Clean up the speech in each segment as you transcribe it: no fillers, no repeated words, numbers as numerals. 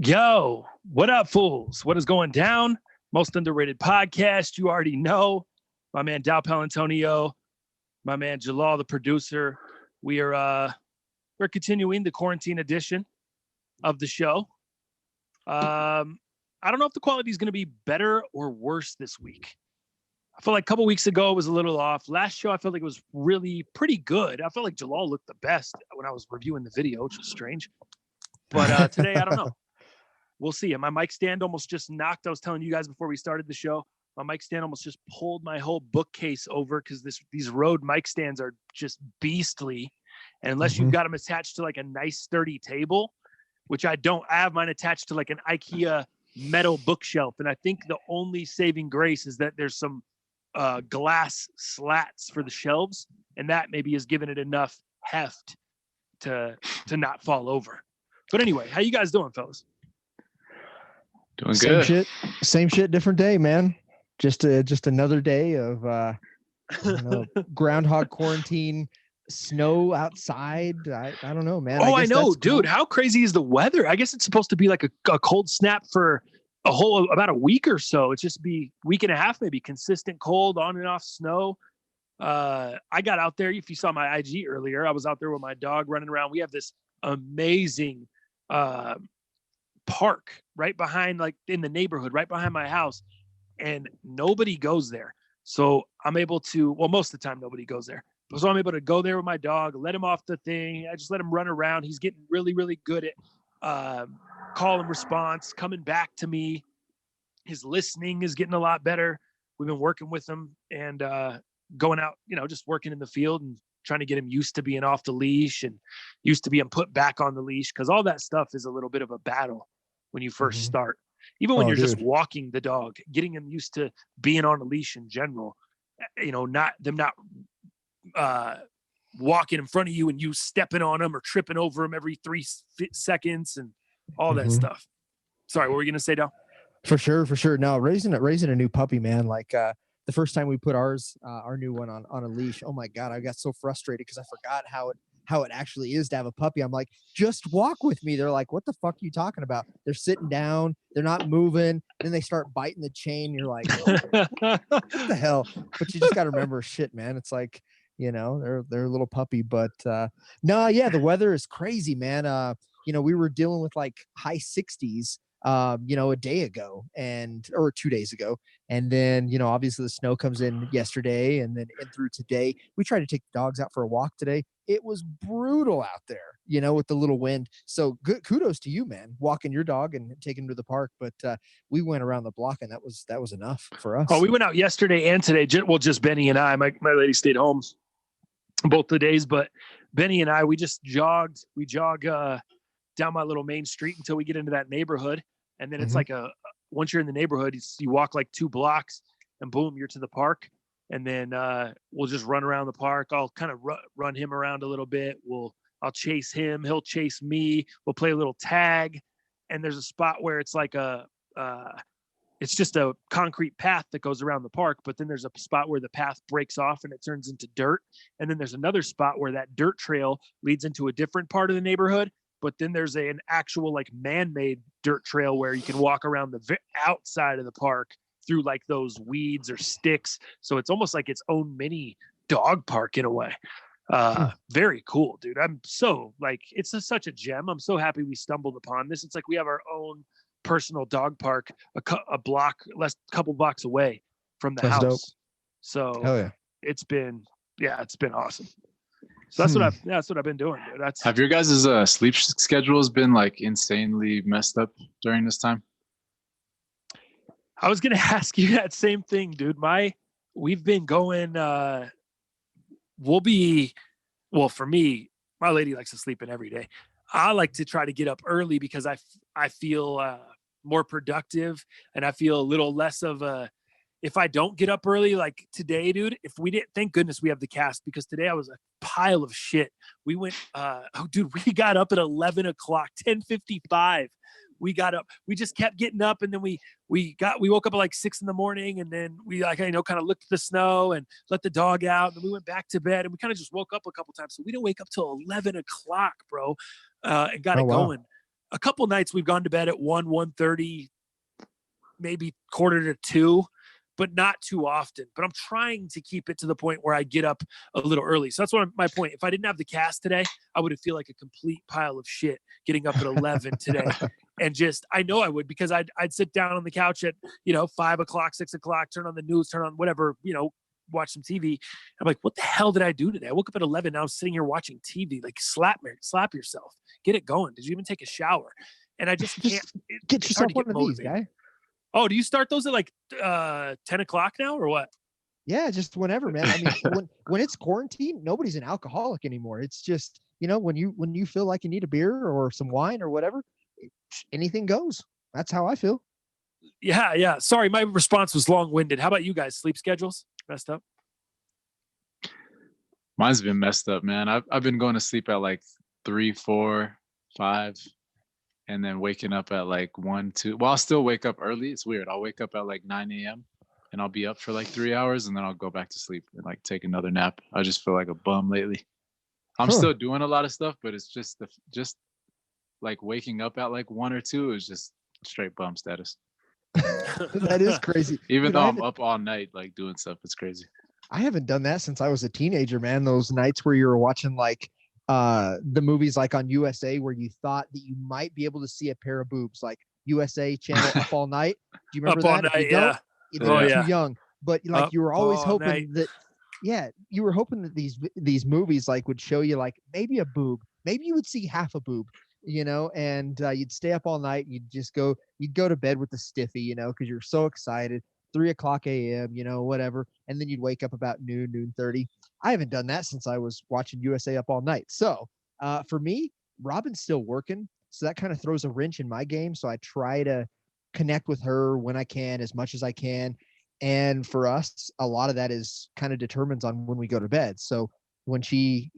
Yo, what up, fools? What is going down? Most underrated podcast. You already know. My man Dow Palantonio, my man Jalal, the producer. We're continuing the quarantine edition of the show. I don't know if the quality is going to be better or worse this week. I feel like a couple weeks ago it was a little off. Last show I felt like it was really pretty good. I felt like Jalal looked the best when I was reviewing the video, which was strange. But today I don't know. We'll see. And my mic stand almost just knocked. I was telling you guys before we started the show, my mic stand almost just pulled my whole bookcase over because these Rode mic stands are just beastly. And unless you've got them attached to like a nice sturdy table, which I don't, I have mine attached to like an IKEA metal bookshelf. And I think the only saving grace is that there's some glass slats for the shelves. And that maybe has given it enough heft to not fall over. But anyway, how you guys doing, fellas? Doing Same good. Same shit, different day, man. Just another day of groundhog quarantine, snow outside. I don't know, man. Oh, I know, dude. Cool. How crazy is the weather? I guess it's supposed to be like a cold snap for about a week or so. It's just be week and a half, maybe consistent cold, on and off snow. I got out there. If you saw my IG earlier, I was out there with my dog running around. We have this amazing park right behind, like in the neighborhood, right behind my house, and nobody goes there. So I'm able to, well, most of the time nobody goes there. So I'm able to go there with my dog, let him off the thing. I just let him run around. He's getting really, really good at call and response, coming back to me. His listening is getting a lot better. We've been working with him and going out, just working in the field and trying to get him used to being off the leash and used to being put back on the leash. Cause all that stuff is a little bit of a battle when you first start, even when you're just walking the dog, getting him used to being on a leash in general, not walking in front of you and you stepping on them or tripping over them every 3 seconds and all that stuff. Sorry, what were you going to say, Dal? For sure. No, raising a new puppy, man. Like, the first time we put our new one on a leash, oh my God, I got so frustrated because I forgot how it actually is to have a puppy. I'm like, just walk with me. They're like, what the fuck are you talking about? They're sitting down, they're not moving. Then they start biting the chain. You're like, what the hell? But you just got to remember, shit, man. It's like, they're a little puppy. But the weather is crazy, man. We were dealing with like high 60s. A day ago or 2 days ago. And then, obviously the snow comes in yesterday and then in through today. We tried to take the dogs out for a walk today. It was brutal out there, with the little wind. So good kudos to you, man, walking your dog and taking him to the park. But we went around the block and that was enough for us. Oh, we went out yesterday and today. Well, just Benny and I, my lady stayed home both the days, but Benny and I, we just jogged. We jog down my little main street until we get into that neighborhood. And then it's like once you're in the neighborhood, you walk like 2 blocks and boom, you're to the park. And then we'll just run around the park. I'll kind of run him around a little bit. I'll chase him. He'll chase me. We'll play a little tag. And there's a spot where it's like it's just a concrete path that goes around the park. But then there's a spot where the path breaks off and it turns into dirt. And then there's another spot where that dirt trail leads into a different part of the neighborhood. But then there's an actual like man-made dirt trail where you can walk around the outside of the park through like those weeds or sticks. So it's almost like its own mini dog park in a way. Very cool, dude. I'm so like, it's such a gem. I'm so happy we stumbled upon this. It's like we have our own personal dog park, a couple blocks away from the house. Dope. So it's been awesome. So that's what I've been doing, dude. Have your guys' sleep schedules been like insanely messed up during this time? I was gonna ask you that same thing, dude. We've been going. For me, my lady likes to sleep in every day. I like to try to get up early because I feel more productive and I feel a little less of a. If I don't get up early, like today, dude, thank goodness we have the cast because today I was a pile of shit. We went, we got up at 11 o'clock, 10:55. We got up, we just kept getting up. And then we woke up at like 6 a.m. and then we kind of looked at the snow and let the dog out. And we went back to bed and we kind of just woke up a couple times. So we didn't wake up till 11 o'clock, bro. And got it going. a couple nights we've gone to bed at 1:30, maybe 1:45, but not too often. But I'm trying to keep it to the point where I get up a little early. So that's what my point. If I didn't have the cast today, I would feel like a complete pile of shit getting up at 11 today. And I know I would, because I'd sit down on the couch at, 5 o'clock, 6 o'clock, turn on the news, turn on whatever, watch some TV. I'm like, what the hell did I do today? I woke up at 11. Now I'm sitting here watching TV. Like, slap yourself, get it going. Did you even take a shower? And I just can't get yourself one of these, guy. Oh, do you start those at like 10 o'clock now or what? Yeah, just whenever, man. I mean, when it's quarantine, nobody's an alcoholic anymore. It's just, when you feel like you need a beer or some wine or whatever, anything goes. That's how I feel. Yeah. Sorry, my response was long-winded. How about you guys? Sleep schedules messed up? Mine's been messed up, man. I've been going to sleep at like 3, 4, 5, and then waking up at like 1, 2. Well, I'll still wake up early. It's weird. I'll wake up at like 9 a.m. and I'll be up for like 3 hours, and then I'll go back to sleep and like take another nap. I just feel like a bum lately. I'm still doing a lot of stuff, but it's just like waking up at like 1 or 2 is just straight bum status. That is crazy. Even though I'm up all night like doing stuff, it's crazy. I haven't done that since I was a teenager, man. Those nights where you were watching like the movies like on USA where you thought that you might be able to see a pair of boobs, like USA channel Up All Night. Do you remember Up that? All Night, yeah. You're too young, but like Up you were always All hoping Night. that, you were hoping that these movies like would show you like maybe a boob, maybe you would see half a boob, and you'd stay up all night. You'd go to bed with the stiffy, because you're so excited. 3:00 a.m., whatever, and then you'd wake up about noon 30. I haven't done that since I was watching USA Up All Night. So for me, Robin's still working, so that kind of throws a wrench in my game. So I try to connect with her when I can, as much as I can. And for us, a lot of that is kind of determines on when we go to bed. So when she,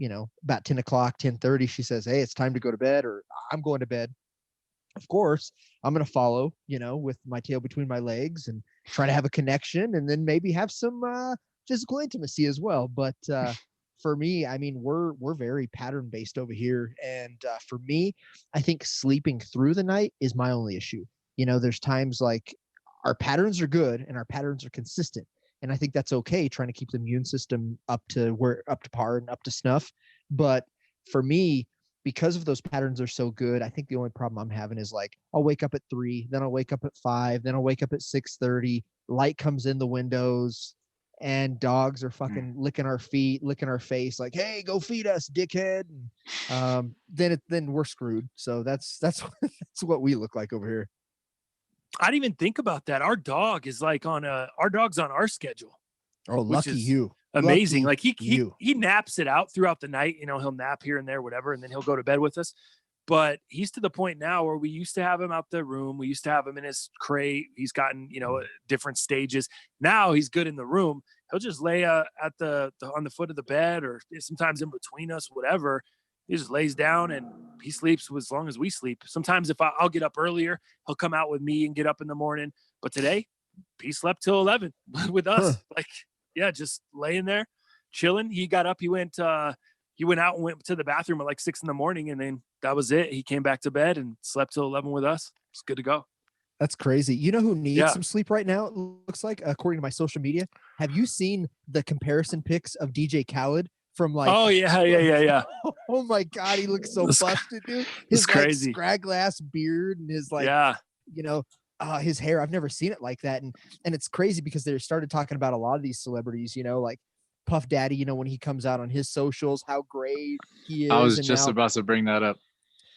about 10 o'clock, 10:30, she says, "Hey, it's time to go to bed," or "I'm going to bed." Of course, I'm going to follow, with my tail between my legs and try to have a connection, and then maybe have some physical intimacy as well. But for me, I mean, we're very pattern based over here. And for me, I think sleeping through the night is my only issue. There's times like our patterns are good and our patterns are consistent. And I think that's okay, trying to keep the immune system up to par and up to snuff. But for me, because of those patterns are so good, I think the only problem I'm having is like, I'll wake up at 3, then I'll wake up at 5, then I'll wake up at 6:30, light comes in the windows, and dogs are fucking licking our feet, licking our face, like, "Hey, go feed us, dickhead." And, then we're screwed. So that's that's what we look like over here. I didn't even think about that. Our dog is like our dog's on our schedule. Oh, lucky you. Amazing. Lucky like he naps it out throughout the night. He'll nap here and there, whatever, and then he'll go to bed with us. But he's to the point now where we used to have him out the room. We used to have him in his crate. He's gotten, different stages. Now he's good in the room. He'll just lay on the foot of the bed, or sometimes in between us, whatever. He just lays down and he sleeps as long as we sleep. Sometimes if I'll get up earlier, he'll come out with me and get up in the morning. But today he slept till 11 with us. Like, yeah, just laying there, chilling. He got up, he went out and went to the bathroom at like 6 a.m, and then that was it. He came back to bed and slept till 11 with us. It's good to go. That's crazy. You know who needs some sleep right now? It looks like, according to my social media. Have you seen the comparison pics of DJ Khaled from like? Oh yeah. Oh my God, he looks so busted, dude. His crazy scraggle ass beard and his his hair. I've never seen it like that. And it's crazy because they started talking about a lot of these celebrities, like Puff Daddy, when he comes out on his socials, how great he is. I was just about to bring that up.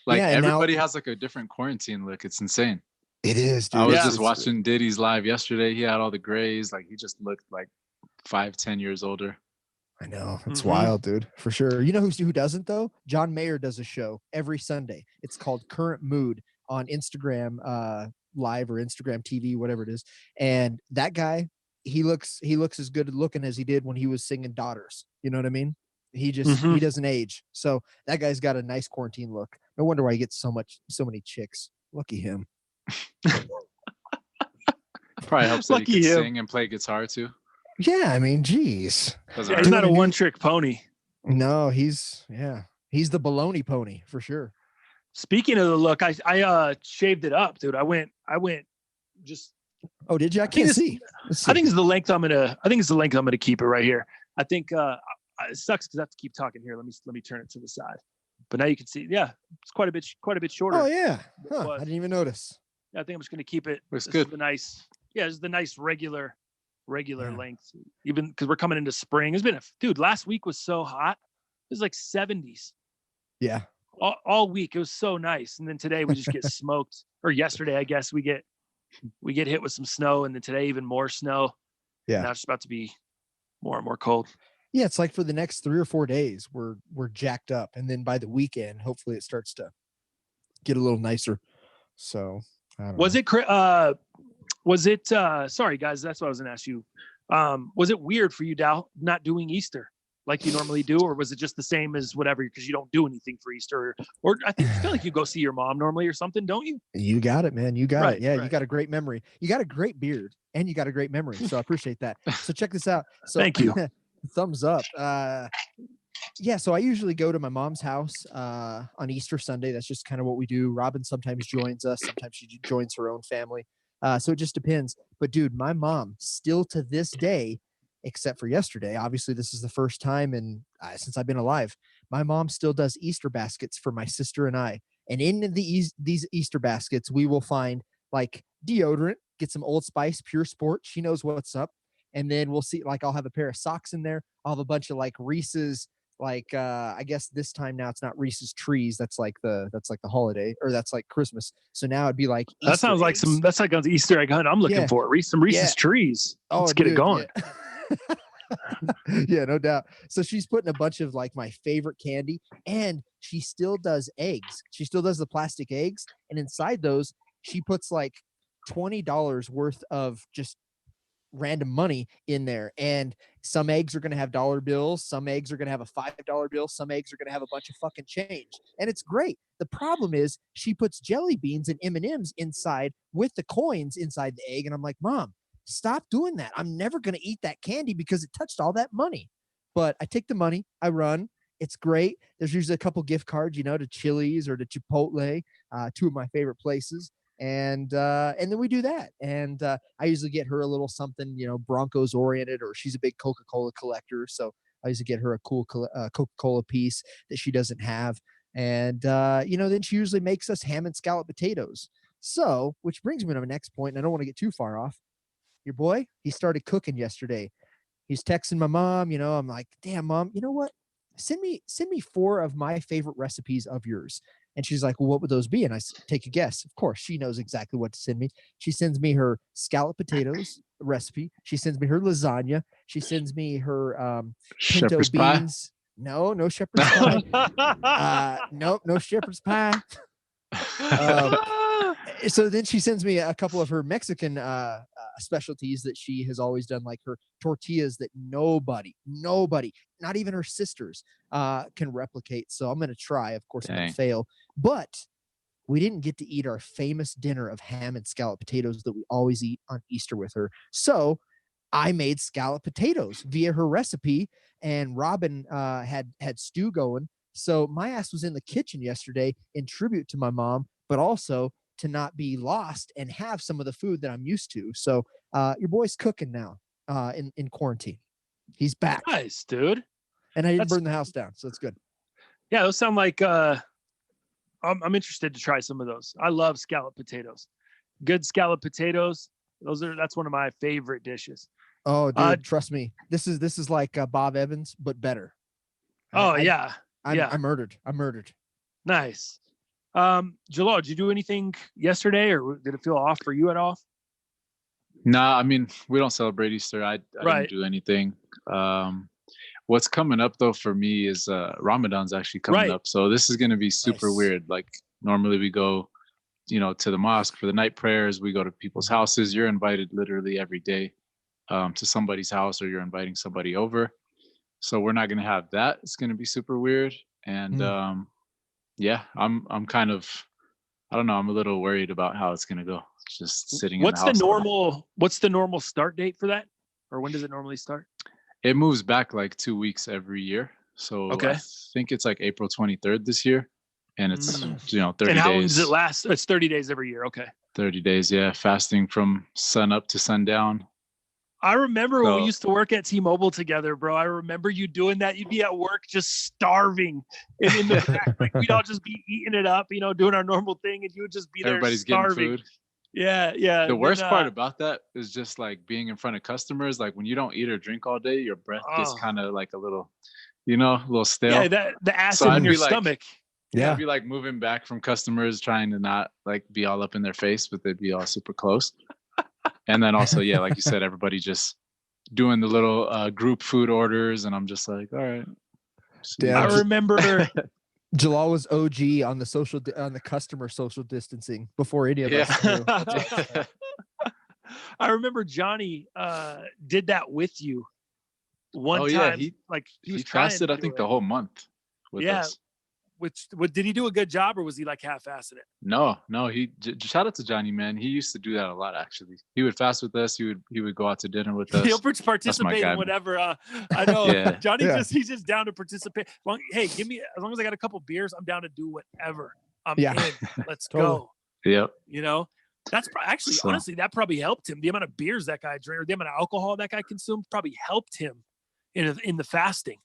Like, everybody now, has like a different quarantine look. It's insane. It is, dude. I was just watching Diddy's live yesterday. He had all the grays. Like, he just looked like 5-10 years older. I know. It's wild, dude, for sure. You know who doesn't, though? John Mayer does a show every Sunday. It's called Current Mood on Instagram Live or Instagram TV, whatever it is. And that guy, he looks as good looking as he did when he was singing Daughters. You know what I mean? He just he doesn't age. So that guy's got a nice quarantine look. No wonder why he gets so many chicks. Lucky him. Probably helps that he can sing and play guitar too. Yeah, I mean, geez. Yeah, he's not a one-trick pony. No, he's the baloney pony for sure. Speaking of the look, I shaved it up, dude. I went just. Oh, did you? I can't see. I think it's the length I'm gonna keep it right here. I think it sucks because I have to keep talking here. Let me turn it to the side. But now you can see, yeah, it's quite a bit shorter. Oh yeah, I didn't even notice. Yeah, I think I'm just gonna keep it. It's good. The nice, yeah, it's the nice regular length. Even because we're coming into spring. It's been dude. Last week was so hot. It was like 70s. Yeah. All week it was so nice, and then today we just get smoked. Or yesterday, I guess we get hit with some snow, and then today even more snow. Yeah. Now it's about to be more and more cold. Yeah, it's like for the next 3 or 4 days, we're jacked up, and then by the weekend, hopefully, it starts to get a little nicer. So, I don't know. Was it? Sorry, guys, that's what I was going to ask you. Was it weird for you, Dal, not doing Easter like you normally do, or was it just the same as whatever because you don't do anything for Easter? Or I feel like you go see your mom normally or something, don't you? You got it, man. You got it. Yeah, right. You got a great memory. You got a great beard, and you got a great memory. So I appreciate that. So check this out. So thank you. Thumbs up. Yeah, so I usually go to my mom's house on Easter Sunday. That's just kind of what we do. Robin sometimes joins us. Sometimes she joins her own family. So it just depends. But dude, my mom still to this day, except for yesterday, obviously this is the first time since I've been alive, my mom still does Easter baskets for my sister and I. And in these Easter baskets, we will find like deodorant, get some Old Spice, Pure Sport. She knows what's up. And then we'll see, like, I'll have a pair of socks in there. I'll have a bunch of like Reese's, like, I guess this time now it's not Reese's trees. That's like the holiday, or that's like Christmas. So now it'd be like, Easter that sounds like eggs. that's like an Easter egg hunt I'm looking for. Some Reese's trees. Let's get it going. Yeah. Yeah, no doubt. So she's putting a bunch of like my favorite candy, and she still does eggs. She still does the plastic eggs. And inside those, she puts like $20 worth of just random money in there. And some eggs are going to have dollar bills. Some eggs are going to have a $5 bill. Some eggs are going to have a bunch of fucking change. And it's great. The problem is she puts jelly beans and M&Ms inside with the coins inside the egg. And I'm like, Mom, stop doing that. I'm never going to eat that candy because it touched all that money. But I take the money, I run. It's great. There's usually a couple gift cards, to Chili's or to Chipotle, two of my favorite places. And then we do that. And I usually get her a little something, Broncos oriented, or she's a big Coca-Cola collector. So I usually get her a cool Coca-Cola piece that she doesn't have. And, then she usually makes us ham and scallop potatoes. So, which brings me to my next point, and I don't want to get too far off. Your boy, he started cooking yesterday. He's texting my mom, I'm like, damn, Mom, you know what? Send me 4 of my favorite recipes of yours. And she's like, well, what would those be? And I take a guess. Of course, she knows exactly what to send me. She sends me her scallop potatoes recipe. She sends me her lasagna. She sends me her pinto Shepherd's beans. Pie? No shepherd's pie. No shepherd's pie. So then she sends me a couple of her Mexican specialties that she has always done, like her tortillas that nobody, not even her sisters, can replicate. So I'm going to try. Of course, I'm going to fail. But we didn't get to eat our famous dinner of ham and scallop potatoes that we always eat on Easter with her. So I made scallop potatoes via her recipe, and Robin had stew going. So my ass was in the kitchen yesterday in tribute to my mom, but also to not be lost and have some of the food that I'm used to. So your boy's cooking now in quarantine. He's back. Nice, dude. And I didn't burn the house down, so it's good. Yeah, those sound like I'm interested to try some of those. I love scallop potatoes. Good scallop potatoes. That's one of my favorite dishes. Oh, dude, trust me. This is like Bob Evans, but better. Yeah. I murdered. Nice. Jalal, did you do anything yesterday, or did it feel off for you at all? Nah, I mean, we don't celebrate Easter. I didn't do anything. What's coming up though for me is Ramadan's actually coming up. So this is going to be super weird. Like normally we go, to the mosque for the night prayers. We go to people's houses. You're invited literally every day to somebody's house, or you're inviting somebody over. So we're not going to have that. It's going to be super weird. And yeah, I'm kind of, I don't know. I'm a little worried about how it's going to go. It's just sitting in the house. What's the normal start date for that? Or when does it normally start? It moves back like 2 weeks every year. So I think it's like April 23rd this year. and it's 30 And how long days. does it last? It's 30 days every year. Okay. 30 days, yeah, fasting from sun up to sundown. I remember when we used to work at T-Mobile together, bro. I remember you doing that. You'd be at work just starving, and in the back, like we'd all just be eating it up, doing our normal thing, and you would just be there Everybody's starving. getting food. Yeah. The worst part about that is just like being in front of customers. Like when you don't eat or drink all day, your breath gets kind of like a little stale. Yeah, the acid in your stomach. Yeah. I'd be like moving back from customers, trying to not like be all up in their face, but they'd be all super close. And then also, yeah, like you said, everybody just doing the little group food orders, and I'm just like, all right. Yeah, I remember Jalal was OG on the customer social distancing before any of us knew. I remember Johnny did that with you one time. Yeah, he was fasted, I think, the whole month with us. What did he do a good job, or was he like half-assed it? No. He shout out to Johnny, man. He used to do that a lot. Actually, he would fast with us. He would go out to dinner with us. He'll participate in whatever. I know. Yeah. Johnny he's just down to participate. Well, hey, give me, as long as I got a couple beers, I'm down to do whatever. I'm in. Let's go. Yep. That's actually honestly that probably helped him. The amount of beers that guy drank, or the amount of alcohol that guy consumed, probably helped him in the fasting.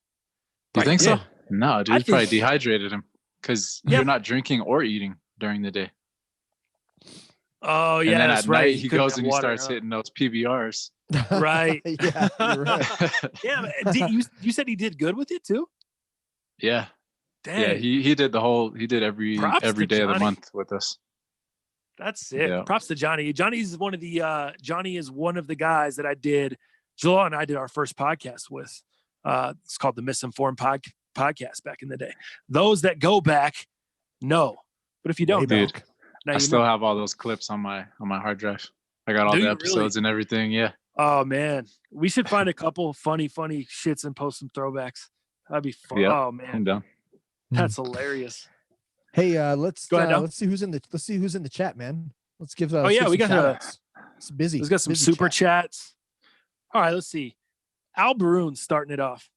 Do you think so? No, dude, probably dehydrated him because you're not drinking or eating during the day. Oh yeah, and then that's at right. night he goes and he starts hitting those PBRs. Right. Yeah, you're right. Yeah, you said he did good with it too. Yeah. Dang. Yeah, he did every day of the month with us. That's sick. Yeah. Props to Johnny. Johnny is one of the guys that I did. Jalal and I did our first podcast with. It's called the Misinformed Podcast back in the day. Those that go back know, but if you don't, dude, I still have all those clips on my hard drive. I got all the episodes and everything. Yeah. Oh man, we should find a couple funny shits and post some throwbacks. That'd be fun. Yep. Oh man, I'm done. That's hilarious. Hey, let's see who's in the chat, man. Let's give. We got it's busy. Let's get some super chats. All right, let's see. Al Baroon's starting it off.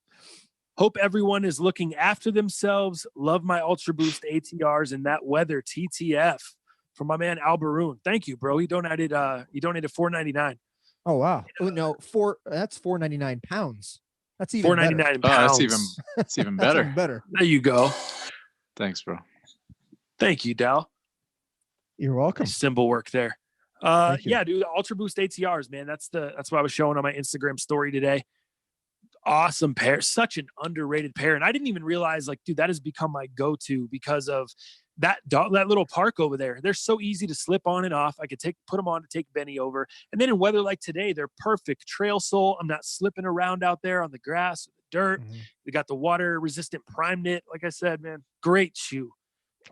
Hope everyone is looking after themselves. Love my Ultra Boost ATRs in that weather. TTF from my man Al Baroon. Thank you, bro. He donated $4.99. Oh wow. Oh no, that's £4.99. That's even $4.99 pounds. pounds. That's even better. Even better. There you go. Thanks, bro. Thank you, Dal. You're welcome. Nice symbol work there. Yeah, dude, the Ultra Boost ATRs, man. That's what I was showing on my Instagram story today. Awesome pair, such an underrated pair. And I didn't even realize, like, dude, that has become my go-to because of that little park over there. They're so easy to slip on and off. I could put them on to take Benny over. And then in weather like today, they're perfect trail sole. I'm not slipping around out there on the grass, the dirt. Mm-hmm. We got the water resistant prime knit. Like I said, man, great shoe.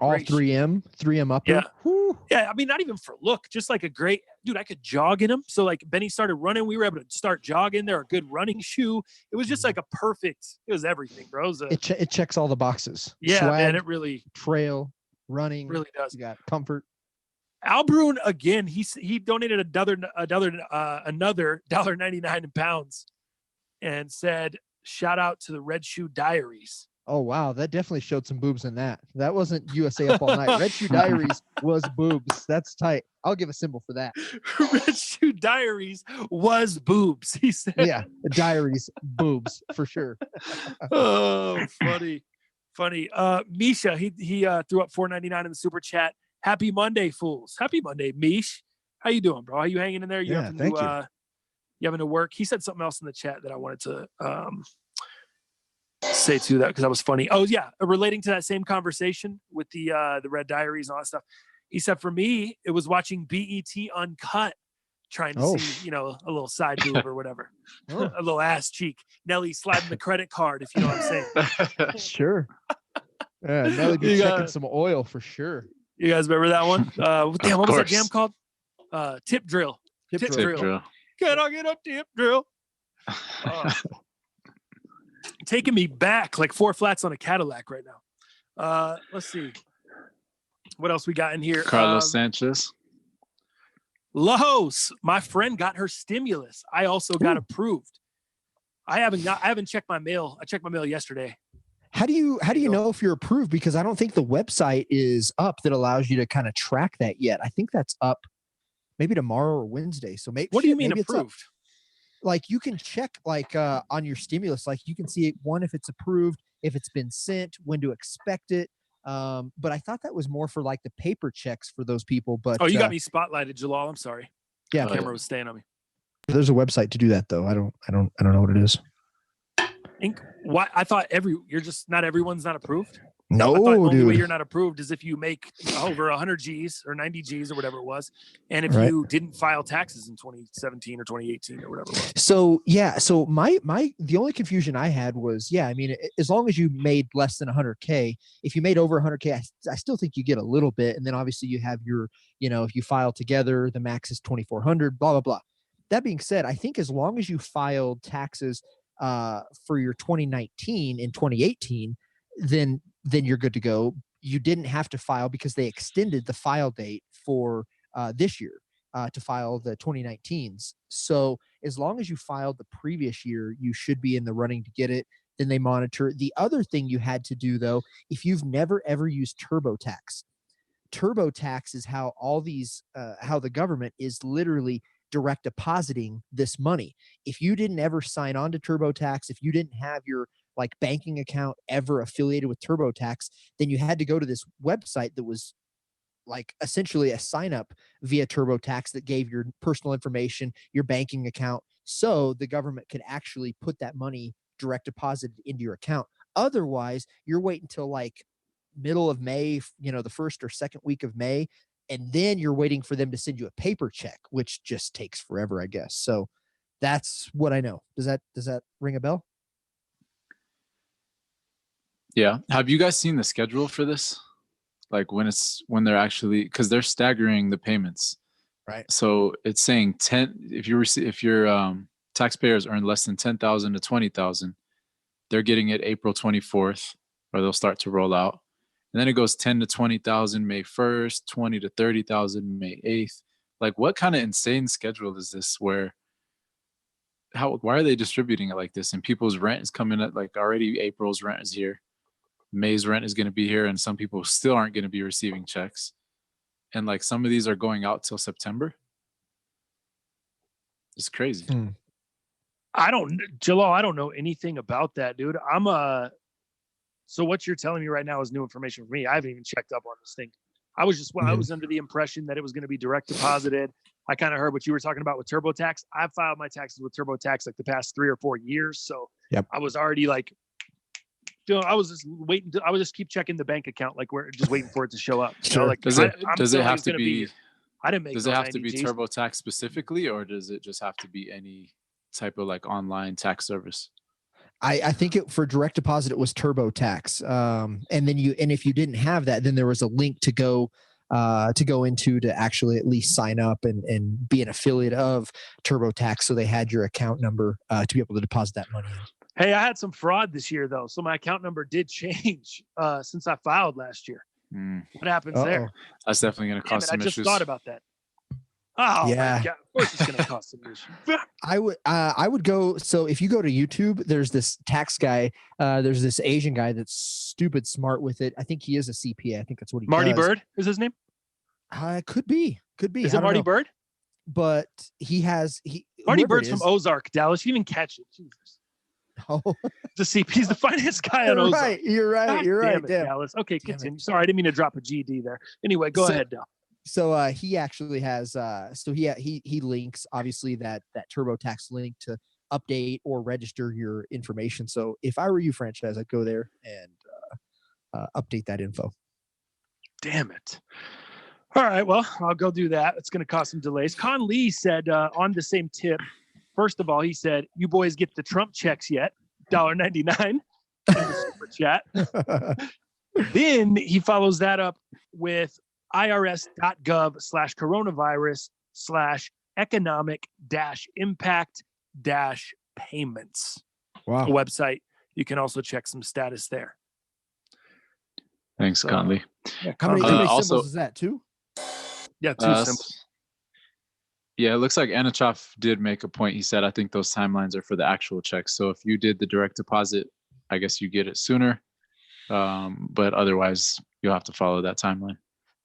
All 3M upper. Yeah. Whew. Yeah. I mean, not even for look, just like a great dude. I could jog in them. So like Benny started running, we were able to start jogging. They're a good running shoe. It was just like it was everything, bro. It checks all the boxes. Yeah, Swag, man. It really trail running really does. You got comfort. Al Baroon again. He donated another $1.99 in pounds, and said, "Shout out to the Red Shoe Diaries." Oh wow, that definitely showed some boobs in that. That wasn't USA Up All Night. Red Shoe Diaries was boobs. That's tight. I'll give a symbol for that. Red Shoe Diaries was boobs. He said, "Yeah, the Diaries boobs for sure." Oh, funny. Misha, he threw up $4.99 in the super chat. Happy Monday, fools. Happy Monday, Mish. How you doing, bro? How you hanging in there? You having to work? He said something else in the chat that I wanted to say to that because that was funny. Oh yeah, relating to that same conversation with the Red Diaries and all that stuff. He said for me, it was watching BET Uncut, trying to see, a little side boob or whatever, a little ass cheek. Nelly sliding the credit card, if you know what I'm saying. Sure. Yeah, Nelly be checking some oil for sure. You guys remember that one? What was that jam called? Tip drill. Tip drill. Can I get a tip drill? Taking me back like 4 flats on a Cadillac right now. Let's see. What else we got in here? Carlos Sanchez. Lajos, my friend got her stimulus. I also got approved. I haven't checked my mail. I checked my mail yesterday. How do you know if you're approved? Because I don't think the website is up that allows you to kind of track that yet. I think that's up maybe tomorrow or Wednesday. So maybe What do you mean maybe approved? Like you can check like on your stimulus, like you can see one if it's approved, if it's been sent, when to expect it. But I thought that was more for like the paper checks for those people. But Oh, you got me spotlighted, Jalal. I'm sorry. Yeah, The camera was staying on me. there's a website to do that though. I don't know what it is. Why? I thought not everyone's not approved. No, I thought the only dude. way you're not approved is if you make over 100 G's or 90 G's or whatever it was, and if Right. you didn't file taxes in 2017 or 2018 or whatever it was. So yeah, so the only confusion I had was, I mean, as long as you made less than 100K, if you made over 100K, I still think you get a little bit, and then obviously you have your, if you file together, the max is 2,400, blah blah blah. That being said, I think as long as you filed taxes for your 2019 and 2018, then you're good to go. You didn't have to file because they extended the file date for this year to file the 2019s. So as long as you filed the previous year, you should be in the running to get it. Then they monitor. The other thing you had to do, though, if you've never ever used TurboTax is how all these, how the government is literally direct depositing this money. If you didn't ever sign on to TurboTax, if you didn't have your like banking account ever affiliated with TurboTax, then you had to go to this website that was like essentially a sign up via TurboTax that gave your personal information, your banking account, so the government could actually put that money direct deposited into your account. Otherwise, you're waiting until like middle of May, the first or second week of May, and then you're waiting for them to send you a paper check, which just takes forever, I guess. So that's what I know. Does that ring a bell? Yeah. Have you guys seen the schedule for this? Like when they're actually, because they're staggering the payments. Right. So it's saying 10, if your taxpayers earn less than 10,000 to 20,000, they're getting it April 24th, or they'll start to roll out. And then it goes 10 to 20,000 May 1st, 20 to 30,000 May 8th. Like what kind of insane schedule is this why are they distributing it like this? And people's rent is coming at like already April's rent is here. May's rent is going to be here, and some people still aren't going to be receiving checks. And like some of these are going out till September. It's crazy. Jalal, I don't know anything about that, dude. So what you're telling me right now is new information for me. I haven't even checked up on this thing. I was under the impression that it was going to be direct deposited. I kind of heard what you were talking about with TurboTax. I've filed my taxes with TurboTax like the past 3 or 4 years. So yep. I was already like, I was just waiting. I would just keep checking the bank account, like we're just waiting for it to show up. Sure. Like, does it have to be? I didn't make. Does it have to be Gs. TurboTax specifically, or does it just have to be any type of like online tax service? I think for direct deposit it was TurboTax, and then if you didn't have that, then there was a link to go into to actually at least sign up and be an affiliate of TurboTax, so they had your account number to be able to deposit that money in. Hey, I had some fraud this year though, so my account number did change since I filed last year. What happens there? That's definitely going to cause some issues. I just thought about that. Oh yeah, my God. Of course it's going to cause some issues. I would go. So if you go to YouTube, there's this tax guy. There's this Asian guy that's stupid smart with it. I think he is a CPA. I think that's what he Marty does. Bird is his name? Could be. Is it Marty Bird? But Marty Bird's from Ozark, Dallas. You didn't even catch it. Jesus. Oh, the CP. He's the finance guy on Ozark. You're right. Damn it, Dallas. Okay, continue. Sorry, I didn't mean to drop a GD there. Anyway, go ahead, Dal. So he actually has he links obviously that TurboTax link to update or register your information. So if I were you, franchise, I'd go there and update that info. Damn it. All right, well, I'll go do that. It's going to cause some delays. Con Lee said on the same tip, first of all, he said, "You boys get the Trump checks yet? $1.99 in the super chat." Then he follows that up with irs.gov/coronavirus/economic-impact-payments. Wow. Website. You can also check some status there. Thanks, Conley. Yeah, how many symbols is that? 2? Yeah, 2 symbols. Yeah, it looks like Anichov did make a point. He said, I think those timelines are for the actual checks. So if you did the direct deposit, I guess you get it sooner. But otherwise, you'll have to follow that timeline.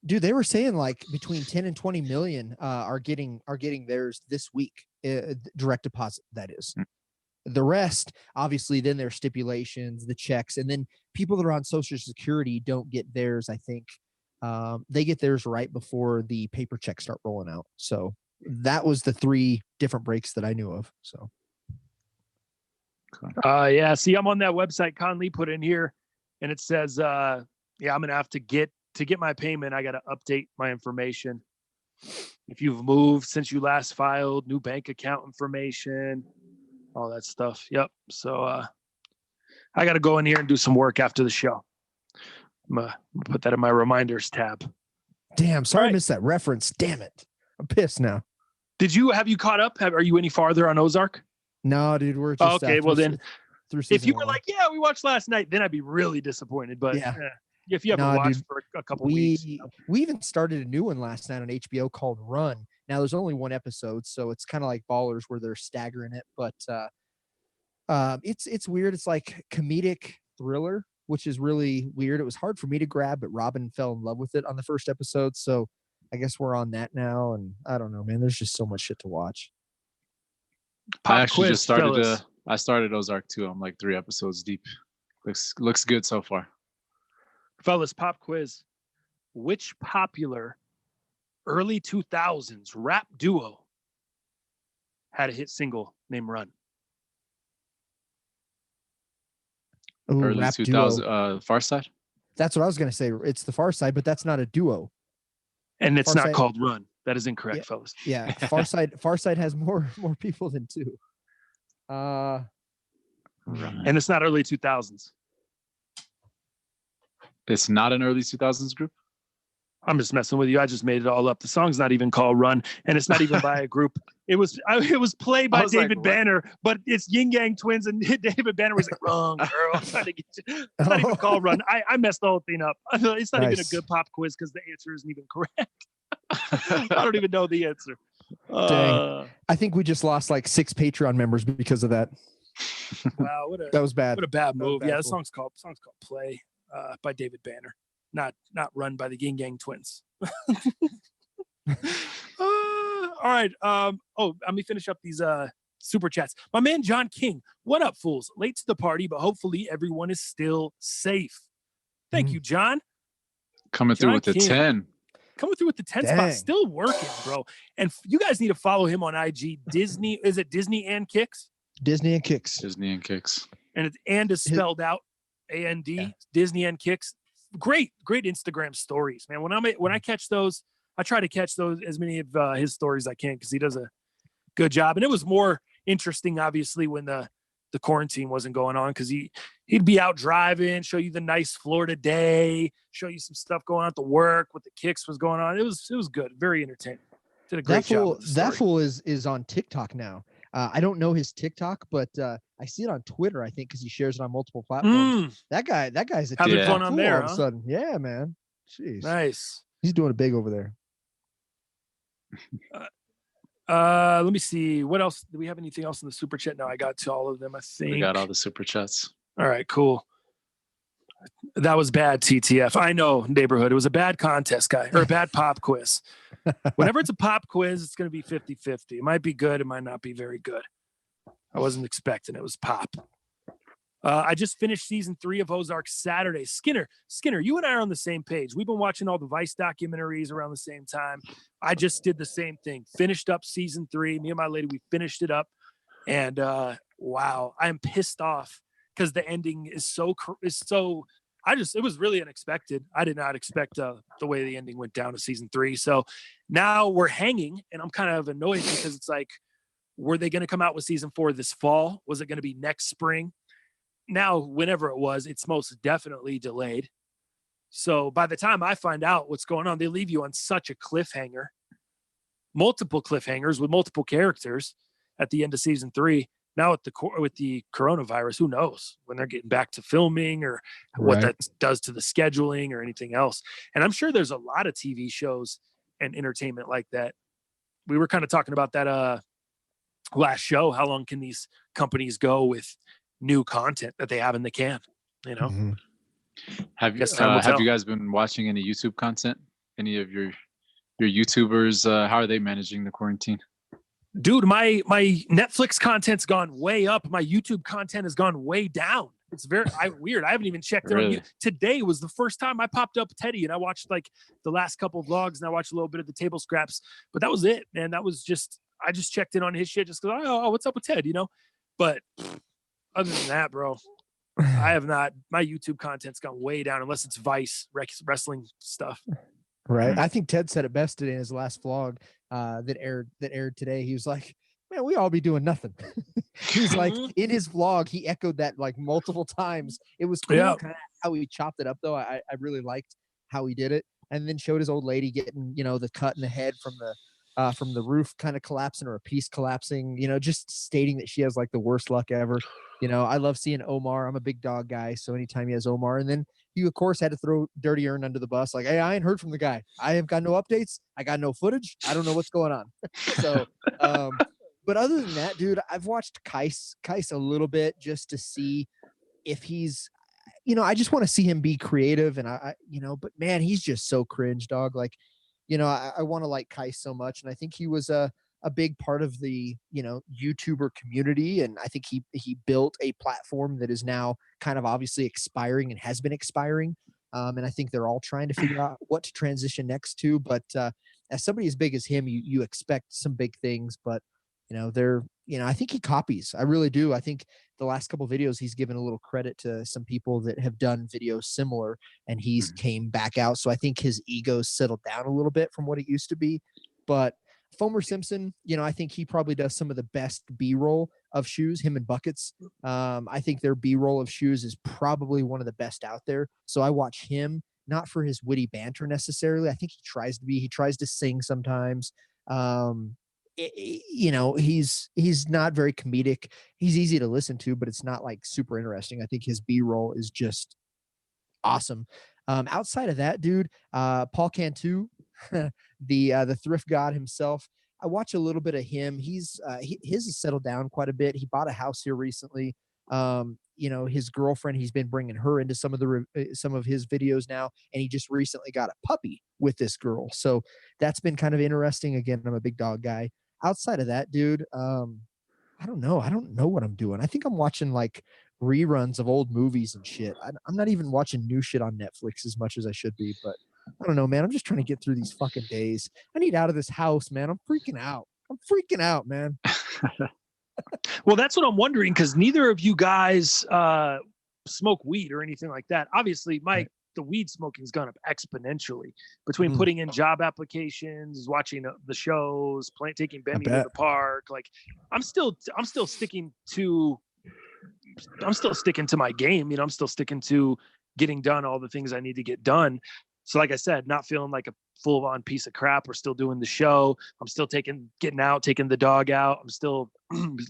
Dude, they were saying like between 10 and 20 million are getting theirs this week. Direct deposit, that is. The rest, obviously, then there's stipulations, the checks, and then people that are on Social Security don't get theirs. I think they get theirs right before the paper checks start rolling out. So that was the 3 different breaks that I knew of. So, yeah. See, I'm on that website Conley put in here, and it says, I'm gonna have to get my payment. I got to update my information. If you've moved since you last filed, new bank account information, all that stuff. Yep. So I got to go in here and do some work after the show. I'm gonna put that in my reminders tab. Damn, sorry I missed that reference. Damn it. I'm pissed now. Have you caught up? Are you any farther on Ozark? No, dude, we're just okay. Well, then if you were 1. like, yeah, we watched last night, then I'd be really disappointed. But if you haven't watched for a couple weeks, we even started a new one last night on HBO called Run. Now there's only 1 episode, so it's kind of like Ballers where they're staggering it. But it's weird. It's like comedic thriller, which is really weird. It was hard for me to grab, but Robin fell in love with it on the first episode. So I guess we're on that now. And I don't know, man. There's just so much shit to watch. I actually just started. I started Ozark too. I'm like 3 episodes deep. Looks good so far. Fellas, pop quiz. Which popular early 2000s rap duo had a hit single named Run? Ooh, early 2000s, Far Side? That's what I was going to say. It's the Far Side, but that's not a duo. And it's not called Run. That is incorrect, fellas. Yeah, Far Side has more people than 2. And it's not early 2000s. It's not an early 2000s group? I'm just messing with you. I just made it all up. The song's not even called Run, and it's not even by a group. It was played by David Banner, but it's Yin Yang Twins, and David Banner was like, wrong, girl. It's not even called Run. I messed the whole thing up. It's not even a good pop quiz because the answer isn't even correct. I don't even know the answer. Dang. I think we just lost like 6 Patreon members because of that. Wow, that was bad. What a bad move. Yeah, the song's called Play by David Banner. Not Run by the Yin Yang Twins. All right. Let me finish up these super chats. My man John King. What up, fools? Late to the party, but hopefully everyone is still safe. Thank you, John. Coming through with the 10. Coming through with the 10 spot. Still working, bro. And you guys need to follow him on IG. Disney. Is it Disney and Kicks? Disney and Kicks. Disney and Kicks. And it's and is spelled out AND. Yeah. Disney and Kicks. Great Instagram stories, man. When I catch those, I try to catch those as many of his stories as I can because he does a good job. And it was more interesting, obviously, when the quarantine wasn't going on because he'd be out driving, show you the nice Florida day, show you some stuff going on at the work, what the Kicks was going on. It was good, very entertaining. Did a great job. That fool is on TikTok now. I don't know his TikTok, but I see it on Twitter, I think, because he shares it on multiple platforms. That guy's having fun on there, all of a sudden. Yeah, man. Jeez. Nice. He's doing it big over there. Let me see. What else? Do we have anything else in the super chat? No, I got to all of them, I think. We got all the super chats. All right, cool. That was bad, TTF. I know, neighborhood. It was a bad contest, guy, or a bad pop quiz. Whenever it's a pop quiz, it's going to be 50-50. It might be good. It might not be very good. I wasn't expecting it was pop. I just finished season 3 of Ozark Saturday. Skinner, you and I are on the same page. We've been watching all the Vice documentaries around the same time. I just did the same thing. Finished up season 3. Me and my lady, we finished it up. And wow, I'm pissed off because the ending is so it was really unexpected. I did not expect the way the ending went down to season 3. So now we're hanging, and I'm kind of annoyed because it's like, were they going to come out with season 4 this fall? Was it going to be next spring? Now, whenever it was, it's most definitely delayed. So by the time I find out what's going on, they leave you on such a cliffhanger, multiple cliffhangers with multiple characters at the end of season 3. Now with the coronavirus, who knows when they're getting back to filming or what that does to the scheduling or anything else. And I'm sure there's a lot of TV shows and entertainment like that. We were kind of talking about that last show. How long can these companies go with new content that they have in the can? You know? Mm-hmm. Guess time will have tell. you guys been watching any YouTube content? Any of your YouTubers? How are they managing the quarantine? Dude, my Netflix content's gone way up. My YouTube content has gone way down. It's very weird. I haven't even checked it on Really? you. Today was the first time I popped up Teddy, and I watched like the last couple of vlogs, and I watched a little bit of the table scraps. But that was it, man. That was just I just checked in on his shit just because what's up with Ted, you know? But other than that, bro, I have not. My YouTube content's gone way down unless it's Vice wrestling stuff. Right. I think Ted said it best today in his last vlog that aired today. He was like, man, we all be doing nothing. He's like, in his vlog, he echoed that like multiple times. It was cool kind of how he chopped it up, though. I really liked how he did it. And then showed his old lady getting, the cut in the head from the roof kind of collapsing or a piece collapsing, just stating that she has like the worst luck ever. I love seeing Omar. I'm a big dog guy. So anytime he has Omar, and then you, of course, had to throw Dirty Earn under the bus. Like, hey, I ain't heard from the guy. I have got no updates. I got no footage. I don't know what's going on. So, but other than that, dude, I've watched Kais a little bit just to see if he's, I just want to see him be creative. And but man, he's just so cringe, dog. Like, I want to like Kais so much. And I think he was a big part of the, YouTuber community. And I think he built a platform that is now kind of obviously expiring and has been expiring. And I think they're all trying to figure out what to transition next to. But as somebody as big as him, you expect some big things, but I think he copies. I really do. I think the last couple of videos, he's given a little credit to some people that have done videos similar, and he's came back out. So I think his ego's settled down a little bit from what it used to be. But Fomer Simpson, I think he probably does some of the best B-roll of shoes, him and Buckets. I think their B-roll of shoes is probably one of the best out there. So I watch him, not for his witty banter necessarily. I think he tries to sing sometimes. He's not very comedic. He's easy to listen to, but it's not like super interesting. I think his B-roll is just awesome. Outside of that, dude, Paul Cantu, the thrift god himself. I watch a little bit of him. His has settled down quite a bit. He bought a house here recently. His girlfriend, he's been bringing her into some of his videos now, and he just recently got a puppy with this girl. So that's been kind of interesting. Again, I'm a big dog guy. Outside of that, dude, I don't know. I don't know what I'm doing. I think I'm watching like reruns of old movies and shit. I'm not even watching new shit on Netflix as much as I should be, but I don't know, man. I'm just trying to get through these fucking days. I need out of this house, man. I'm freaking out, man. Well, that's what I'm wondering, because neither of you guys smoke weed or anything like that. Obviously, the weed smoking's gone up exponentially between putting in job applications, watching the shows, taking Benny to the park. Like, I'm still sticking to my game. I'm still sticking to getting done all the things I need to get done. So like I said, not feeling like a full on piece of crap. We're still doing the show. I'm still taking the dog out. I'm still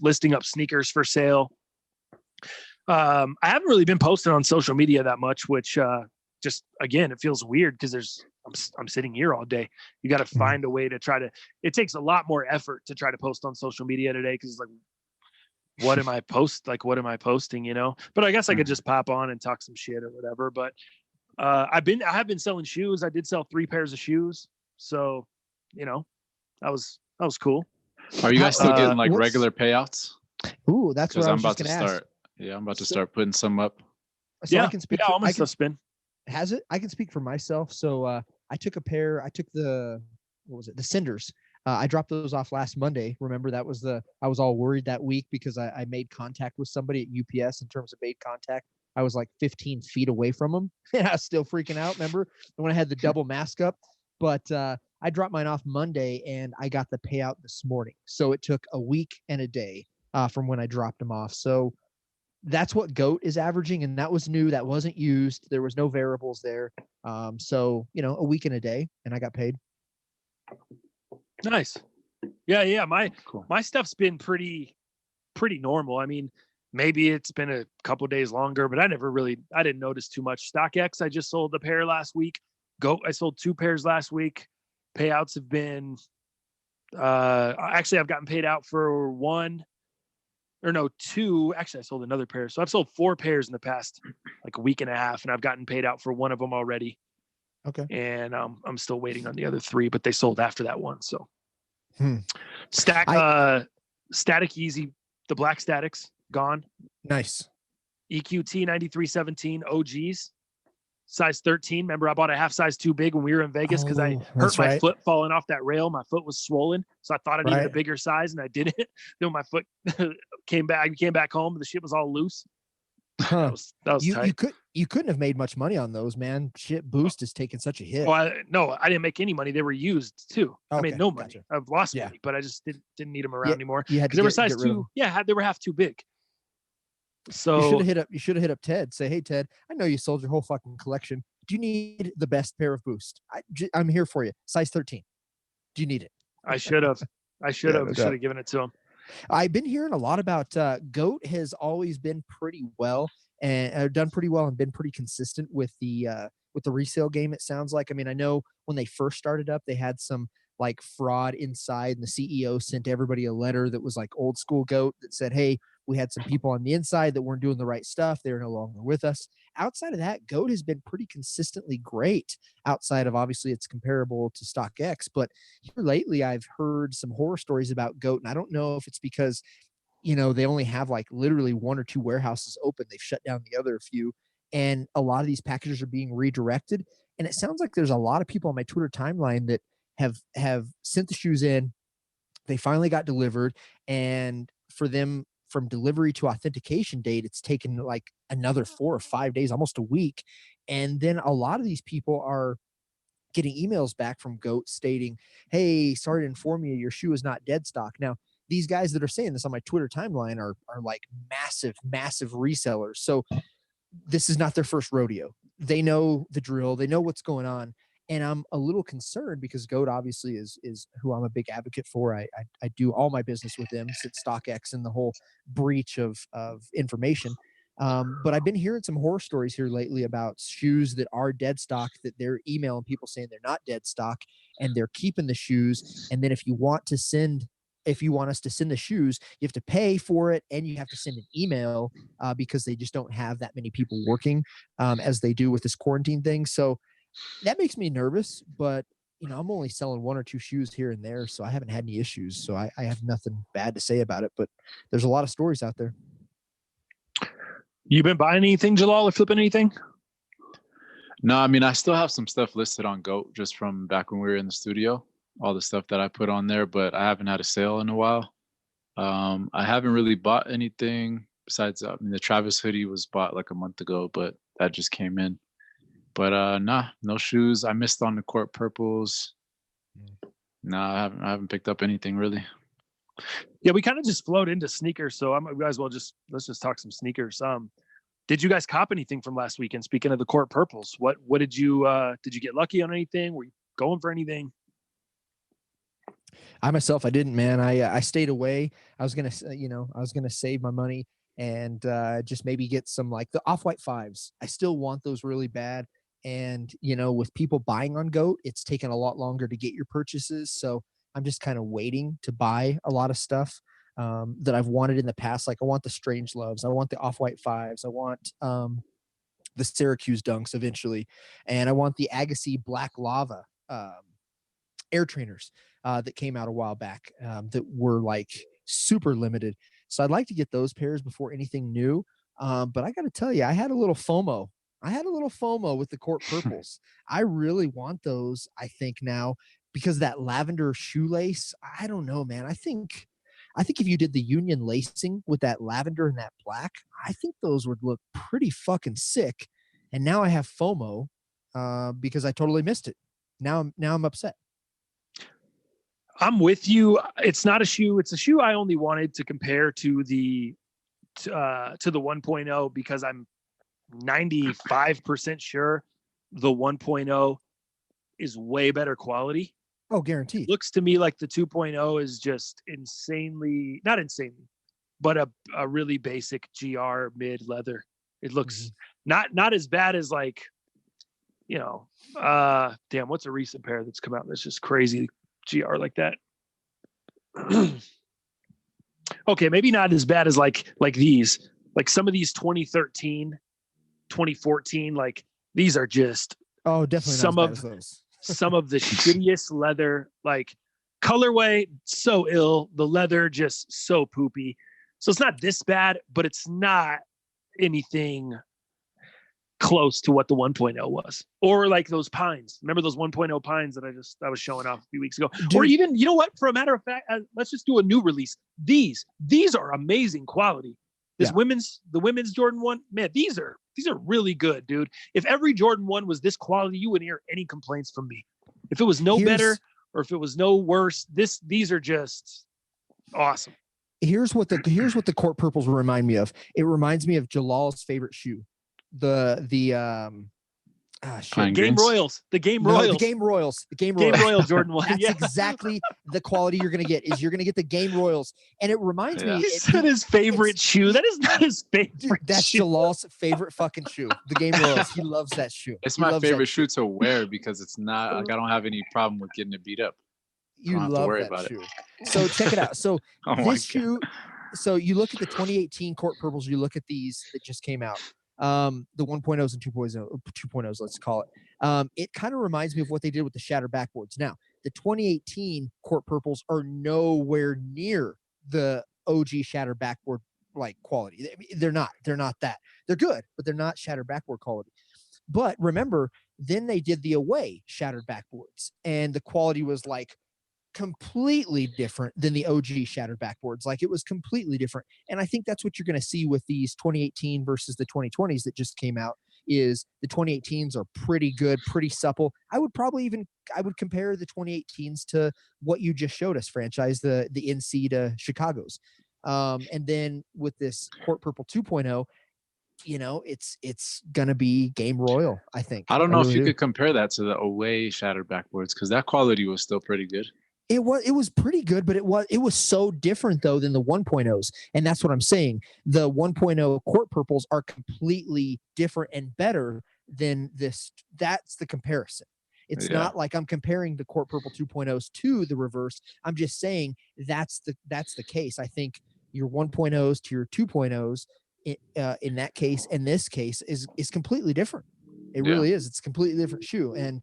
listing up sneakers for sale. I haven't really been posting on social media that much, which just, again, it feels weird because I'm sitting here all day. You got to find a way to it takes a lot more effort to try to post on social media today. Cause it's like, what am I posting, but I guess I could just pop on and talk some shit or whatever. But I have been selling shoes. I did sell 3 pairs of shoes. So, that was cool. Are you guys still getting like regular payouts? Ooh, that's what I was about just to gonna start. Yeah, I'm about to start putting some up. So I can speak. All my stuff's been. Has it? I can speak for myself. So I took the Cinders. I dropped those off last Monday. Remember, I was all worried that week because I made contact with somebody at UPS. In terms of made contact, I was like 15 feet away from them, and I was still freaking out. Remember when I had the double mask up? But I dropped mine off Monday, and I got the payout this morning. So it took a week and a day from when I dropped them off. So that's what GOAT is averaging, and that was new. That wasn't used. There was no variables there. So a week and a day, and I got paid. Nice. Yeah. My stuff's been pretty normal. I mean, maybe it's been a couple days longer, but I didn't notice too much. StockX, I just sold a pair last week. GOAT, I sold 2 pairs last week. Payouts have been, actually I've gotten paid out for 1. or no, 2. Actually, I sold another pair. So I've sold 4 pairs in the past like a week and a half, and I've gotten paid out for one of them already. Okay. And I'm still waiting on the other 3, but they sold after that one. So Static Easy, the black statics gone. Nice. EQT 9317 OGs. Size 13. Remember, I bought a half size too big when we were in Vegas because I hurt my foot falling off that rail. My foot was swollen, so I thought I needed a bigger size, and I didn't. Then my foot came back home, and the shit was all loose. Huh. That was tight. You couldn't have made much money on those, man. Shit, Boost is taking such a hit. Oh, I didn't make any money. They were used too. Okay, I made no money. gotcha. I've lost money, but I just didn't need them around anymore. You had to they were size 2. Yeah, they were half too big. So you should have hit up Ted. Say, hey Ted, I know you sold your whole fucking collection. Do you need the best pair of Boost? I'm here for you. Size 13. Do you need it? I should have. I should have given it to him. I've been hearing a lot about Goat has always been pretty well and done pretty well and been pretty consistent with the resale game. It sounds like. I mean, I know when they first started up, they had some like fraud inside, and the CEO sent everybody a letter that was like old school Goat that said, hey, we had some people on the inside that weren't doing the right stuff. They're no longer with us. Outside of that, Goat has been pretty consistently great outside of obviously it's comparable to StockX. But here lately, I've heard some horror stories about Goat, and I don't know if it's because, they only have like literally 1 or 2 warehouses open. They've shut down the other few, and a lot of these packages are being redirected. And it sounds like there's a lot of people on my Twitter timeline that have sent the shoes in. They finally got delivered, and for them, from delivery to authentication date, it's taken like another 4 or 5 days, almost a week. And then a lot of these people are getting emails back from Goat stating, hey, sorry to inform you, your shoe is not dead stock. Now, these guys that are saying this on my Twitter timeline are like massive resellers. So this is not their first rodeo. They know the drill. They know what's going on. And I'm a little concerned because Goat obviously is who I'm a big advocate for. I do all my business with them since StockX and the whole breach of information. But I've been hearing some horror stories here lately about shoes that are dead stock, that they're emailing people saying they're not dead stock and they're keeping the shoes. And then if you want us to send the shoes, you have to pay for it and you have to send an email because they just don't have that many people working as they do with this quarantine thing. So that makes me nervous, but I'm only selling 1 or 2 shoes here and there, so I haven't had any issues. So I have nothing bad to say about it, but there's a lot of stories out there. You been buying anything, Jalal, or flipping anything? No, I mean, I still have some stuff listed on Goat just from back when we were in the studio, all the stuff that I put on there, but I haven't had a sale in a while. I haven't really bought anything besides, the Travis hoodie was bought like a month ago, but that just came in. But no shoes. I missed on the court purples. No, I haven't picked up anything really. Yeah, we kind of just flowed into sneakers, so I might as well let's just talk some sneakers. Did you guys cop anything from last weekend? Speaking of the court purples, what did you get lucky on anything? Were you going for anything? I myself, I didn't, man. I stayed away. I was gonna save my money and just maybe get some like the Off-White 5s. I still want those really bad. And, with people buying on Goat, it's taken a lot longer to get your purchases. So I'm just kind of waiting to buy a lot of stuff that I've wanted in the past. Like I want the Strange Loves. I want the Off-White 5s. I want the Syracuse Dunks eventually. And I want the Agassi Black Lava Air Trainers that came out a while back that were like super limited. So I'd like to get those pairs before anything new. But I got to tell you, I had a little FOMO. With the court purples. I really want those, I think now, because that lavender shoelace, I don't know, man. I think if you did the union lacing with that lavender and that black, I think those would look pretty fucking sick. And now I have FOMO because I totally missed it. Now I'm upset. I'm with you. It's not a shoe. It's a shoe I only wanted to compare to the 1.0 because I'm 95% sure the 1.0 is way better quality. Oh, guaranteed. It looks to me like the 2.0 is just not insanely, but a really basic GR mid leather. It looks not as bad as like, damn, what's a recent pair that's come out that's just crazy GR like that? okay, maybe not as bad as like these, like some of these 2013, 2014, like these are just definitely some not as of bad as those. some of the shittiest leather, like colorway so ill, the leather just so poopy. So it's not this bad, but it's not anything close to what the 1.0 was, or like those pines. Remember those 1.0 pines that I was showing off a few weeks ago? Dude. Or even, you know what? For a matter of fact, let's just do a new release. These are amazing quality. The women's Jordan 1, man, these are really good, dude. If every Jordan 1 was this quality, you wouldn't hear any complaints from me. If it was no better or if it was no worse, these are just awesome. Here's what the court purples remind me of. It reminds me of Jalal's favorite shoe. The Game Royals. The Game Royals. The Game Royals. Game Royal Jordan 1. That's exactly the quality you're going to get. Is you're going to get the Game Royals. And it reminds me. He said his favorite shoe. That is not his favorite dude, that's shoe. Jalal's favorite fucking shoe. The Game Royals. He loves that shoe. It's my favorite shoe to wear because it's not like I don't have any problem with getting it beat up. You love that shoe. So check it out. So this shoe. So you look at the 2018 court purples. You look at these that just came out. The 1.0s and 2.0s, let's call it. It kind of reminds me of what they did with the shattered backboards. Now, the 2018 court purples are nowhere near the OG shattered backboard like quality. They're not that. They're good, but they're not shattered backboard quality. But remember, then they did the away shattered backboards, and the quality was like completely different than the OG shattered backboards. Like it was completely different. And I think that's what you're going to see with these 2018 versus the 2020s that just came out. Is the 2018s are pretty good, pretty supple. I would compare the 2018s to what you just showed us, franchise, the NC to Chicago's. And then with this court purple 2.0, you know, it's gonna be Game Royal, I think. I don't know if you could compare that to the away shattered backboards because that quality was still pretty good. It was pretty good, but it was so different though than the 1.0s. And that's what I'm saying. The 1.0 court purples are completely different and better than this. That's the comparison. It's not like I'm comparing the court purple 2.0s to the reverse. I'm just saying that's the case. I think your 1.0s to your 2.0s in that case, in this case is completely different. It really is. It's a completely different shoe. And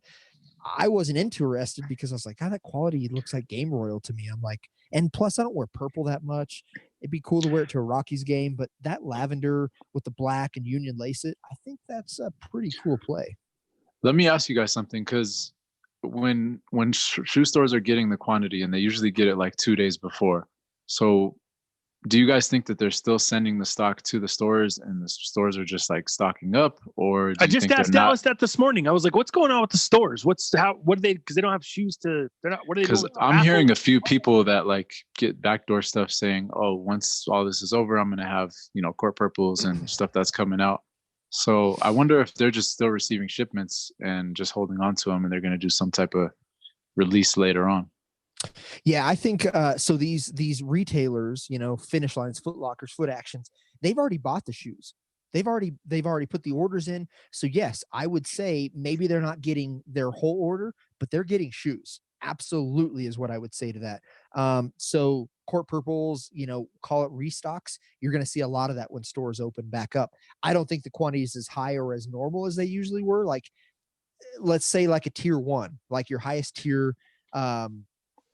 I wasn't interested because I was like, that quality looks like Game Royal to me. I'm like, and plus I don't wear purple that much. It'd be cool to wear it to a Rockies game, but that lavender with the black and Union lace it, I think that's a pretty cool play. Let me ask you guys something, because when shoe stores are getting the quantity and they usually get it like 2 days before. So do you guys think that they're still sending the stock to the stores and the stores are just like stocking up? Or I just asked Dallas that this morning. I was like, what's going on with the stores? What are they, because they don't have shoes to, they're not, what are they doing? Because I'm hearing a few people that like get backdoor stuff saying, oh, once all this is over, I'm going to have, court purples and stuff that's coming out. So I wonder if they're just still receiving shipments and just holding on to them and they're going to do some type of release later on. Yeah, I think so. These retailers, Finish Lines, Foot Lockers, Foot Actions, they've already bought the shoes. They've already put the orders in. So yes, I would say maybe they're not getting their whole order, but they're getting shoes. Absolutely is what I would say to that. So court purples, call it restocks. You're going to see a lot of that when stores open back up. I don't think the quantity is as high or as normal as they usually were. Like, let's say like a tier 1, like your highest tier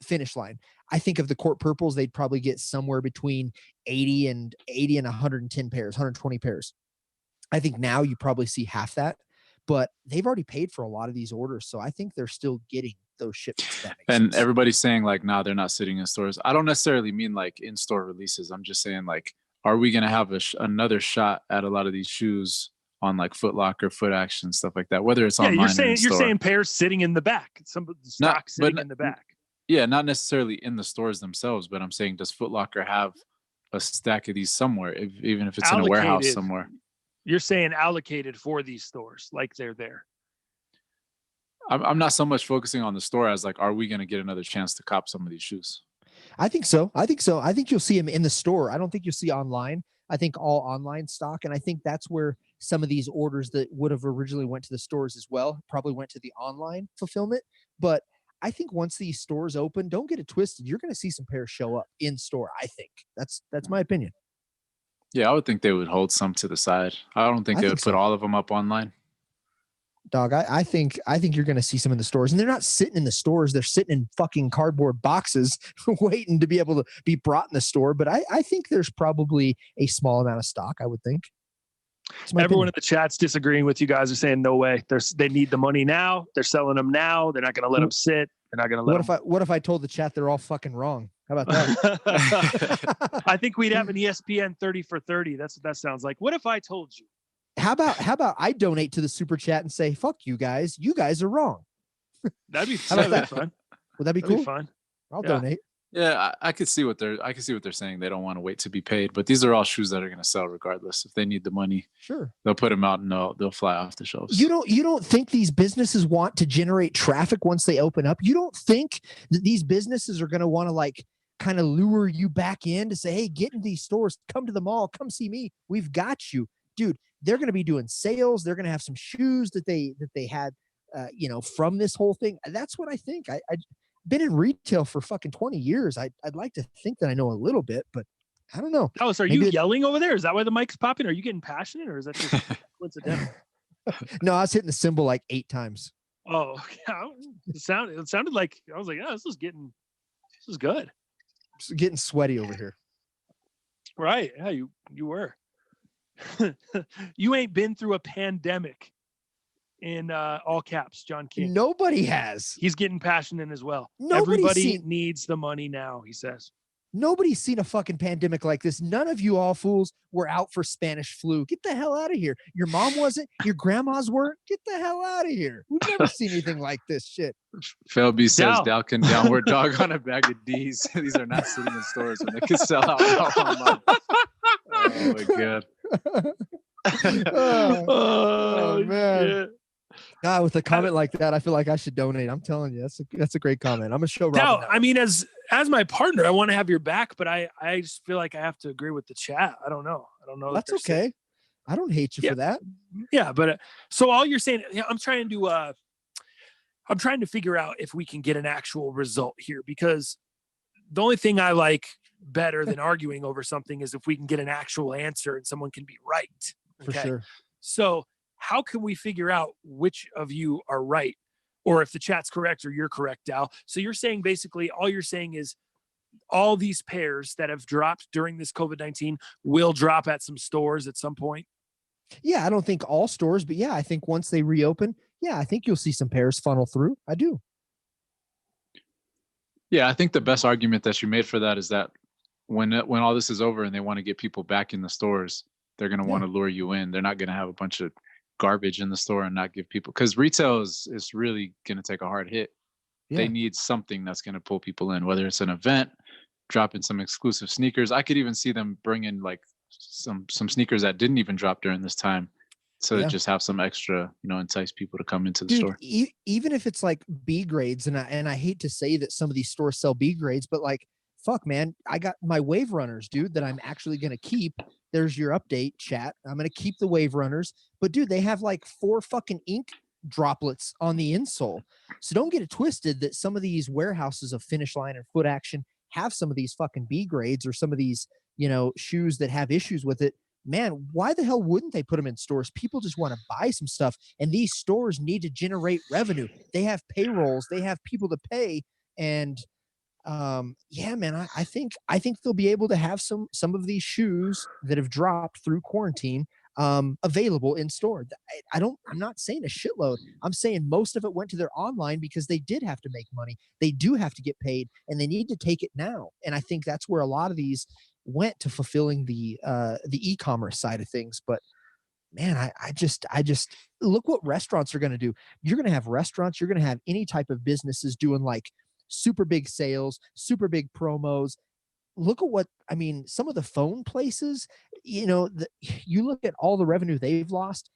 Finish Line. I think of the court purples, they'd probably get somewhere between 80 and 110 pairs, 120 pairs. I think now you probably see half that, but they've already paid for a lot of these orders. So I think they're still getting those shipments. And everybody's saying like, nah, they're not sitting in stores. I don't necessarily mean like in-store releases. I'm just saying like, are we going to have another shot at a lot of these shoes on like Foot Locker, Foot Action, stuff like that, whether it's online or in store? You're saying pairs sitting in the back, some stock sitting in the back. Yeah, not necessarily in the stores themselves, but I'm saying, does Foot Locker have a stack of these somewhere, even if it's in a warehouse somewhere? You're saying allocated for these stores, like they're there. I'm not so much focusing on the store as like, are we going to get another chance to cop some of these shoes? I think so. I think you'll see them in the store. I don't think you'll see online. I think all online stock. And I think that's where some of these orders that would have originally went to the stores as well, probably went to the online fulfillment. But I think once these stores open, don't get it twisted. You're going to see some pairs show up in store. I think that's my opinion. Yeah, I would think they would hold some to the side. I don't think I they think would put so. all of them up online. Dog, I think you're going to see some in the stores, and they're not sitting in the stores. They're sitting in fucking cardboard boxes waiting to be able to be brought in the store. But I think there's probably a small amount of stock, I would think. Everyone in the chat's disagreeing with you guys. Are saying no way. They need the money now. They're selling them now. They're not going to let them sit. They're not going to let What if I told the chat they're all fucking wrong? How about that? I think we'd have an ESPN 30 for 30. That's what that sounds like. What if I told you? How about I donate to the super chat and say, fuck you guys. You guys are wrong. That'd be fun. Would that be cool? Be fun. I'll donate. Yeah, I could see what they're saying. They don't want to wait to be paid, but these are all shoes that are going to sell regardless. If they need the money, sure, they'll put them out and they'll fly off the shelves. You don't think these businesses want to generate traffic once they open up? You don't think that these businesses are going to want to like kind of lure you back in to say, hey, get into these stores, come to the mall, come see me. We've got you, dude. They're going to be doing sales. They're going to have some shoes that they had, from this whole thing. That's what I think. I've been in retail for fucking 20 years. I'd like to think that I know a little bit, but I don't know. Oh, so are you yelling over there? Is that why the mic's popping? Are you getting passionate, or is that just coincidental? No, I was hitting the cymbal like 8 times. Oh, yeah. It sounded like I was like, oh, this is good. Just getting sweaty over here. Right. Yeah, you were. You ain't been through a pandemic. In all caps, John King. Nobody has. He's getting passionate as well. Everybody needs the money now, he says. Nobody's seen a fucking pandemic like this. None of you all fools were out for Spanish flu. Get the hell out of here. Your mom wasn't. Your grandmas weren't. Get the hell out of here. We've never seen anything like this shit. Felby says Dow can downward dog on a bag of D's. These are not sitting in stores when they can sell out online. Oh my god. oh man. Shit. God, with a comment like that, I feel like I should donate. I'm telling you, that's a great comment. I'm gonna show Robin. I mean, as my partner, I want to have your back, but I just feel like I have to agree with the chat. I don't know. That's okay. Saying. I don't hate you for that. Yeah, but so all you're saying, I'm trying to figure out if we can get an actual result here, because the only thing I like better than arguing over something is if we can get an actual answer and someone can be right. Okay? For sure. So how can we figure out which of you are right, or if the chat's correct or you're correct, Dal? So you're saying basically all you're saying is all these pairs that have dropped during this COVID-19 will drop at some stores at some point? Yeah, I don't think all stores, but yeah, I think once they reopen, yeah, I think you'll see some pairs funnel through. I do. Yeah, I think the best argument that you made for that is that when all this is over and they want to get people back in the stores, they're going to want to lure you in. They're not going to have a bunch of garbage in the store and not give people, because retail is really going to take a hard hit. They need something that's going to pull people in, whether it's an event, dropping some exclusive sneakers. I could even see them bring in like some sneakers that didn't even drop during this time, so just have some extra, entice people to come into the store. Even if it's like B grades, and I hate to say that some of these stores sell B grades, but like, fuck, man, I got my Wave Runners, dude, that I'm actually going to keep. There's your update, chat. I'm going to keep the Wave Runners. But, dude, they have like 4 fucking ink droplets on the insole. So don't get it twisted that some of these warehouses of Finish Line and Foot Action have some of these fucking B grades or some of these, shoes that have issues with it. Man, why the hell wouldn't they put them in stores? People just want to buy some stuff. And these stores need to generate revenue. They have payrolls. They have people to pay. And man, I think they'll be able to have some of these shoes that have dropped through quarantine available in store. I'm not saying a shitload. I'm saying most of it went to their online because they did have to make money. They do have to get paid, and they need to take it now. And I think that's where a lot of these went to fulfilling the e-commerce side of things. But man, I just look what restaurants are going to do. You're going to have restaurants. You're going to have any type of businesses doing like super big sales, super big promos. Look at some of the phone places, you look at all the revenue they've lost.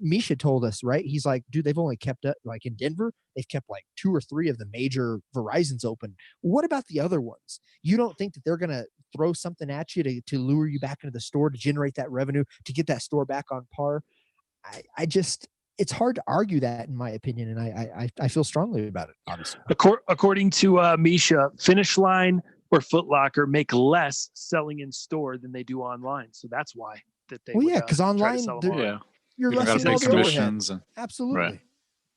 Misha told us, right? He's like, dude, they've only kept up, like in Denver, they've kept like 2 or 3 of the major Verizons open. What about the other ones? You don't think that they're going to throw something at you to lure you back into the store, to generate that revenue, to get that store back on par? it's hard to argue that, in my opinion, and I feel strongly about it. Obviously, According to Misha, Finish Line or Foot Locker make less selling in store than they do online, so that's why that they. Well, yeah, because online, you're You gotta lessening pay all the overhead. commissions and Absolutely. Right.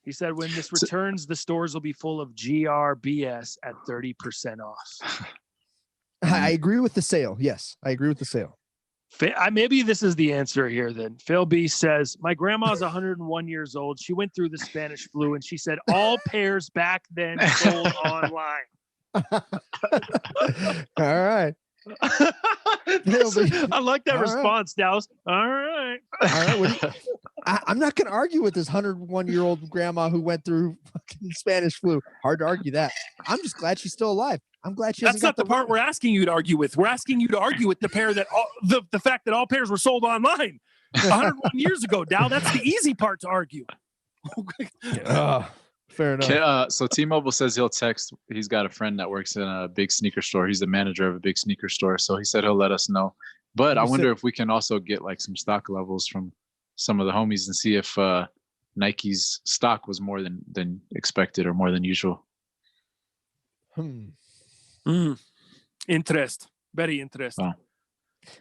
He said when this returns, the stores will be full of GRBS at 30% off. I agree with the sale. Yes, I agree with the sale. Maybe this is the answer here then. Phil B says, my grandma's 101 years old. She went through the Spanish flu and she said all pairs back then sold online. All right. I like that response, Dallas. All right. I'm not going to argue with this 101-year-old grandma who went through fucking Spanish flu. Hard to argue that. I'm just glad she's still alive. I'm glad she. That's not the part we're asking you to argue with. We're asking you to argue with the pair that the fact that all pairs were sold online 101 years ago. Dow, that's the easy part to argue. Fair enough. So T-Mobile says he'll text. He's got a friend that works in a big sneaker store. He's the manager of a big sneaker store. So he said he'll let us know. But I wonder if we can also get like some stock levels from some of the homies and see if Nike's stock was more than expected or more than usual. Interest. Very interesting.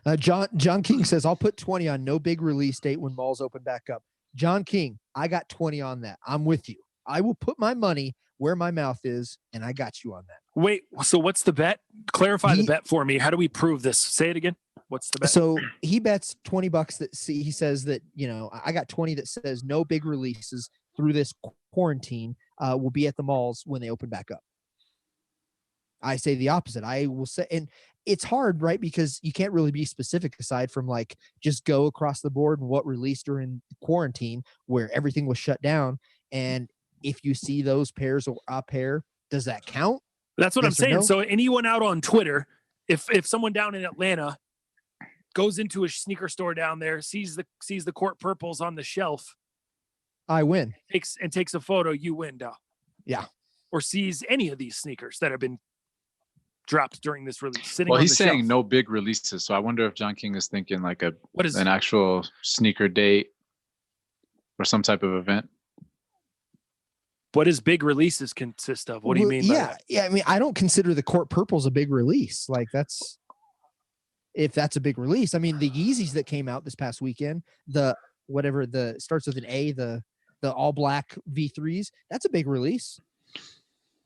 Wow. John King says, I'll put 20 on no big release date when malls open back up. John King, I got 20 on that. I'm with you. I will put my money where my mouth is, and I got you on that. Wait, so what's the bet? Clarify the bet for me. How do we prove this? Say it again. What's the bet? So he bets $20 that he says that, I got 20 that says no big releases through this quarantine will be at the malls when they open back up. I say the opposite. I will say, and it's hard, right? Because you can't really be specific aside from like just go across the board and what released during quarantine where everything was shut down. And if you see those pairs or a pair, does that count? That's what I'm saying. No? So anyone out on Twitter, if someone down in Atlanta goes into a sneaker store down there, sees the Court Purples on the shelf, I win. Takes a photo, you win, Dow. Yeah. Or sees any of these sneakers that have been dropped during this release. Well, he's saying no big releases, so I wonder if John King is thinking like an actual sneaker date or some type of event. What does big releases consist of? What do you mean by that? Yeah, I mean, I don't consider the Court Purples a big release. Like if that's a big release. I mean, the Yeezys that came out this past weekend, starts with an A, the all black V3s, that's a big release.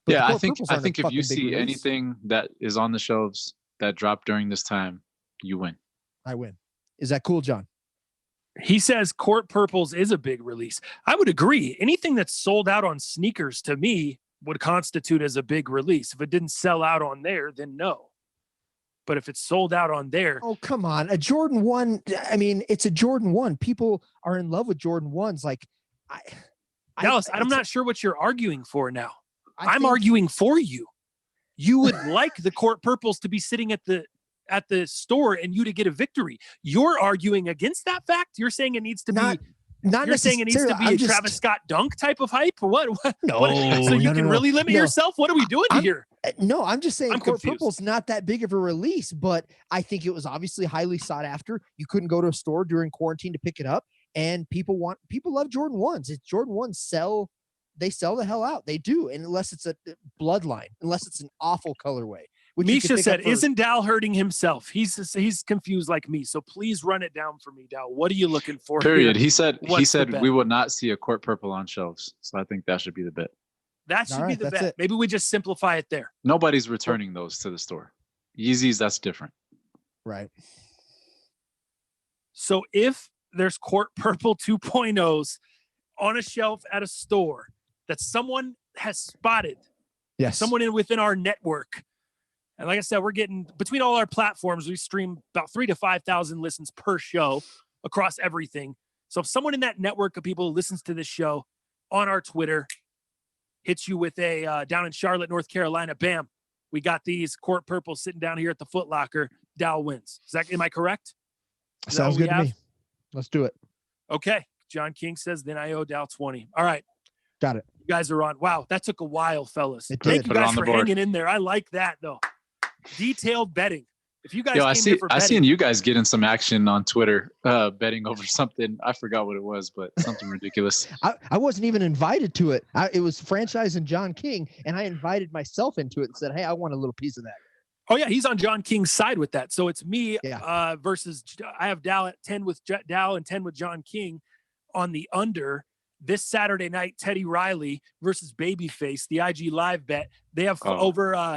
But yeah, I think if you see anything that is on the shelves that dropped during this time, you win. I win. Is that cool, John? He says Court Purples is a big release. I would agree. Anything that's sold out on sneakers to me would constitute as a big release. If it didn't sell out on there, then no. But if it's sold out on there. Oh, come on. A Jordan 1. I mean, it's a Jordan 1. People are in love with Jordan 1s. Like, Dallas, I'm not sure what you're arguing for now. I'm arguing for you. You would like the Court Purples to be sitting at the store and you to get a victory. You're arguing against that fact. You're saying it needs to be you're saying it needs to be a Travis Scott dunk type of hype or what? No. So you can really limit yourself? What are we doing here? No, I'm just saying Court Purple's not that big of a release, but I think it was obviously highly sought after. You couldn't go to a store during quarantine to pick it up, and people love Jordan 1s. It's Jordan 1s sell. They sell the hell out. They do, unless it's a bloodline, unless it's an awful colorway. Misha said, "Isn't Dal hurting himself? He's confused like me. So please run it down for me, Dal. What are you looking for?" Period. Here? He said we will not see a Court Purple on shelves. So I think that should be the bet. That should be the bet. It. Maybe we just simplify it there. Nobody's returning those to the store. Yeezys, that's different. Right. So if there's Court Purple 2.0s on a shelf at a store that someone has spotted, someone within our network. And like I said, we're getting between all our platforms, we stream about 3,000 to 5,000 listens per show across everything. So if someone in that network of people who listens to this show on our Twitter hits you with a down in Charlotte, North Carolina, bam, we got these Court Purple sitting down here at the Foot Locker. Dow wins. Am I correct? Sounds good to me. Let's do it. Okay. John King says, then I owe Dow 20. All right. Got it. You guys are on. Wow, that took a while, fellas. It Thank did. you guys for hanging in there. I like that, though. Detailed betting. If you guys Yo, came here for I betting, seen you guys getting some action on Twitter, betting over something. I forgot what it was, but something ridiculous. I wasn't even invited to it. It was Franchise and John King, and I invited myself into it and said, "Hey, I want a little piece of that." Oh yeah, he's on John King's side with that. So it's me Yeah. Versus I have Dow at 10 with Dow and 10 with John King on the under this Saturday night. Teddy Riley versus Babyface, the IG live bet. They have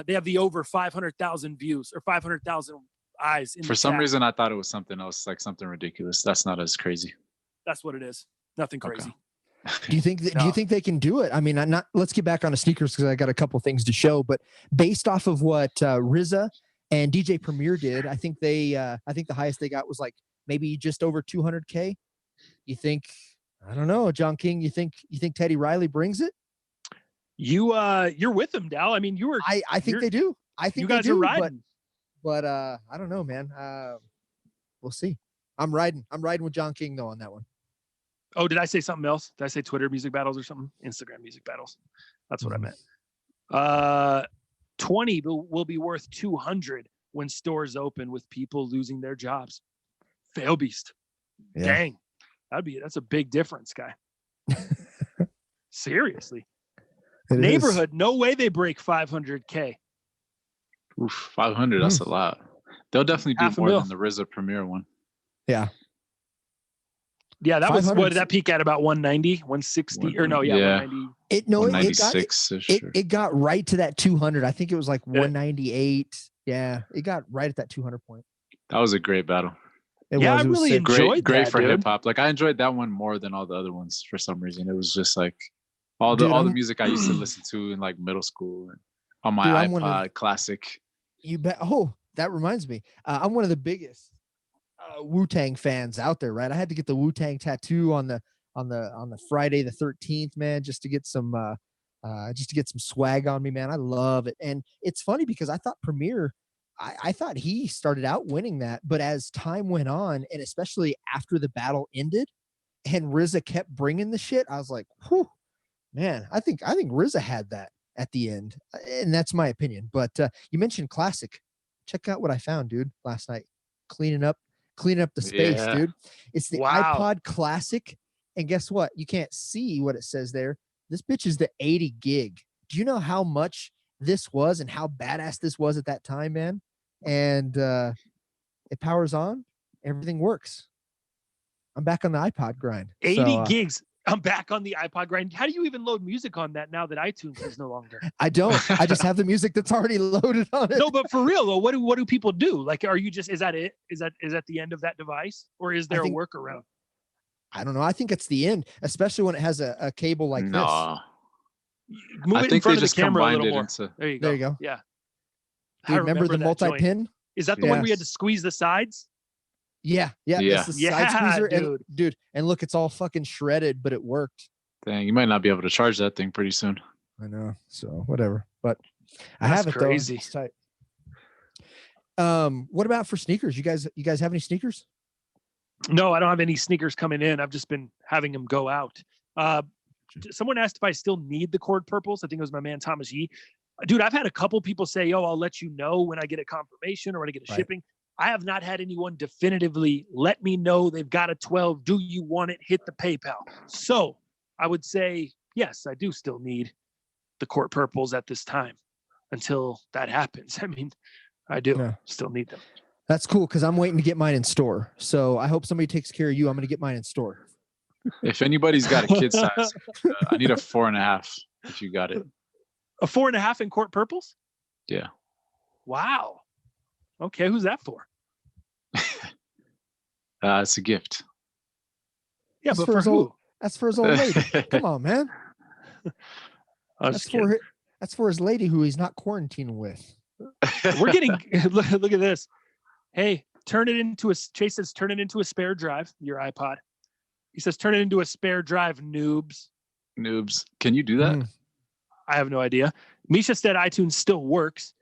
they have the over 500,000 views or 500,000 eyes. For some reason, I thought it was something else, like something ridiculous. That's not as crazy. That's what it is. Nothing crazy. Okay. Do you think do you think they can do it? I mean, let's get back on the sneakers because I got a couple things to show. But based off of what RZA and DJ Premier did, I think the highest they got was like maybe just over 200K. You think? I don't know, John King. You think Teddy Riley brings it? You're with them, Dal. I mean, I think they do. I think you guys they do, are riding. But I don't know, man. We'll see. I'm riding with John King though on that one. Oh, did I say something else? Did I say Twitter music battles or something? Instagram music battles. That's what I meant. 20 will be worth 200 when stores open with people losing their jobs. Fail beast. Yeah. Dang. That's a big difference, guy. Seriously. Neighborhood, no way they break 500K. Oof, 500, that's a lot. They'll definitely do more than the RZA Premier one. Yeah. Yeah, that was what did that peak at about 190, 160 or no, 190. It got right to that 200. I think it was like 198. Yeah, it got right at that 200 point. That was a great battle. I really enjoyed great for hip hop. Like I enjoyed that one more than all the other ones for some reason. It was just like all the music I used to listen to in like middle school and on my iPod classic. You bet. Oh, that reminds me. I'm one of the biggest Wu-Tang fans out there, right? I had to get the Wu-Tang tattoo on the Friday the 13th, man, just to get some swag on me, man. I love it. And it's funny because I thought Premier, I thought he started out winning that, but as time went on, and especially after the battle ended and RZA kept bringing the shit, I was like, whew, man, I think RZA had that at the end, and that's my opinion. But you mentioned classic. Check out what I found, dude, last night. Cleaning up the space, dude. It's the iPod Classic, and guess what? You can't see what it says there. This bitch is the 80 gig. Do you know how much this was and how badass this was at that time, man? And it powers on. Everything works. I'm back on the iPod grind. 80 gigs. I'm back on the iPod grind. How do you even load music on that now that iTunes is no longer? I don't. I just have the music that's already loaded on it. No, but for real though, what do people do? Like, are you just, is that it? Is that the end of that device, or is there a workaround? I don't know. I think it's the end, especially when it has a cable like this. Move it in front of the camera a little more. There you go. Yeah. Dude, remember the multi-pin? Is that the one we had to squeeze the sides? Yeah. It's the side squeezer, dude. And look, it's all fucking shredded, but it worked. Dang, you might not be able to charge that thing pretty soon. I know. So whatever. But I have it crazy. Though. It's tight. What about for sneakers? You guys have any sneakers? No, I don't have any sneakers coming in. I've just been having them go out. Someone asked if I still need the cord purples. I think it was my man Thomas Yee. Dude, I've had a couple people say, "Yo, I'll let you know when I get a confirmation or when I get a shipping." I have not had anyone definitively let me know they've got a 12. Do you want it? Hit the PayPal. So I would say, yes, I do still need the court purples at this time until that happens. I mean, I do still need them. That's cool because I'm waiting to get mine in store. So I hope somebody takes care of you. I'm going to get mine in store. If anybody's got a kid size, I need a 4.5 if you got it. A 4.5 in court purples? Yeah. Wow. Okay, who's that for? It's a gift. Yeah, but for who? That's for his old lady. Come on, man. That's for his lady who he's not quarantining with. We're getting look at this. Hey, Chase says turn it into a spare drive, your iPod. He says turn it into a spare drive, noobs. Can you do that? I have no idea. Misha said iTunes still works.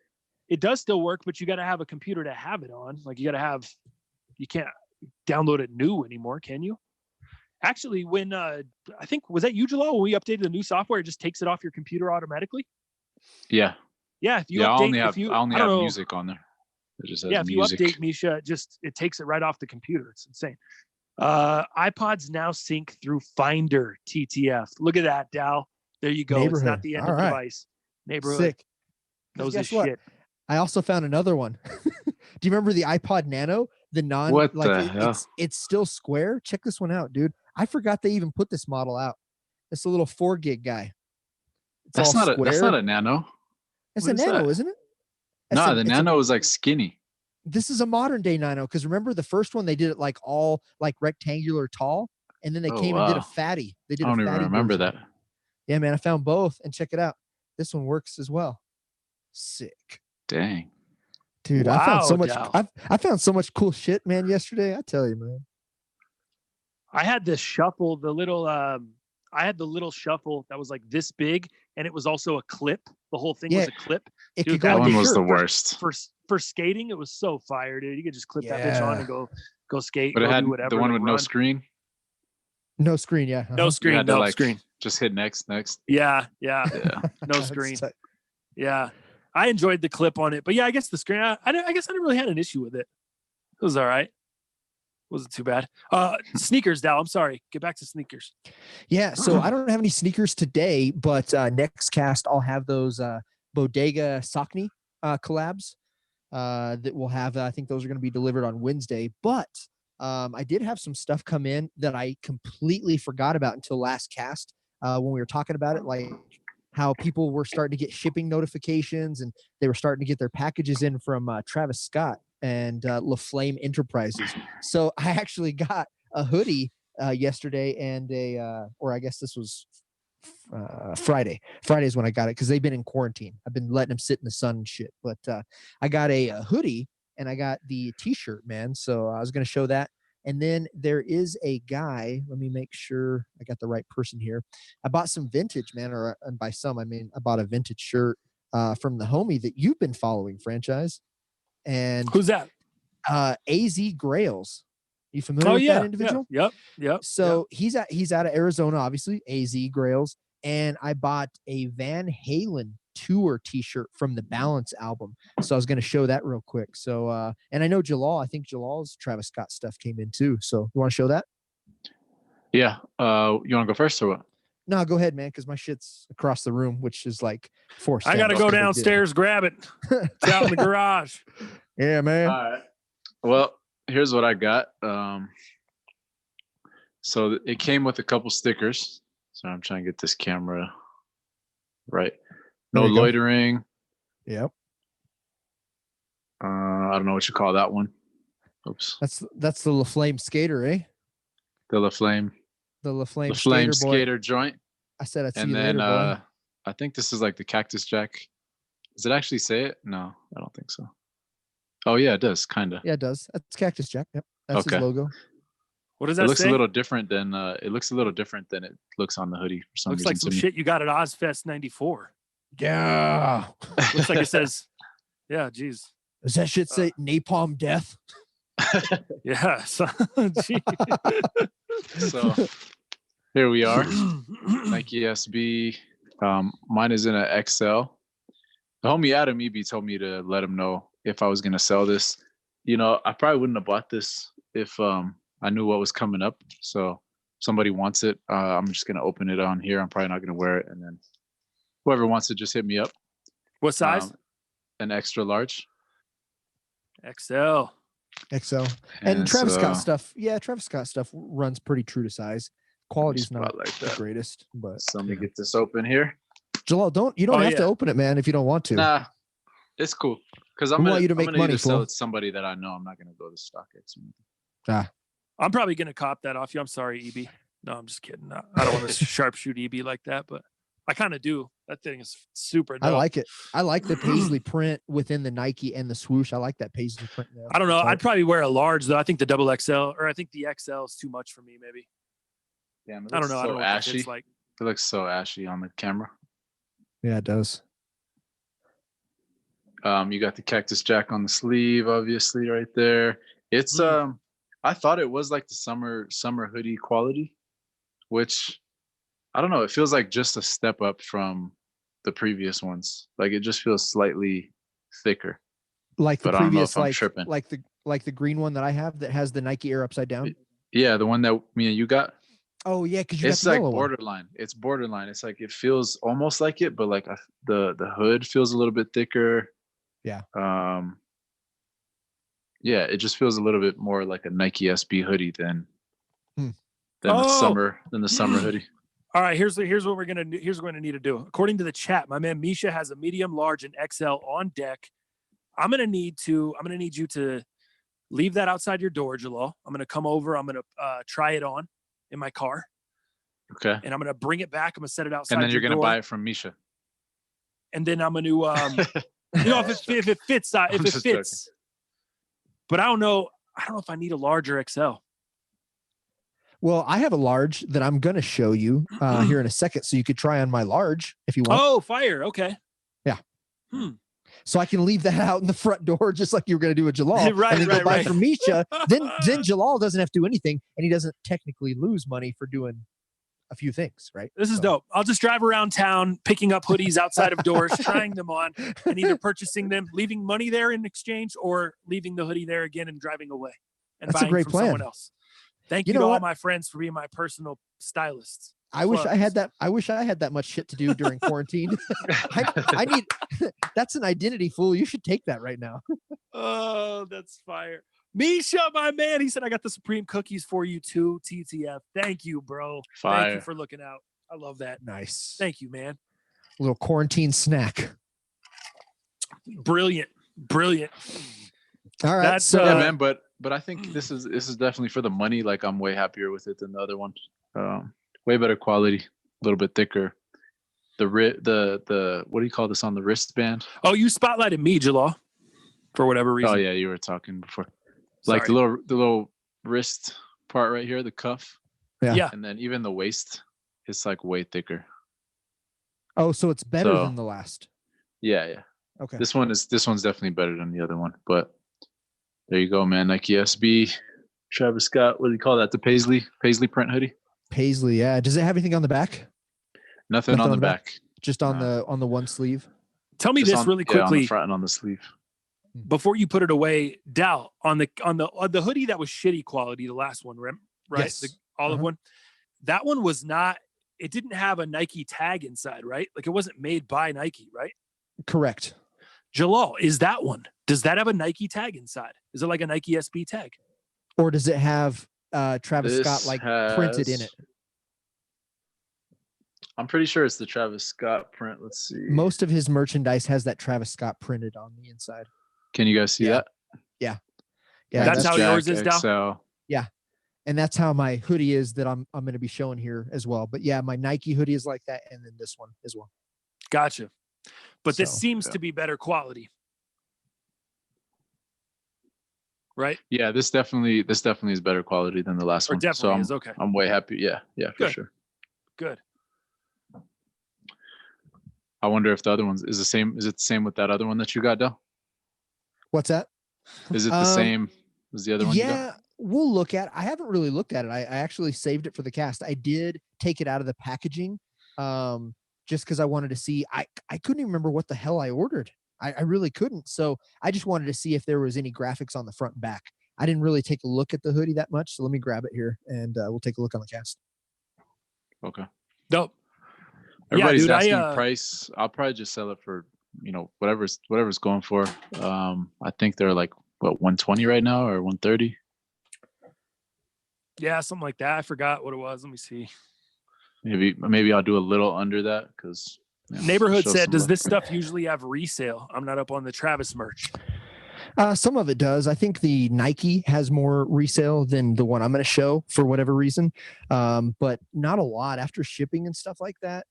It does still work, but you got to have a computer to have it on. Like you can't download it new anymore, can you? Actually, when I think, was that you, Jalal, when we updated the new software, it just takes it off your computer automatically? Yeah. Yeah. If you I only have music on there. It just has Yeah, if music. you update Misha, it takes it right off the computer. It's insane. iPods now sync through Finder TTF. Look at that, Dal. There you go. It's not the end of the device. Neighborhood. Sick. Knows his guess what? shit. I also found another one. Do you remember the iPod Nano? What the hell? It's still square. Check this one out, dude. I forgot they even put this model out. It's a little 4 gig guy. That's not a Nano. It's a Nano, isn't it? No, the Nano is like skinny. This is a modern day Nano, because remember the first one they did it like all like rectangular tall, and then they came and did a fatty. They did. I don't even remember that. Yeah, man, I found both, and check it out. This one works as well. Sick. Dang. Dude, wow, I found so much. Dal. I found so much cool shit, man. Yesterday, I tell you, man. I had this shuffle, I had the little shuffle that was like this big, and it was also a clip. The whole thing was a clip. It Dude, could go That on one your was shirt. the worst. For skating, it was so fire, dude. You could just clip that bitch on and go skate. But it go had do whatever. the one with no run. screen. No screen, yeah. No You screen. had to, No like, screen. Just hit next. Yeah. Yeah. No screen. Yeah. I enjoyed the clip on it, but yeah, I guess the screen. I guess I never really had an issue with it. It was all right. Wasn't too bad. Sneakers, Dal. I'm sorry. Get back to sneakers. Yeah, so I don't have any sneakers today, but next cast I'll have those Bodega Saucony collabs that we'll have. I think those are going to be delivered on Wednesday. But I did have some stuff come in that I completely forgot about until last cast when we were talking about it, like how people were starting to get shipping notifications and they were starting to get their packages in from Travis Scott and LaFlame Enterprises. So I actually got a hoodie yesterday and or I guess this was Friday. Friday is when I got it because they've been in quarantine. I've been letting them sit in the sun and shit. But I got a hoodie and I got the t-shirt, man. So I was going to show that. And then there is a guy. Let me make sure I got the right person here. I bought some vintage, man, and by some I mean I bought a vintage shirt from the homie that you've been following, franchise. And who's that? AZ Grails. You familiar with that individual? Yep. So he's out of Arizona, obviously, AZ Grails. And I bought a Van Halen tour t-shirt from the Balance album. So I was going to show that real quick. So, and I know I think Jalal's Travis Scott stuff came in too. So you want to show that? Yeah. You want to go first or what? No, go ahead, man. Cause my shit's across the room, which is like 4 steps. I got to go downstairs, grab it. It's out in the garage. Yeah, man. All right. Well, here's what I got. So it came with a couple stickers. So I'm trying to get this camera right. No loitering. Yep. I don't know what you call that one. Oops. That's the LaFlame skater, eh? The LaFlame. The LaFlame skater joint. I said I'd see and you then, later, boy. I think this is like the Cactus Jack. Does it actually say it? No, I don't think so. Oh yeah, it does, kind of. Yeah, it does. That's Cactus Jack. Yep. That's his logo. What does that It looks say? a little different than it looks on the hoodie for some Looks reason. like some shit you got at Ozfest 94. Yeah. Looks like it says, yeah, geez. Does that shit say Napalm Death? Yeah. So here we are. Nike SB. Mine is in an XL. The homie Adam Eby told me to let him know if I was gonna sell this. You know, I probably wouldn't have bought this if I knew what was coming up. So if somebody wants it, I'm just gonna open it on here. I'm probably not gonna wear it, and then whoever wants it, just hit me up. What size? An extra large. XL. And Travis Scott stuff. Yeah, Travis Scott stuff runs pretty true to size. Quality's not like the greatest, but so let me get this open here. Jalal, you don't have to open it, man, if you don't want to. Nah, it's cool. Because I want you to make money, sell it to somebody that I know. I'm not gonna go to StockX. I'm probably gonna cop that off you. I'm sorry, EB. No, I'm just kidding. I don't want to sharpshoot EB like that, but I kind of do. That thing is super dope. I like it. I like the paisley print within the Nike and the swoosh. I like that paisley print. Now. I don't know. I'd probably wear a large though. I think the double XL or I think the XL is too much for me. Maybe. Yeah, I don't know. I don't know ashy. It's like. It looks so ashy on the camera. Yeah, it does. You got the Cactus Jack on the sleeve, obviously, right there. It's I thought it was like the summer hoodie quality, which I don't know. It feels like just a step up from the previous ones. Like it just feels slightly thicker. Like the but I don't know previous, if I'm tripping. like the green one that I have that has the Nike Air upside down. Yeah, the one that me and you got. Oh yeah, because you got It's the like yellow borderline. It's borderline. It's like it feels almost like it, but like the hood feels a little bit thicker. Yeah. Yeah, it just feels a little bit more like a Nike SB hoodie than the summer hoodie. All right, here's what we're gonna need to do. According to the chat, my man Misha has a medium, large, and XL on deck. I'm gonna need you to leave that outside your door, Jalal. I'm gonna come over. I'm gonna try it on in my car. Okay. And I'm gonna bring it back. I'm gonna set it outside. And then you're gonna door. buy it from Misha. And then I'm gonna, if it fits. Joking. But I don't know. I don't know if I need a large or XL. Well, I have a large that I'm going to show you here in a second. So you could try on my large if you want. Oh, fire. Okay. Yeah. So I can leave that out in the front door, just like you were going to do with Jalal. Right, and then go buy right. from Misha. Then Jalal doesn't have to do anything, and he doesn't technically lose money for doing a few things, right? This is dope. I'll just drive around town, picking up hoodies outside of doors, trying them on, and either purchasing them, leaving money there in exchange, or leaving the hoodie there again and driving away and That's a buying great from plan. someone else. Thank you to all my friends for being my personal stylists. I wish I had that. I wish I had that much shit to do during quarantine. I need. That's an identity, fool. You should take that right now. Oh, that's fire. Misha, my man. He said, I got the Supreme cookies for you too. TTF. Thank you, bro. Fire. Thank you for looking out. I love that. Nice. Thank you, man. A little quarantine snack. Brilliant. All right. That's yeah, man. But I think this is definitely for the money. Like I'm way happier with it than the other one. Way better quality, a little bit thicker. The what do you call this on the wristband? Oh, you spotlighted me, Jalal, for whatever reason. Oh yeah, you were talking before. Sorry. Like the little wrist part right here, the cuff. Yeah. And then even the waist, it's like way thicker. Oh, so it's better than the last. Yeah. Okay. This one's definitely better than the other one. But there you go, man. Nike SB, Travis Scott. What do you call that? The Paisley print hoodie. Paisley, yeah. Does it have anything on the back? Nothing on the back. Just on the one sleeve. Tell me this really quickly. On the front and on the sleeve. Before you put it away, Dal, on the hoodie that was shitty quality, the last one, right? Yes. The olive one. That one was not. It didn't have a Nike tag inside, right? Like it wasn't made by Nike, right? Correct. Jalal, is that one? Does that have a Nike tag inside? Is it like a Nike SB tag? Or does it have Travis Scott printed in it? I'm pretty sure it's the Travis Scott print. Let's see. Most of his merchandise has that Travis Scott printed on the inside. Can you guys see that? Yeah. That's how yours is, Dal? Yeah. And that's how my hoodie is that I'm going to be showing here as well. But yeah, my Nike hoodie is like that, and then this one as well. Gotcha. But this seems to be better quality. Right? Yeah, this definitely is better quality than the last one. Definitely is, okay. I'm way happy. Yeah, for sure. Good. I wonder if the other one is the same. Is it the same with that other one that you got, Del? What's that? Is it the same as the other one? Yeah, we'll look at it. I haven't really looked at it. I actually saved it for the cast. I did take it out of the packaging just because I wanted to see. I couldn't even remember what the hell I ordered. I really couldn't. So I just wanted to see if there was any graphics on the front and back. I didn't really take a look at the hoodie that much. So let me grab it here and we'll take a look on the cast. Okay. Dope. Everybody's asking price. I'll probably just sell it for, whatever's going for. I think they're like, 120 right now or 130? Yeah, something like that. I forgot what it was. Let me see. Maybe I'll do a little under that because Neighborhood said, does this stuff usually have resale? I'm not up on the Travis merch. Some of it does. I think the Nike has more resale than the one I'm going to show for whatever reason. But not a lot after shipping and stuff like that.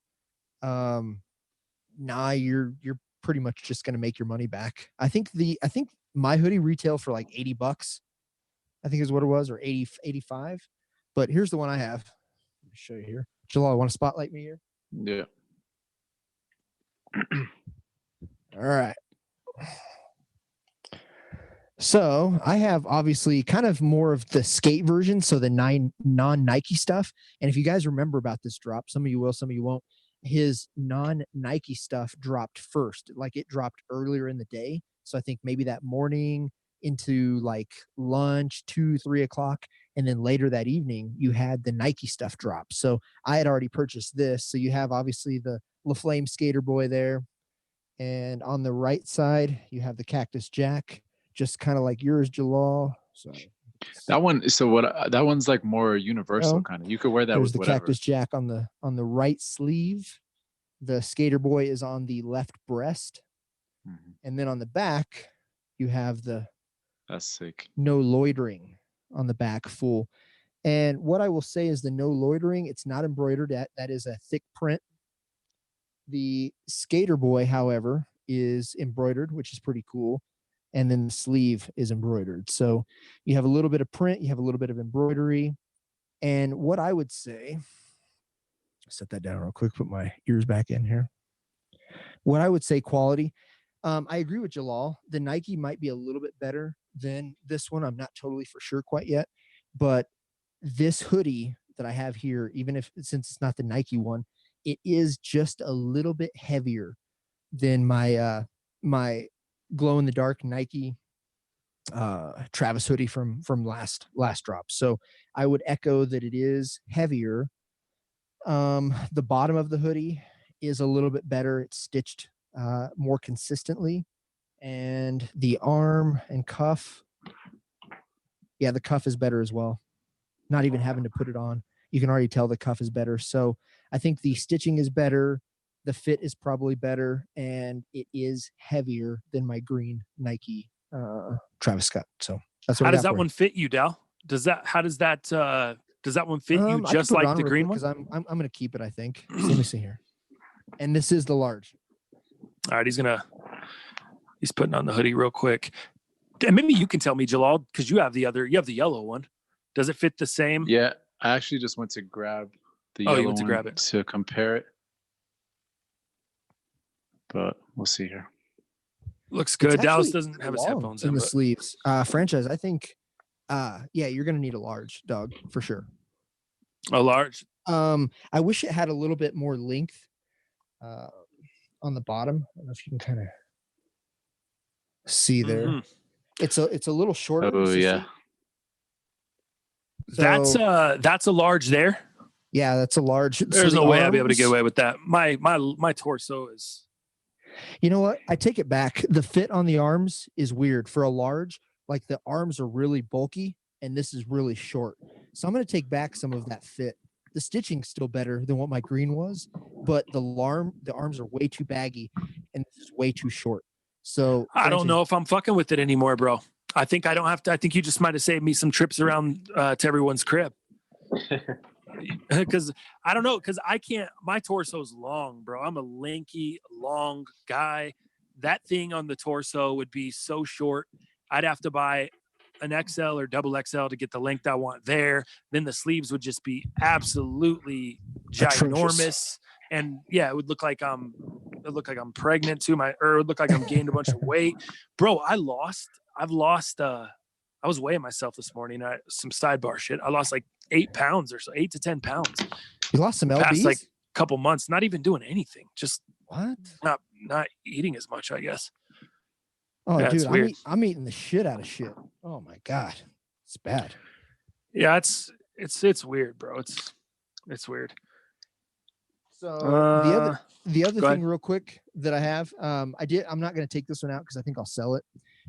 You're pretty much just going to make your money back. I think my hoodie retail for like $80, I think is what it was, or 80, 85. But here's the one I have. Let me show you here. Jalal, want to spotlight me here? Yeah. All right. So I have obviously kind of more of the skate version, so the non-Nike stuff. And if you guys remember about this drop, some of you will, some of you won't. His non-Nike stuff dropped first. Like it dropped earlier in the day. So I think maybe that morning into like lunch, 2-3 o'clock, and then later that evening you had the Nike stuff drop. So I had already purchased this. So you have obviously the LaFlame Skater Boy there, and on the right side you have the Cactus Jack, just kind of like yours, Jalal. So that one. So what? That one's like more universal kind of. You could wear that there's with the whatever. Cactus Jack on the right sleeve. The Skater Boy is on the left breast, and then on the back you have the That's sick. no loitering on the back full. And what I will say is the no loitering, it's not embroidered. That is a thick print. The Skater Boy, however, is embroidered, which is pretty cool. And then the sleeve is embroidered. So you have a little bit of print, you have a little bit of embroidery. And what I would say, set that down real quick, put my ears back in here. What I would say quality, I agree with Jalal. The Nike might be a little bit better than this one. I'm not totally for sure quite yet, but this hoodie that I have here, even if since it's not the Nike one, it is just a little bit heavier than my my glow in the dark Nike Travis hoodie from last drop. So I would echo that it is heavier. The bottom of the hoodie is a little bit better. It's stitched more consistently, and the arm and cuff, yeah, the cuff is better as well. Not even having to put it on, you can already tell the cuff is better. So I think the stitching is better, the fit is probably better, and it is heavier than my green Nike Travis Scott. So that's what how does that one fit you, Dal? Does that one fit you just like the green one? Because I'm gonna keep it, I think. So let me see here. And this is the large. All right, he's putting on the hoodie real quick. And maybe you can tell me, Jalal, because you have the yellow one. Does it fit the same? Yeah, I actually just went to grab the yellow one to compare it. But we'll see here. Looks good. Dallas doesn't have his headphones in the sleeves. Franchise, I think yeah, you're gonna need a large, dog, for sure. A large. I wish it had a little bit more length on the bottom. I don't know if you can kind of see there. Mm-hmm. It's a little shorter. Oh yeah. So, that's a large there. Yeah, that's a large. There's no way I'd be able to get away with that. My torso is. You know what? I take it back. The fit on the arms is weird for a large. Like the arms are really bulky, and this is really short. So I'm going to take back some of that fit. The stitching's still better than what my green was, but the arms are way too baggy, and this is way too short. So I don't know if I'm fucking with it anymore, bro. I think I don't have to. I think you just might have saved me some trips around to everyone's crib. Because I don't know. Because I can't. My torso's long, bro. I'm a lanky, long guy. That thing on the torso would be so short. I'd have to buy an XL or double XL to get the length I want there. Then the sleeves would just be absolutely ginormous. And yeah, it would look like I'm pregnant too. Or it would look like I'm gained a bunch of weight, bro. I was weighing myself this morning. Some sidebar shit. I lost like 8 pounds or so, 8 to 10 pounds. You lost some lbs? Past like couple months, not even doing anything. Just what? Not eating as much, I guess. Oh, yeah, dude, I'm eating the shit out of shit. Oh my God. It's bad. Yeah, it's weird, bro. It's weird. So the other thing real quick that I have, I'm not going to take this one out because I think I'll sell it.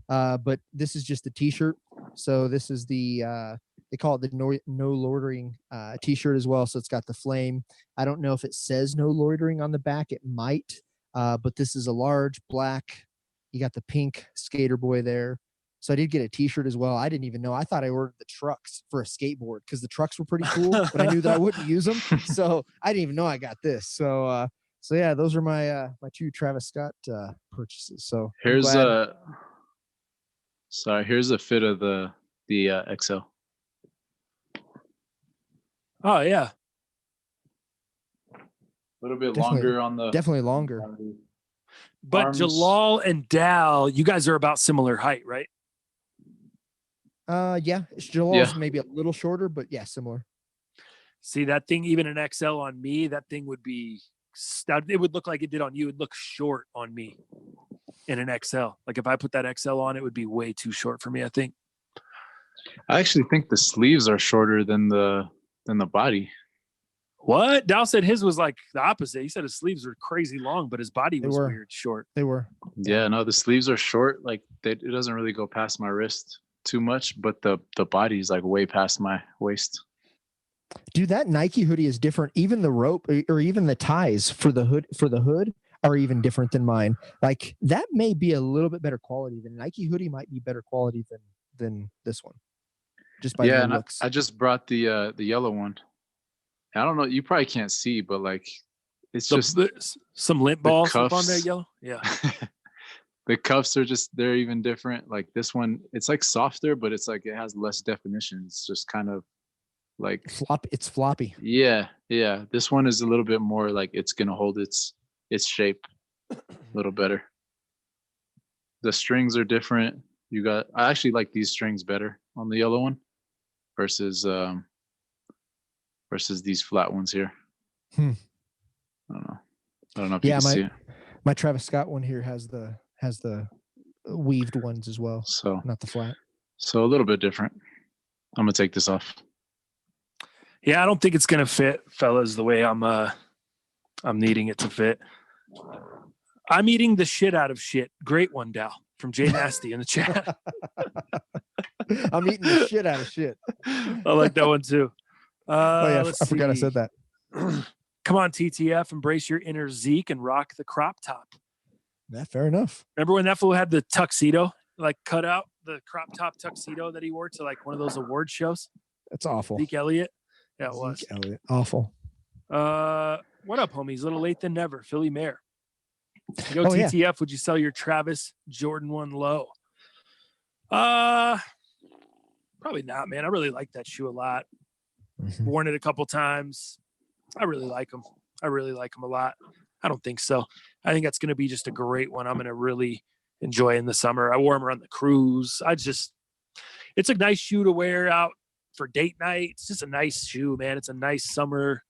But this is just a t-shirt. So this is the they call it the no loitering t-shirt as well. So it's got the flame. I don't know if it says no loitering on the back. It might, but this is a large black. You got the pink Skater Boy there. So I did get a t-shirt as well. I didn't even know. I thought I ordered the trucks for a skateboard because the trucks were pretty cool, but I knew that I wouldn't use them. So I didn't even know I got this. So yeah, those are my my 2 Travis Scott purchases. So here's a fit of the XL. Oh yeah. A little bit longer on the definitely longer. But arms. Jalal and Dal, you guys are about similar height, right? Yeah. Jalal's maybe a little shorter, but yeah, similar. See that thing, even an XL on me, that thing would be. It would look like it did on you. It would look short on me. in an XL. Like if I put that XL on, it would be way too short for me, I think. I actually think the sleeves are shorter than the body. What? Dow said his was like the opposite. He said his sleeves were crazy long, but his body was weird short. They were. Yeah, no, the sleeves are short. Like it doesn't really go past my wrist too much, but the body's like way past my waist. Dude, that Nike hoodie is different. Even the rope or even the ties for the hood are even different than mine. Like that may be a little bit better quality. The Nike hoodie might be better quality than this one. Just by the looks. I just brought the yellow one. I don't know. You probably can't see, but like it's just some lint balls up on that yellow. Yeah. The cuffs are they're even different. Like this one, it's like softer, but it's like it has less definition. It's just kind of like it's floppy. Yeah. This one is a little bit more like it's gonna hold its shape a little better. The strings are different. I actually like these strings better on the yellow one versus these flat ones here. I don't know if you can see it. My Travis Scott one here has the weaved ones as well. So not the flat. So a little bit different. I'm gonna take this off. Yeah, I don't think it's gonna fit, fellas, the way I'm needing it to fit. I'm eating the shit out of shit. Great one, Dow, from Jay Nasty in the chat. I'm eating the shit out of shit. I like that one too. I forgot I said that. Come on, TTF, embrace your inner Zeke and rock the crop top. Yeah, fair enough. Remember when that fool had the tuxedo, like cut out the crop top tuxedo that he wore to like one of those award shows? That's awful. Zeke Elliott. Yeah, it was. Zeke Elliott. Awful. What up, homies? A little late than never. Philly Mayor. Yo, TTF, yeah. Would you sell your Travis Jordan 1 low? Probably not, man. I really like that shoe a lot. Mm-hmm. Worn it a couple times. I really like them. I really like them a lot. I don't think so. I think that's going to be just a great one. I'm going to really enjoy in the summer. I wore them around the cruise. It's a nice shoe to wear out for date night. It's just a nice shoe, man. It's a nice summer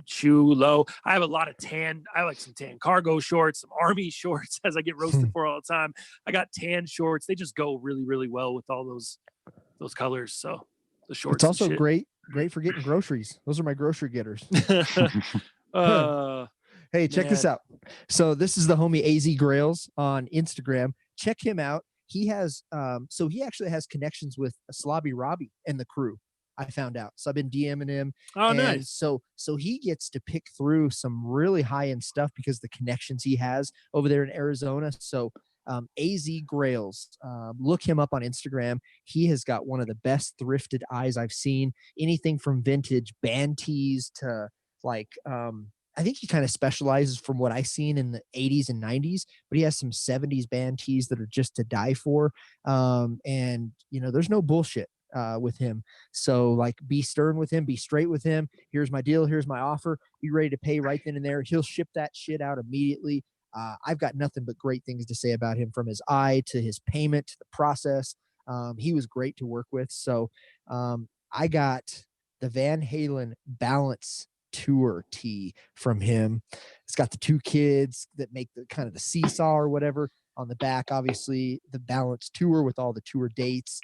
shoe low. I have a lot of tan. I like some tan cargo shorts, some army shorts, as I get roasted for all the time. I got tan shorts. They just go really, really well with all those colors. So the shorts. It's also great for getting groceries. Those are my grocery getters. Hey, check this out. So this is the homie AZ Grails on Instagram. Check him out. He has he actually has connections with Slobby Robbie and the crew. I found out. So I've been DMing him. Oh, nice. So he gets to pick through some really high-end stuff because the connections he has over there in Arizona. So AZ Grails, look him up on Instagram. He has got one of the best thrifted eyes I've seen. Anything from vintage band tees to like, I think he kind of specializes from what I've seen in the 80s and 90s, but he has some 70s band tees that are just to die for. And there's no bullshit with him. So like, be stern with him, be straight with him. Here's my deal. Here's my offer. Be ready to pay right then and there. He'll ship that shit out immediately. I've got nothing but great things to say about him, from his eye to his payment to the process. He was great to work with. So I got the Van Halen Balance Tour tee from him. It's got the two kids that make the kind of the seesaw or whatever on the back. Obviously the Balance Tour with all the tour dates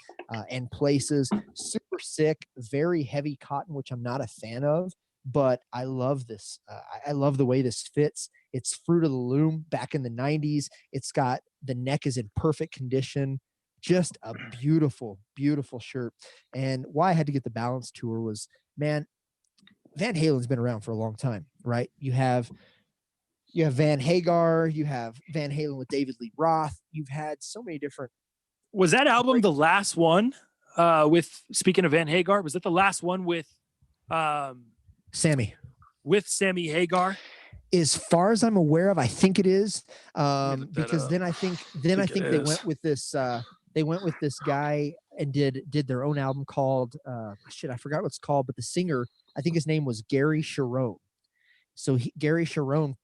and places. Super sick, very heavy cotton, which I'm not a fan of, but I love this. I love the way this fits. It's Fruit of the Loom back in the 90s. It's got, the neck is in perfect condition. Just a beautiful, beautiful shirt. And why I had to get the Balance Tour was, man, Van Halen's been around for a long time, right? You have Van Hagar, you have Van Halen with David Lee Roth. You've had so many different. Was that album the last one speaking of Van Hagar, was that the last one with Sammy? With Sammy Hagar? As far as I'm aware of, I think it is. Because then I think they went with this guy and did their own album called I forgot what it's called, but the singer, I think his name was Gary Cherone. So Gary Cherone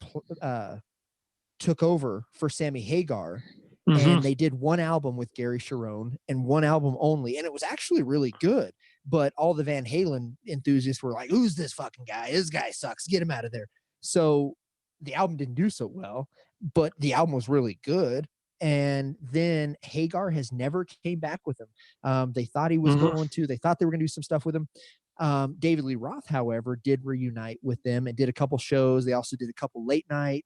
took over for Sammy Hagar, and they did one album with Gary Cherone and one album only, and it was actually really good. But all the Van Halen enthusiasts were like, "Who's this fucking guy? This guy sucks. Get him out of there." So the album didn't do so well. but the album was really good. And then Hagar has never came back with him. They thought he was going to. They thought they were going to do some stuff with him. David Lee Roth, however, did reunite with them and did a couple shows. They also did a couple late night,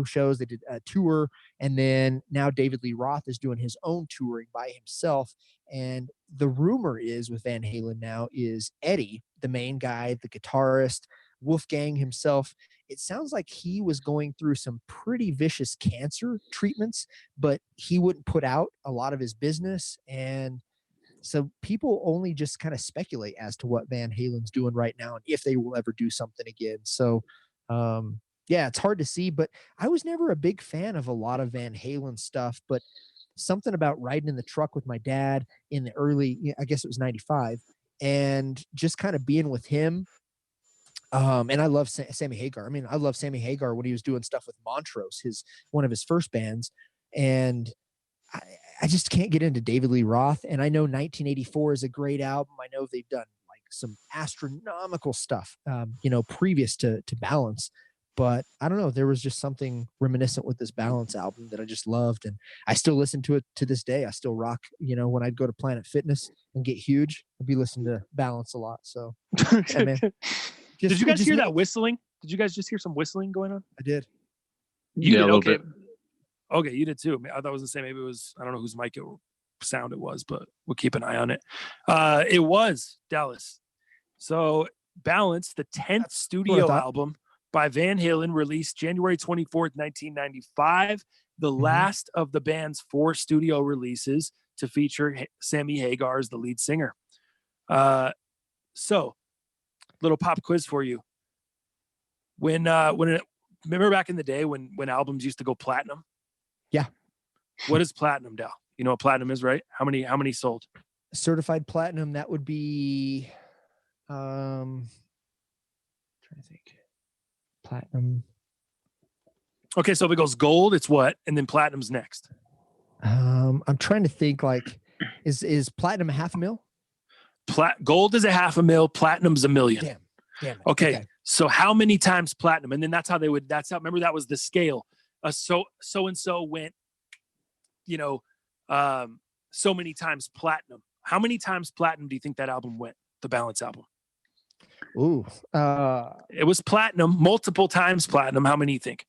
shows. They did a tour, and then now David Lee Roth is doing his own touring by himself. And the rumor is with Van Halen now is Eddie, the main guy, the guitarist, Wolfgang himself. It sounds like he was going through some pretty vicious cancer treatments, but he wouldn't put out a lot of his business. And so people only just kind of speculate as to what Van Halen's doing right now and if they will ever do something again. So, yeah, it's hard to see, but I was never a big fan of a lot of Van Halen stuff, but something about riding in the truck with my dad in the early, I guess it was 95, and just kind of being with him. And I love Sammy Hagar. I mean, I love Sammy Hagar when he was doing stuff with Montrose, one of his first bands. And I just can't get into David Lee Roth. And I know 1984 is a great album. I know they've done like some astronomical stuff, previous to Balance. But I don't know. There was just something reminiscent with this Balance album that I just loved. And I still listen to it to this day. I still rock, when I'd go to Planet Fitness and get huge, I'd be listening to Balance a lot. So, yeah, man. Did you guys hear that whistling? Did you guys just hear some whistling going on? I did. You did? A little Okay. bit. Okay, you did too. I thought it was the same. Maybe it was, I don't know whose mic sound it was, but we'll keep an eye on it. It was Dallas. So Balance, the 10th studio album by Van Halen, released January 24th, 1995, the last of the band's 4 studio releases to feature Sammy Hagar as the lead singer. So little pop quiz for you. Remember back in the day when albums used to go platinum? Yeah. What is platinum, Dal? You know what platinum is, right? How many sold? Certified platinum, that would be trying to think. Platinum. Okay, so if it goes gold, it's what? And then platinum's next. I'm trying to think, like, is platinum $500,000? Gold is $500,000, platinum's $1 million. Damn it. Okay. So how many times platinum? And then remember that was the scale. So and so went, so many times platinum. How many times platinum do you think that album went? The Balance album. Ooh. It was platinum, multiple times platinum. How many do you think?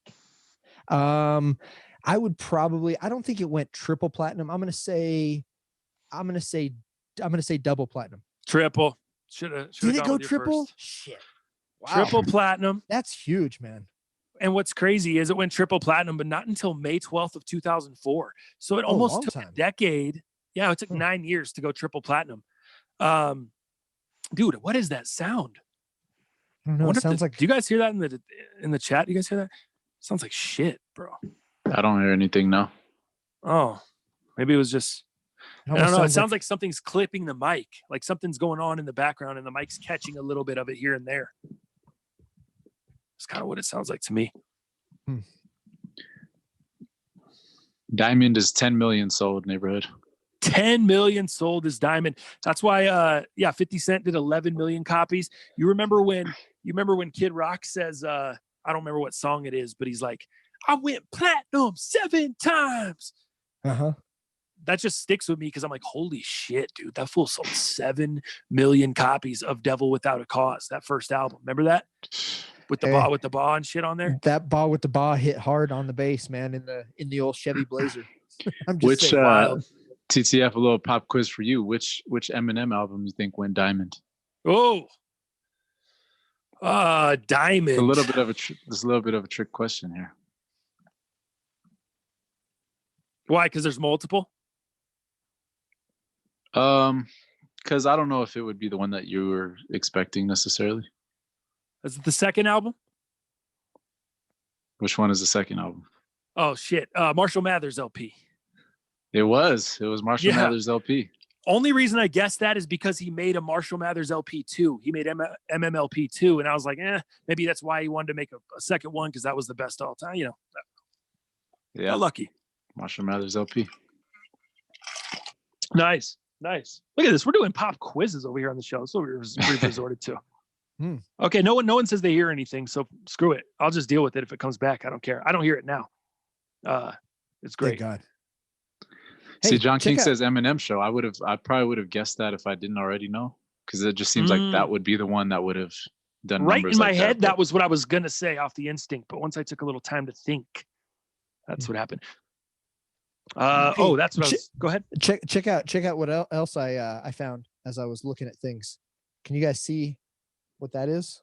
I would probably, I don't think it went triple platinum. I'm gonna say double platinum. Triple. Did it go triple? First. Shit. Wow. Triple platinum. That's huge, man. And what's crazy is it went triple platinum, but not until May 12th of 2004. So it almost took a decade. Yeah, it took 9 years to go triple platinum. Dude, what is that sound? I don't know. It sounds like. Do you guys hear that in the chat? Do you guys hear that? Sounds like shit, bro. I don't hear anything now. Oh, maybe it was just. I don't know. It sounds like something's clipping the mic, like something's going on in the background, and the mic's catching a little bit of it here and there. It's kind of what it sounds like to me. Diamond is 10 million sold neighborhood. 10 million sold as Diamond. That's why 50 Cent did 11 million copies. You remember when Kid Rock says I don't remember what song it is, but he's like, I went platinum 7 times. That just sticks with me because I'm like, holy shit, dude, that fool sold 7 million copies of Devil Without a Cause, that first album. Remember that? With the ball and shit on there. That ball with the ball hit hard on the bass, man, in the old Chevy Blazer. I'm just saying, wild. TTF, a little pop quiz for you. Which Eminem album you think went diamond? Oh, diamond. There's a little bit of a trick question here. Why? Because there's multiple. Because I don't know if it would be the one that you were expecting necessarily. Is it the second album? Which one is the second album? Oh shit, Marshall Mathers LP. It was Marshall Mathers LP. Only reason I guessed that is because he made a Marshall Mathers LP 2. He made MMLP 2, and I was like, maybe that's why he wanted to make a second one because that was the best all time. Yeah, got lucky. Marshall Mathers LP. Nice. Look at this. We're doing pop quizzes over here on the show. That's what we've resorted to. Okay, no one says they hear anything, so screw it. I'll just deal with it if it comes back. I don't care. I don't hear it now. It's Thank great. God. See, Hey, John check King out- says Eminem show. I probably would have guessed that if I didn't already know, because it just seems like that would be the one that would have done Right numbers in my like head, that that was what I was gonna say off the instinct, but once I took a little time to think, that's what happened. Hey, That's what I was. Go ahead. check out what else I found as I was looking at things. Can you guys see what that is?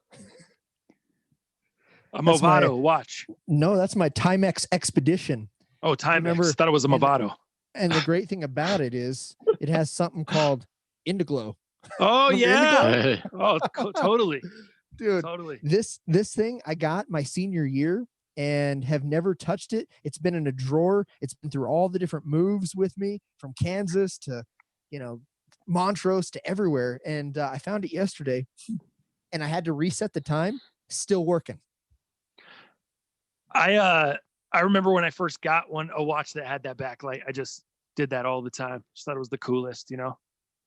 A That's Movado watch. No, that's my Timex Expedition. Oh, Timex. Remember- Thought it was a Movado. And the great thing about it is it has something called Indiglo. Oh Remember yeah. Hey, Oh, totally, Dude, totally. this thing I got my senior year and have never touched it. It's been in a drawer. It's been through all the different moves with me, from Kansas to, Montrose to everywhere. And I found it yesterday and I had to reset the time. Still working. I remember when I first got a watch that had that backlight. I just did that all the time. Just thought it was the coolest,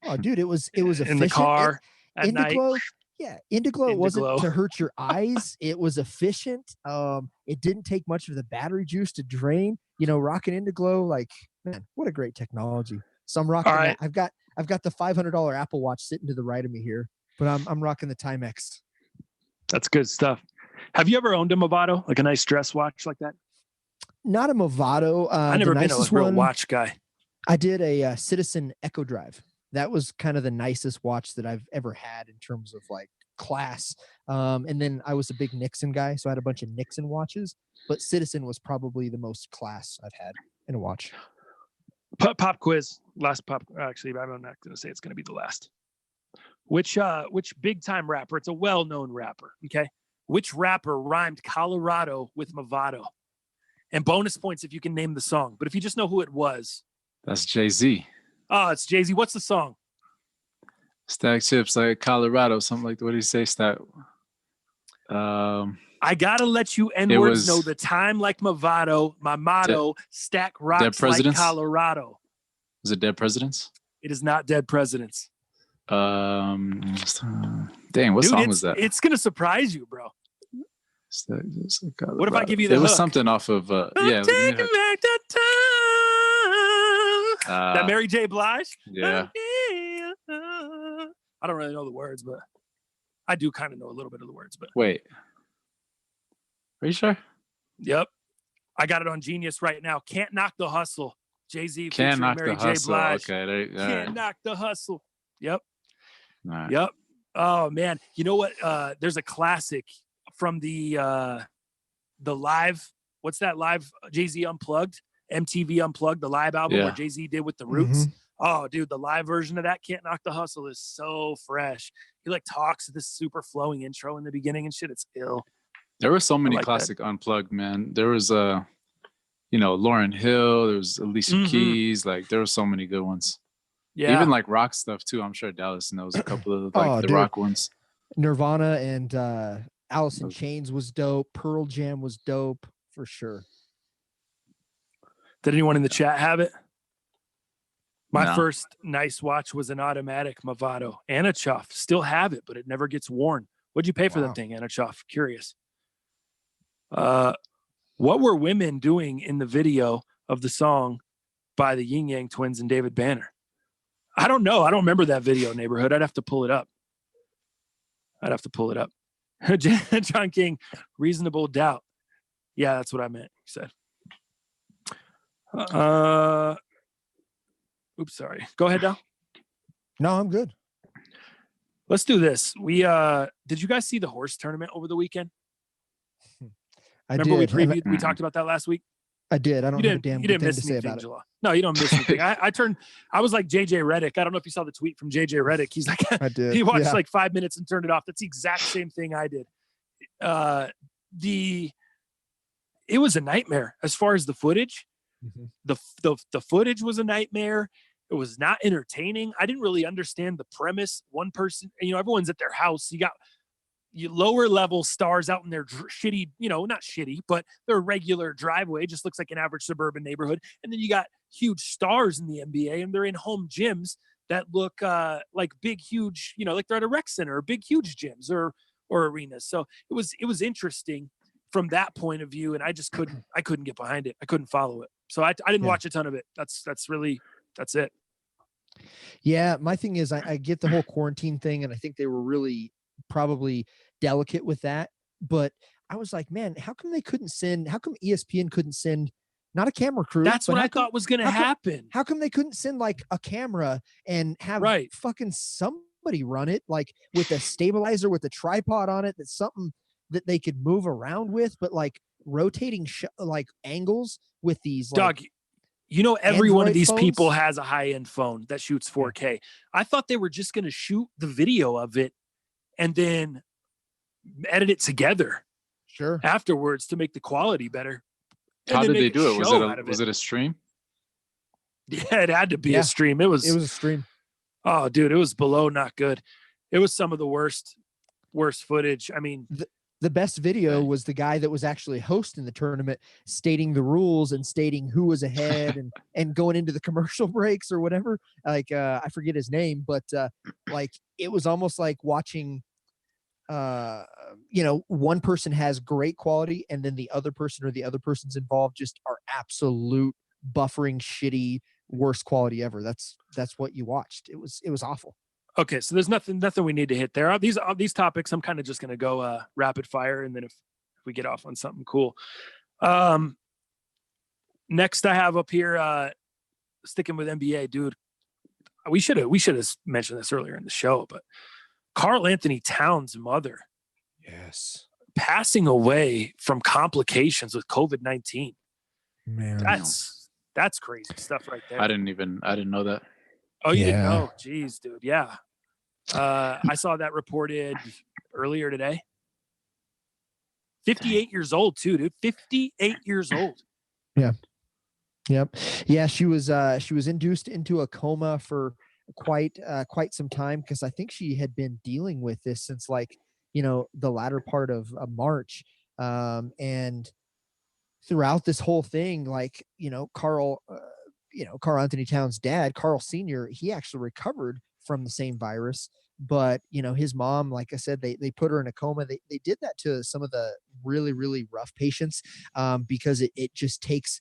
Oh, dude, it was efficient. in the car at night. Indiglo wasn't Indiglo. to hurt your eyes. It was efficient. It didn't take much of the battery juice to drain. Rocking Indiglo, like, man, what a great technology. So I'm rocking All right. that. I've got the $500 Apple Watch sitting to the right of me here, but I'm rocking the Timex. That's good stuff. Have you ever owned a Movado, like a nice dress watch like that? Not a Movado. I never the been a nicest real one, watch guy. I did a Citizen Echo Drive. That was kind of the nicest watch that I've ever had in terms of like class. And then I was a big Nixon guy, so I had a bunch of Nixon watches, but Citizen was probably the most class I've had in a watch. Pop quiz. Last pop. Actually, I'm not going to say it's going to be the last. Which big time rapper? It's a well-known rapper. Okay. Which rapper rhymed Colorado with Movado? And bonus points if you can name the song. But if you just know who it was. that's Jay-Z. Oh, it's Jay-Z. What's the song? Stack chips like Colorado, something like, what did he say? Stack. I gotta let you N-words know the time like Movado. My motto: stack rocks like Presidents? Colorado. Was it Dead Presidents? It is not Dead Presidents. Dang, what Dude, song was that? It's gonna surprise you, bro. What if I give you the It was hook? something off of yeah. Taking back the time. That Mary J. Blige? Yeah. I don't really know the words, but I do kind of know a little bit of the words. But Wait. Are you sure? yep, I got it on Genius right now. Can't Knock the Hustle. Jay-Z Can't featuring knock Mary the J. hustle. Blige. Okay. Can't Knock the Hustle. Yep. All right. Yep. Oh man, you know what? There's a classic from the live. What's that live? Jay-Z Unplugged, MTV Unplugged, the live album where Jay-Z did with the Roots. Oh, dude, the live version of that Can't Knock the Hustle is so fresh. He like talks to this super flowing intro in the beginning and shit. It's ill. There were so many like classic Unplugged, man. There was Lauryn Hill. There was Alicia Keys. Like there were so many good ones. Yeah. Even like rock stuff too. I'm sure Dallas knows a couple of like the dude. rock ones. Nirvana and Alice in Chains was dope. Pearl Jam was dope for sure. Did anyone in the chat have it? My No. first nice watch was an automatic Movado. Anna Chuff. Still have it, but it never gets worn. What'd you pay for that thing, Anna Chuff? Curious. What were women doing in the video of the song by the Yin Yang Twins and David Banner? I don't know. I don't remember that video, neighborhood. I'd have to pull it up. John King, reasonable doubt. Yeah, that's what I meant. He said. Oops, sorry. Go ahead, Dal. No, I'm good. Let's do this. Did you guys see the horse tournament over the weekend? Remember we previewed, we talked about that last week? I did. I don't have a damn good thing to say about it. No, you don't miss anything. I was like JJ Redick. I don't know if you saw the tweet from JJ Redick. He's like, I did. He watched like 5 minutes and turned it off. That's the exact same thing I did. It was a nightmare as far as the footage. The footage was a nightmare. It was not entertaining. I didn't really understand the premise. One person, everyone's at their house. You got lower level stars out in their shitty, not shitty, but their regular driveway. Just looks like an average suburban neighborhood. And then you got huge stars in the NBA, and they're in home gyms that look like big, huge, like they're at a rec center or big, huge gyms or arenas. So it was interesting. from that point of view, and I couldn't get behind it. I couldn't follow it. So I didn't watch a ton of it. That's it. Yeah. My thing is I get the whole quarantine thing, and I think they were really probably delicate with that. But I was like, man, how come ESPN couldn't send not a camera crew? That's what I thought was going to happen. How come they couldn't send like a camera and have fucking somebody run it, like with a stabilizer with a tripod on it, that's something that they could move around with, but like rotating like angles with these Dog, every one of these phones? people has a high-end phone that shoots 4K. I thought they were just going to shoot the video of it and then edit it together afterwards to make the quality better. How did they do it? Was it a stream? Yeah, it had to be a stream. It was a stream. Oh, dude, it was below not good. It was some of the worst footage. I mean, the best video was the guy that was actually hosting the tournament, stating the rules and stating who was ahead and going into the commercial breaks or whatever. Like, I forget his name, but like it was almost like watching, one person has great quality and then the other person or the other person's involved just are absolute buffering, shitty, worst quality ever. That's what you watched. It was awful. Okay, so there's nothing we need to hit there. These topics, I'm kind of just going to go rapid fire, and then if we get off on something cool. Next I have up here, sticking with NBA, dude. We should have mentioned this earlier in the show, but Karl Anthony Towns' mother, passing away from complications with COVID-19. Man, that's crazy stuff right there. I didn't know that. Oh, you didn't know? Jeez, dude. Yeah. I saw that reported earlier today. 58 years old too, dude. 58 years old. Yeah. Yep. Yeah. She was induced into a coma for quite some time, because I think she had been dealing with this since the latter part of March. And throughout this whole thing, Karl Anthony Towns' dad, Karl Sr., he actually recovered from the same virus, but his mom, like I said, they put her in a coma. They did that to some of the really, really rough patients, because it just takes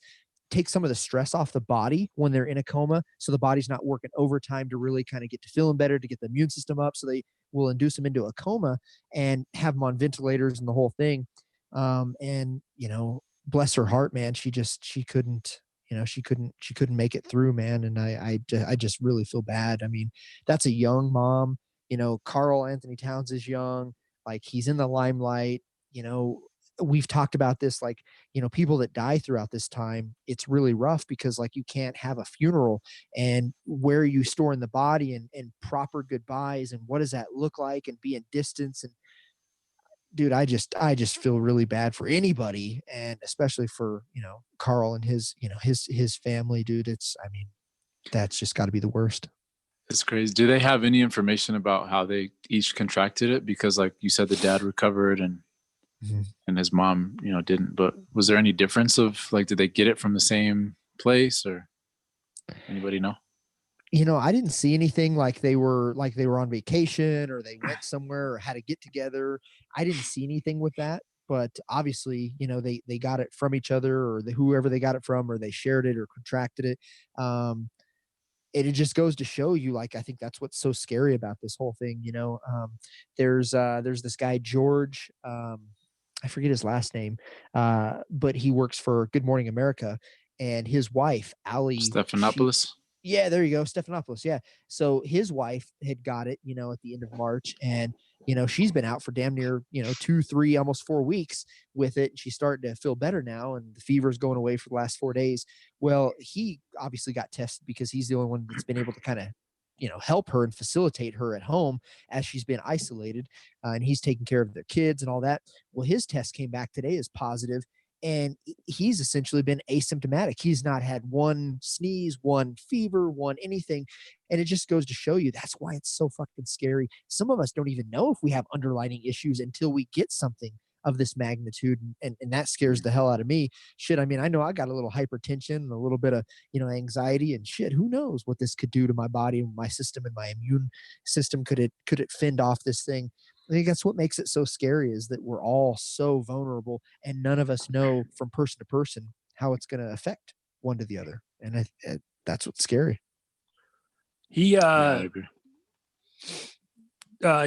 some of the stress off the body when they're in a coma. So the body's not working overtime to really kind of get to feeling better, to get the immune system up. So they will induce them into a coma and have them on ventilators and the whole thing. And bless her heart, man, she couldn't, she couldn't make it through, man. And I just really feel bad. I mean, that's a young mom, Karl Anthony Towns is young, like he's in the limelight. We've talked about this, people that die throughout this time, it's really rough because you can't have a funeral, and where you store in the body and proper goodbyes, and what does that look like, and be in distance. And dude, I just feel really bad for anybody, and especially for, Karl and his family, dude. That's just got to be the worst. It's crazy. Do they have any information about how they each contracted it? Because like you said, the dad recovered and his mom, didn't, but was there any difference of did they get it from the same place, or anybody know? I didn't see anything like they were on vacation or they went somewhere or had a get together. I didn't see anything with that, but obviously, they got it from each other, or whoever they got it from, or they shared it or contracted it. It just goes to show you, I think that's what's so scary about this whole thing. There's this guy, George, I forget his last name, but he works for Good Morning America, and his wife, Allie Stephanopoulos. Yeah, there you go. Stephanopoulos. Yeah. So his wife had got it, at the end of March, and, she's been out for damn near, 2, 3, almost 4 weeks with it. She's starting to feel better now, and the fever's going away for the last 4 days. Well, he obviously got tested because he's the only one that's been able to kind of, help her and facilitate her at home as she's been isolated, and he's taking care of their kids and all that. Well, his test came back today as positive, and he's essentially been asymptomatic. He's not had one sneeze, one fever, one anything. And it just goes to show you, that's why it's so fucking scary. Some of us don't even know if we have underlying issues until we get something of this magnitude. And that scares the hell out of me. Shit. I mean, I know I got a little hypertension and a little bit of, anxiety and shit. Who knows what this could do to my body and my system and my immune system? Could it fend off this thing? I think that's what makes it so scary, is that we're all so vulnerable and none of us know from person to person how it's going to affect one to the other. And that's what's scary. He I agree.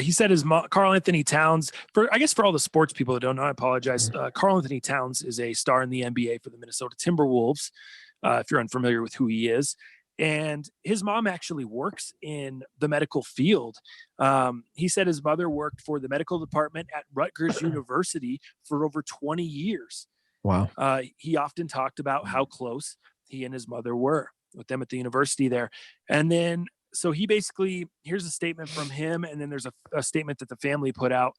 he said his mom, Karl Anthony Towns, for all the sports people that don't know, I apologize. Karl Anthony Towns is a star in the NBA for the Minnesota Timberwolves. If you're unfamiliar with who he is, and his mom actually works in the medical field. He said his mother worked for the medical department at Rutgers University for over 20 years. Wow. He often talked about how close he and his mother were with them at the university there. And then, so he basically, here's a statement from him. And then there's a statement that the family put out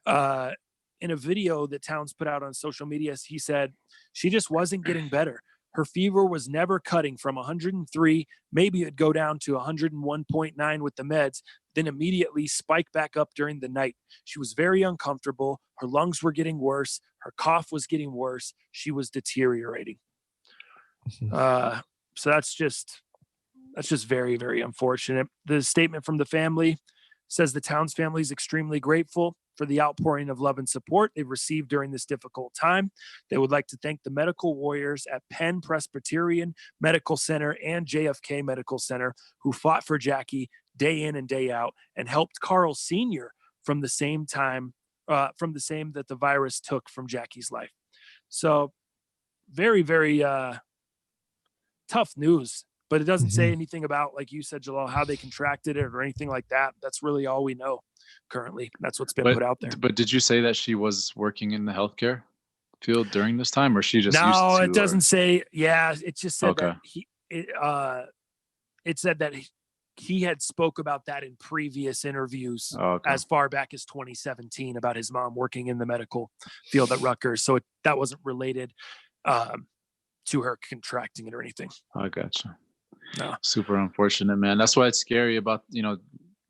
in a video that Towns put out on social media. He said, she just wasn't getting better. Her fever was never cutting from 103. Maybe it'd go down to 101.9 with the meds, then immediately spike back up during the night. She was very uncomfortable. Her lungs were getting worse. Her cough was getting worse. She was deteriorating. So that's just very, very unfortunate. The statement from the family says the Towns family is extremely grateful for the outpouring of love and support they've received during this difficult time. They would like to thank the medical warriors at Penn Presbyterian Medical Center and JFK Medical Center who fought for Jackie day in and day out and helped Karl Sr. from the same that the virus took from Jackie's life. So very, very tough news, but it doesn't say anything about, like you said, Jalal, how they contracted it or anything like that. That's really all we know currently. That's what's been put out there. But did you say that she was working in the healthcare field during this time, or she just used to? No, it doesn't say. Yeah, it just said that it said that he had spoke about that in previous interviews as far back as 2017 about his mom working in the medical field at Rutgers. So that wasn't related to her contracting it or anything. I gotcha. No. Super unfortunate, man. That's why it's scary about,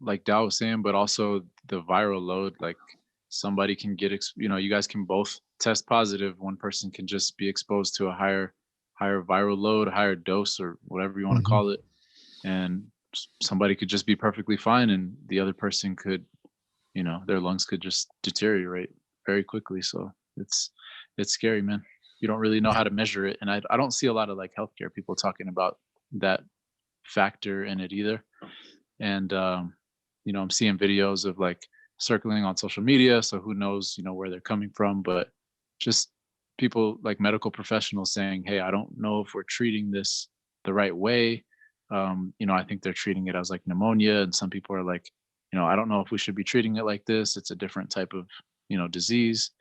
like Dow was saying, but also the viral load. Like somebody can get, you guys can both test positive. One person can just be exposed to a higher viral load, a higher dose, or whatever you want to call it. And somebody could just be perfectly fine. And the other person could, their lungs could just deteriorate very quickly. So it's scary, man. You don't really know how to measure it. And I don't see a lot of like healthcare people talking about that factor in it either. And, I'm seeing videos of like circling on social media. So who knows, where they're coming from, but just people like medical professionals saying, hey, I don't know if we're treating this the right way. I think they're treating it as like pneumonia. And some people are like, I don't know if we should be treating it like this. It's a different type of, disease.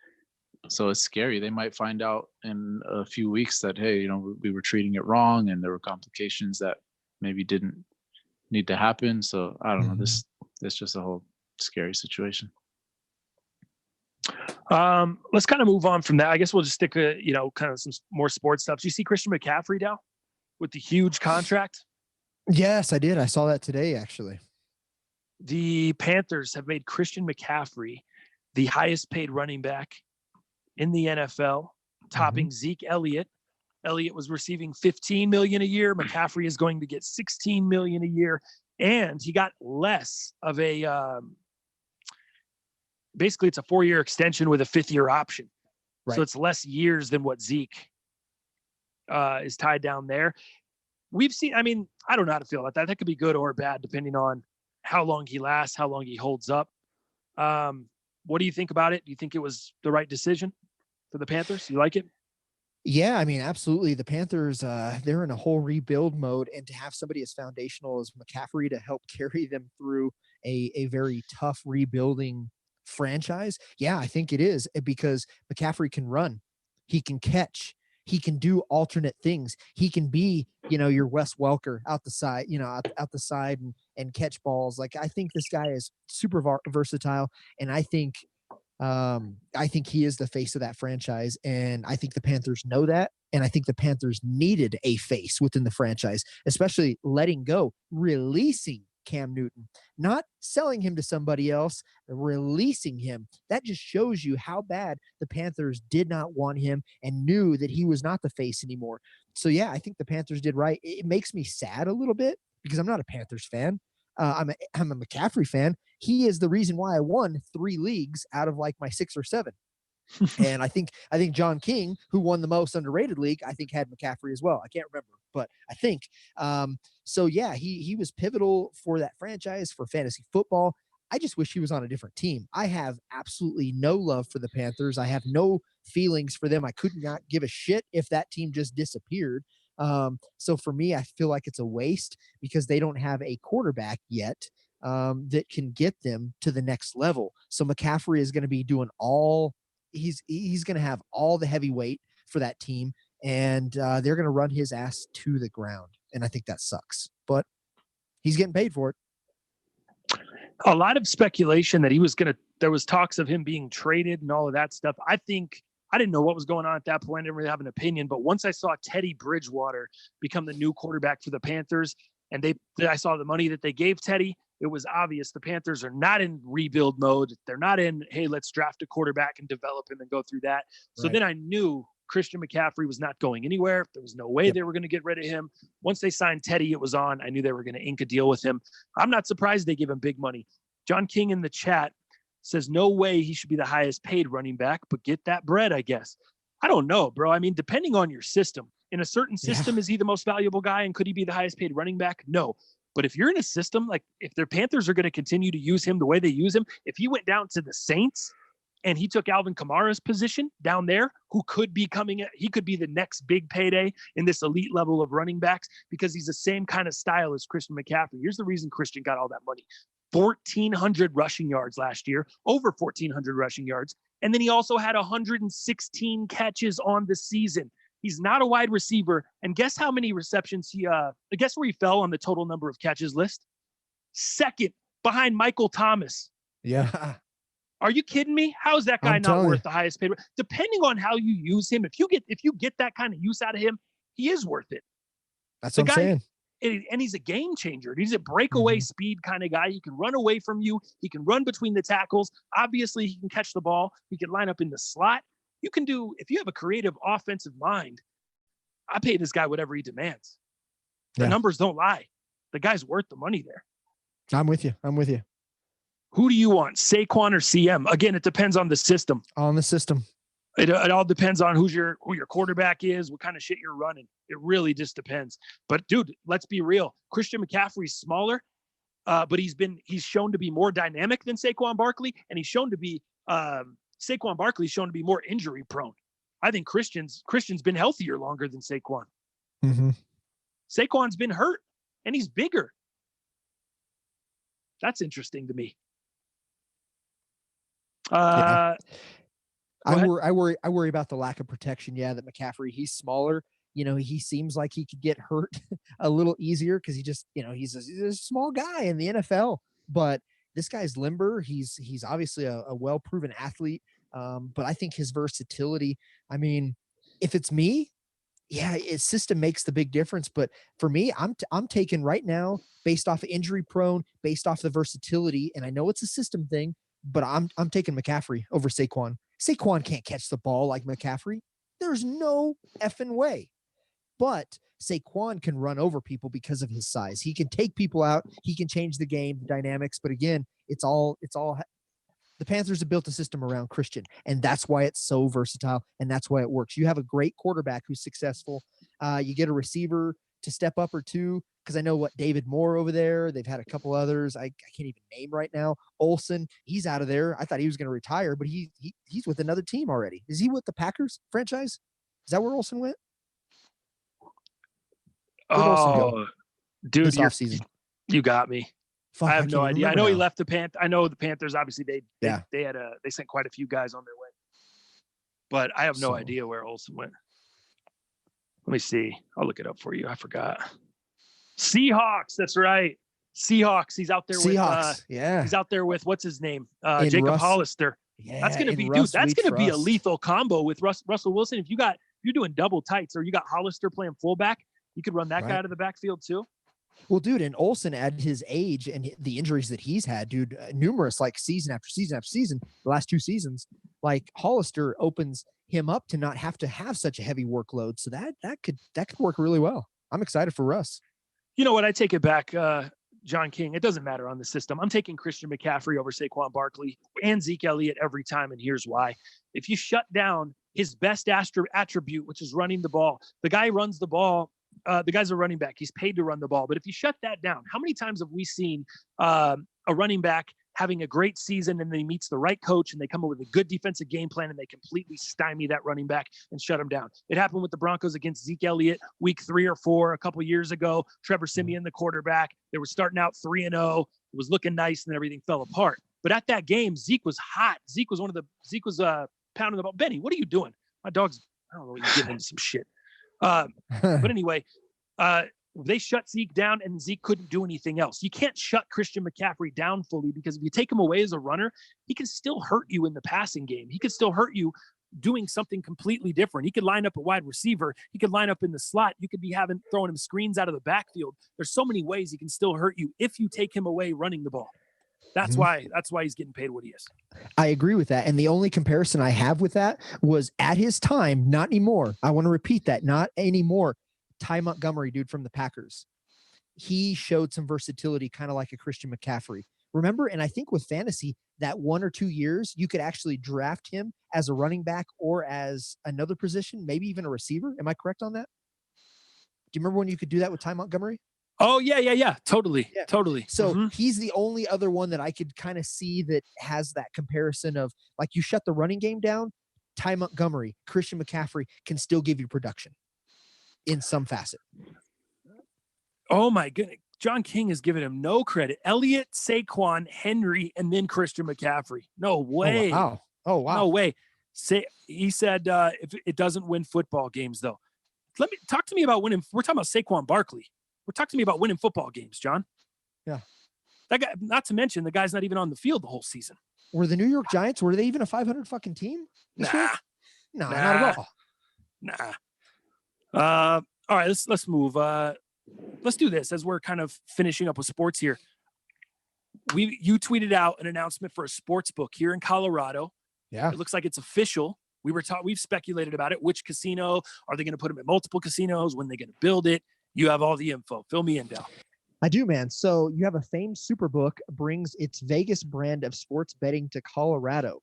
So it's scary. They might find out in a few weeks that, hey, we were treating it wrong and there were complications that maybe didn't need to happen. So I don't know. This just a whole scary situation. Let's kind of move on from that. I guess we'll just stick kind of some more sports stuff. Do you see Christian McCaffrey now with the huge contract? Yes, I did. I saw that today, actually. The Panthers have made Christian McCaffrey the highest paid running back in the NFL, topping Zeke Elliott. Elliott was receiving $15 million a year. McCaffrey is going to get $16 million a year. And he got less of a, basically it's a 4-year extension with a 5th-year option. Right. So it's less years than what Zeke is tied down there. We've seen, I don't know how to feel about that. That could be good or bad, depending on how long he lasts, how long he holds up. What do you think about it? Do you think it was the right decision for the Panthers? You like it? Yeah, absolutely. The Panthers, they're in a whole rebuild mode, and to have somebody as foundational as McCaffrey to help carry them through a very tough rebuilding franchise. Yeah, I think it is, because McCaffrey can run, he can catch, he can do alternate things. He can be, your Wes Welker out the side, out the side and catch balls. Like, I think this guy is super versatile, and I think he is the face of that franchise, and I think the Panthers know that, and I think the Panthers needed a face within the franchise, especially letting go, releasing Cam Newton, not selling him to somebody else, releasing him. That just shows you how bad the Panthers did not want him and knew that he was not the face anymore. So yeah, I think the Panthers did right. It makes me sad a little bit because I'm not a Panthers fan. I'm a McCaffrey fan. He is the reason why I won 3 leagues out of like my 6 or 7. And I think John King, who won the most underrated league, I think had McCaffrey as well. I can't remember, but I think. So yeah, he was pivotal for that franchise, for fantasy football. I just wish he was on a different team. I have absolutely no love for the Panthers. I have no feelings for them. I could not give a shit if that team just disappeared. So for me, I feel like it's a waste because they don't have a quarterback yet that can get them to the next level. So McCaffrey is going to be doing he's going to have all the heavy weight for that team, and they're going to run his ass to the ground. And I think that sucks, but he's getting paid for it. A lot of speculation that there was talks of him being traded and all of that stuff. I think I didn't know what was going on at that point. I didn't really have an opinion, but once I saw Teddy Bridgewater become the new quarterback for the Panthers, and I saw the money that they gave Teddy, it was obvious the Panthers are not in rebuild mode. They're not in, hey, let's draft a quarterback and develop him and go through that. So then I knew Christian McCaffrey was not going anywhere. There was no way they were going to get rid of him. Once they signed Teddy, it was on. I knew they were going to ink a deal with him. I'm not surprised they give him big money. John King in the chat says, no way he should be the highest paid running back, but get that bread, I guess. I don't know, bro. I mean, depending on your system, in a certain system, is he the most valuable guy and could he be the highest paid running back? No. But if you're in a system, like if their Panthers are going to continue to use him the way they use him, if he went down to the Saints and he took Alvin Kamara's position down there, who could be he could be the next big payday in this elite level of running backs because he's the same kind of style as Christian McCaffrey. Here's the reason Christian got all that money. 1,400 rushing yards last year, over 1,400 rushing yards. And then he also had 116 catches on the season. He's not a wide receiver. And guess how many receptions guess where he fell on the total number of catches list? Second behind Michael Thomas. Yeah. Are you kidding me? How is that guy not worth the highest paid? Depending on how you use him, if you get that kind of use out of him, he is worth it. That's what I'm saying. And he's a game changer. He's a breakaway speed kind of guy. He can run away from you. He can run between the tackles. Obviously, he can catch the ball. He can line up in the slot. You can do, if you have a creative offensive mind, I pay this guy whatever he demands. The numbers don't lie. The guy's worth the money there. I'm with you. Who do you want, Saquon or CM? Again, it depends on the system. On the system. It all depends on who your quarterback is, what kind of shit you're running. It really just depends. But dude, let's be real. Christian McCaffrey's smaller, but he's shown to be more dynamic than Saquon Barkley, and he's shown to be Saquon Barkley's shown to be more injury prone. I think Christian's been healthier longer than Saquon. Mm-hmm. Saquon's been hurt, and he's bigger. That's interesting to me. I worry about the lack of protection. Yeah, that McCaffrey, he's smaller. You know, he seems like he could get hurt a little easier because he just, he's a small guy in the NFL. But this guy's limber. He's obviously a well-proven athlete. But I think his versatility, I mean, if it's me, his system makes the big difference. But for me, I'm taking right now based off injury prone, based off the versatility. And I know it's a system thing, but I'm taking McCaffrey over Saquon. Saquon can't catch the ball like McCaffrey. There's no effing way. But Saquon can run over people because of his size. He can take people out. He can change the game dynamics. But again, it's all the Panthers have built a system around Christian, and that's why it's so versatile, and that's why it works. You have a great quarterback who's successful. You get a receiver to step up or two, because I know what David Moore over there. They've had a couple others. I can't even name right now. Olsen, he's out of there. I thought he was going to retire, but he's with another team already. Is he with the Packers franchise? Is that where Olsen went? Dude, this offseason. You got me. Fuck, I have no idea. I know now. he left the Panthers. I know the Panthers. Obviously, they sent quite a few guys on their way, but I have no idea where Olsen went. Let me see. I'll look it up for you. I forgot. Seahawks. That's right. Seahawks. He's out there with. He's out there with what's his name? Jacob Hollister. Yeah, that's gonna be That's gonna be a lethal combo with Russell Wilson. If you're doing double tights, or you got Hollister playing fullback, you could run that guy out of the backfield too. Well, dude, and Olsen at his age and the injuries that he's had, dude, numerous, like season after season after season, the last 2 seasons, like Hollister opens him up to not have to have such a heavy workload. So that could work really well. I'm excited for Russ. You know what? I take it back. John King, it doesn't matter on the system. I'm taking Christian McCaffrey over Saquon Barkley and Zeke Elliott every time, and here's why. If you shut down his best attribute, which is running the ball, the guy runs the ball. The guy's a running back. He's paid to run the ball. But if you shut that down, how many times have we seen a running back having a great season and then he meets the right coach and they come up with a good defensive game plan and they completely stymie that running back and shut him down? It happened with the Broncos against Zeke Elliott week 3 or 4 a couple years ago. Trevor Siemian, the quarterback, they were starting out 3-0. It was looking nice and then everything fell apart. But at that game, Zeke was hot. Zeke was pounding the ball. Benny, what are you doing? My dog's, I don't know, he's giving him some shit. But anyway, they shut Zeke down and Zeke couldn't do anything else. You can't shut Christian McCaffrey down fully, because if you take him away as a runner, he can still hurt you in the passing game. He could still hurt you doing something completely different. He could line up a wide receiver. He could line up in the slot. You could be throwing him screens out of the backfield. There's so many ways he can still hurt you if you take him away running the ball. That's why he's getting paid what he is. I agree with that. And the only comparison I have with that was at his time, not anymore. I want to repeat that, not anymore. Ty Montgomery, dude, from the Packers. He showed some versatility, kind of like a Christian McCaffrey. Remember? And I think with fantasy, that 1 or 2 years, you could actually draft him as a running back or as another position, maybe even a receiver. Am I correct on that? Do you remember when you could do that with Ty Montgomery? Oh, yeah. Totally. So he's the only other one that I could kind of see that has that comparison of, like, you shut the running game down, Ty Montgomery, Christian McCaffrey can still give you production in some facet. Oh, my goodness. John King has given him no credit. Elliott, Saquon, Henry, and then Christian McCaffrey. No way. Oh, wow. No way. He said if it doesn't win football games, though. Talk to me about winning. We're talking about Saquon Barkley. Talk to me about winning football games, John. Yeah. That guy, not to mention the guy's not even on the field the whole season. Were the New York Giants, were they even a 500 fucking team? Nah, not at all. Nah. All right, let's move. Let's do this as we're kind of finishing up with sports here. You tweeted out an announcement for a sports book here in Colorado. Yeah. It looks like it's official. We've speculated about it. Which casino? Are they going to put them at multiple casinos? When are they going to build it? You have all the info. Fill me in, Dal. I do, man. So you have a famed Superbook brings its Vegas brand of sports betting to Colorado.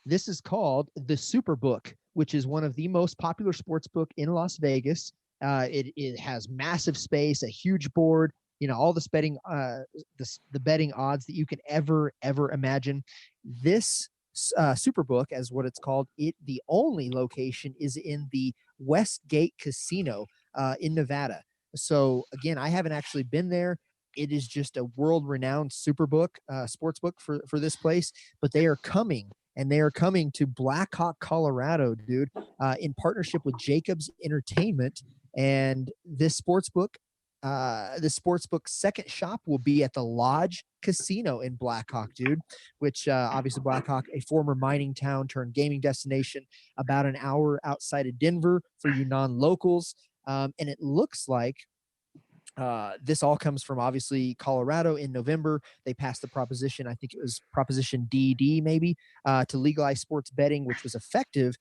This is called the Superbook, which is one of the most popular sports book in Las Vegas. It has massive space, a huge board, all this betting, the betting odds that you can ever imagine. This Superbook, as what it's called, the only location is in the Westgate Casino in Nevada. So again, I haven't actually been there. It is just a world-renowned Superbook, sportsbook for this place, but they are coming to Black Hawk, Colorado, dude, in partnership with Jacobs Entertainment. And this sportsbook second shop will be at the Lodge Casino in Black Hawk, dude, which obviously Black Hawk, a former mining town turned gaming destination, about an hour outside of Denver for you non-locals. And it looks like this all comes from obviously Colorado. In November, they passed the proposition, I think it was Proposition DD maybe, to legalize sports betting, which was effective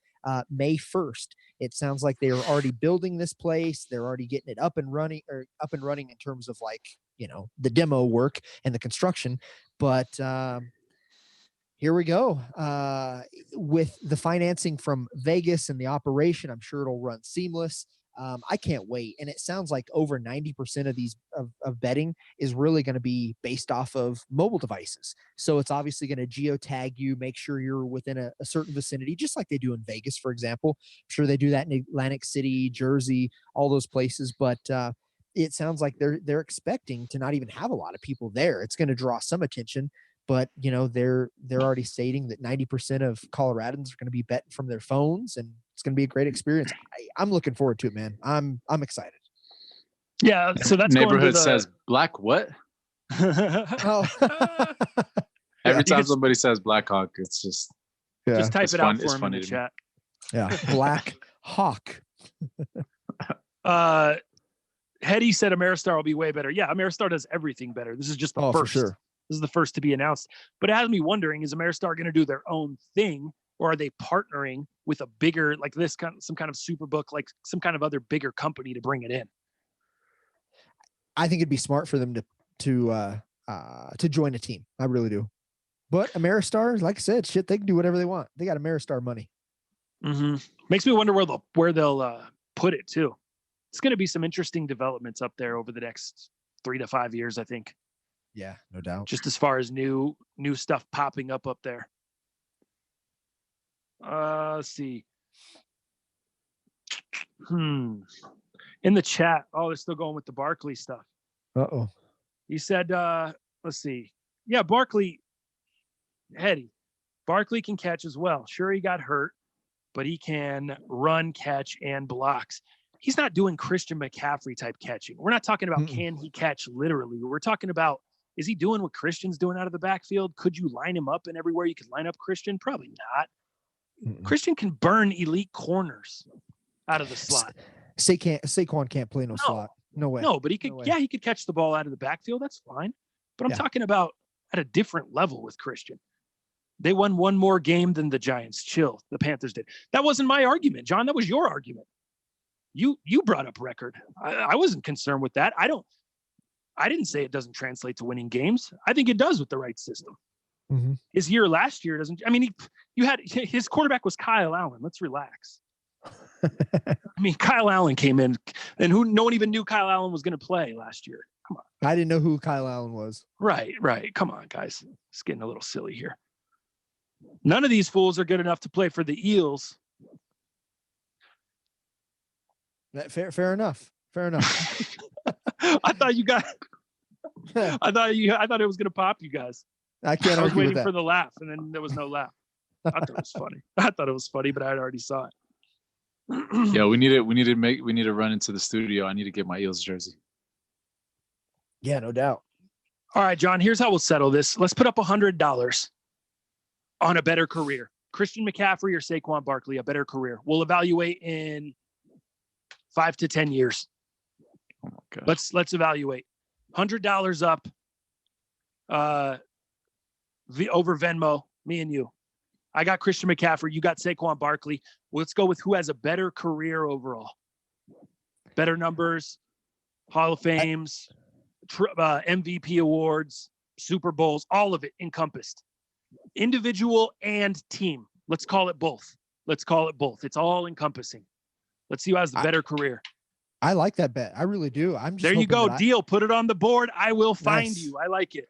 May 1st. It sounds like they are already building this place. They're already getting it up and running in terms of, like, the demo work and the construction. But here we go. With the financing from Vegas and the operation, I'm sure it'll run seamless. I can't wait. And it sounds like over 90% of these of betting is really going to be based off of mobile devices. So it's obviously going to geotag you, make sure you're within a certain vicinity, just like they do in Vegas, for example. I'm sure they do that in Atlantic City, Jersey, all those places. But it sounds like they're expecting to not even have a lot of people there. It's going to draw some attention. But they're already stating that 90% of Coloradans are going to be betting from their phones, and it's going to be a great experience. I'm looking forward to it, man. I'm excited. Yeah, so that's neighborhood says black what? Oh. Every time somebody says Black Hawk, it's just type it out for him in the to chat. Yeah, Black Hawk. Hetty said Ameristar will be way better. Yeah, Ameristar does everything better. This is just the first. For sure. This is the first to be announced. But it has me wondering, is Ameristar going to do their own thing, or are they partnering with a bigger, like this some kind of Superbook, like some kind of other bigger company to bring it in? I think it'd be smart for them to join a team. I really do. But Ameristar, like I said, shit, they can do whatever they want. They got Ameristar money. Mm-hmm. Makes me wonder where they'll put it too. It's going to be some interesting developments up there over the next 3 to 5 years, I think. Yeah, no doubt. Just as far as new stuff popping up there. Let's see. In the chat, they're still going with the Barkley stuff. Uh-oh. He said, let's see. Yeah, Barkley can catch as well. Sure, he got hurt, but he can run, catch, and blocks. He's not doing Christian McCaffrey type catching. We're not talking about can he catch literally. We're talking about, is he doing what Christian's doing out of the backfield? Could you line him up in everywhere you could line up Christian? Probably not. Christian can burn elite corners out of the slot. Saquon can't play no slot. No way. No, but he could. Yeah, he could catch the ball out of the backfield. That's fine. But I'm talking about at a different level with Christian. They won one more game than the Giants. Chill. The Panthers did. That wasn't my argument, John. That was your argument. You brought up record. I wasn't concerned with that. I didn't say it doesn't translate to winning games. I think it does with the right system. Mm-hmm. His year last year doesn't. I mean, his quarterback was Kyle Allen. Let's relax. I mean, Kyle Allen came in, and no one even knew Kyle Allen was going to play last year. Come on. I didn't know who Kyle Allen was. Right. Come on, guys. It's getting a little silly here. None of these fools are good enough to play for the Eels. Fair enough. I thought you guys. I thought it was going to pop you guys. I can't. I was waiting for the laugh, and then there was no laugh. I thought it was funny. But I already saw it. Yeah, we need to run into the studio. I need to get my Eels jersey. Yeah, no doubt. All right, John, here's how we'll settle this. Let's put up $100 on a better career. Christian McCaffrey or Saquon Barkley, a better career. We'll evaluate in 5 to 10 years. Oh my God. Let's evaluate. $100 up over Venmo, me and you. I got Christian McCaffrey. You got Saquon Barkley. Let's go with who has a better career overall. Better numbers, Hall of Fames, MVP awards, Super Bowls, all of it encompassed. Individual and team. Let's call it both. It's all encompassing. Let's see who has the better career. I like that bet. I really do. There you go. Deal. Put it on the board. I will find you. I like it.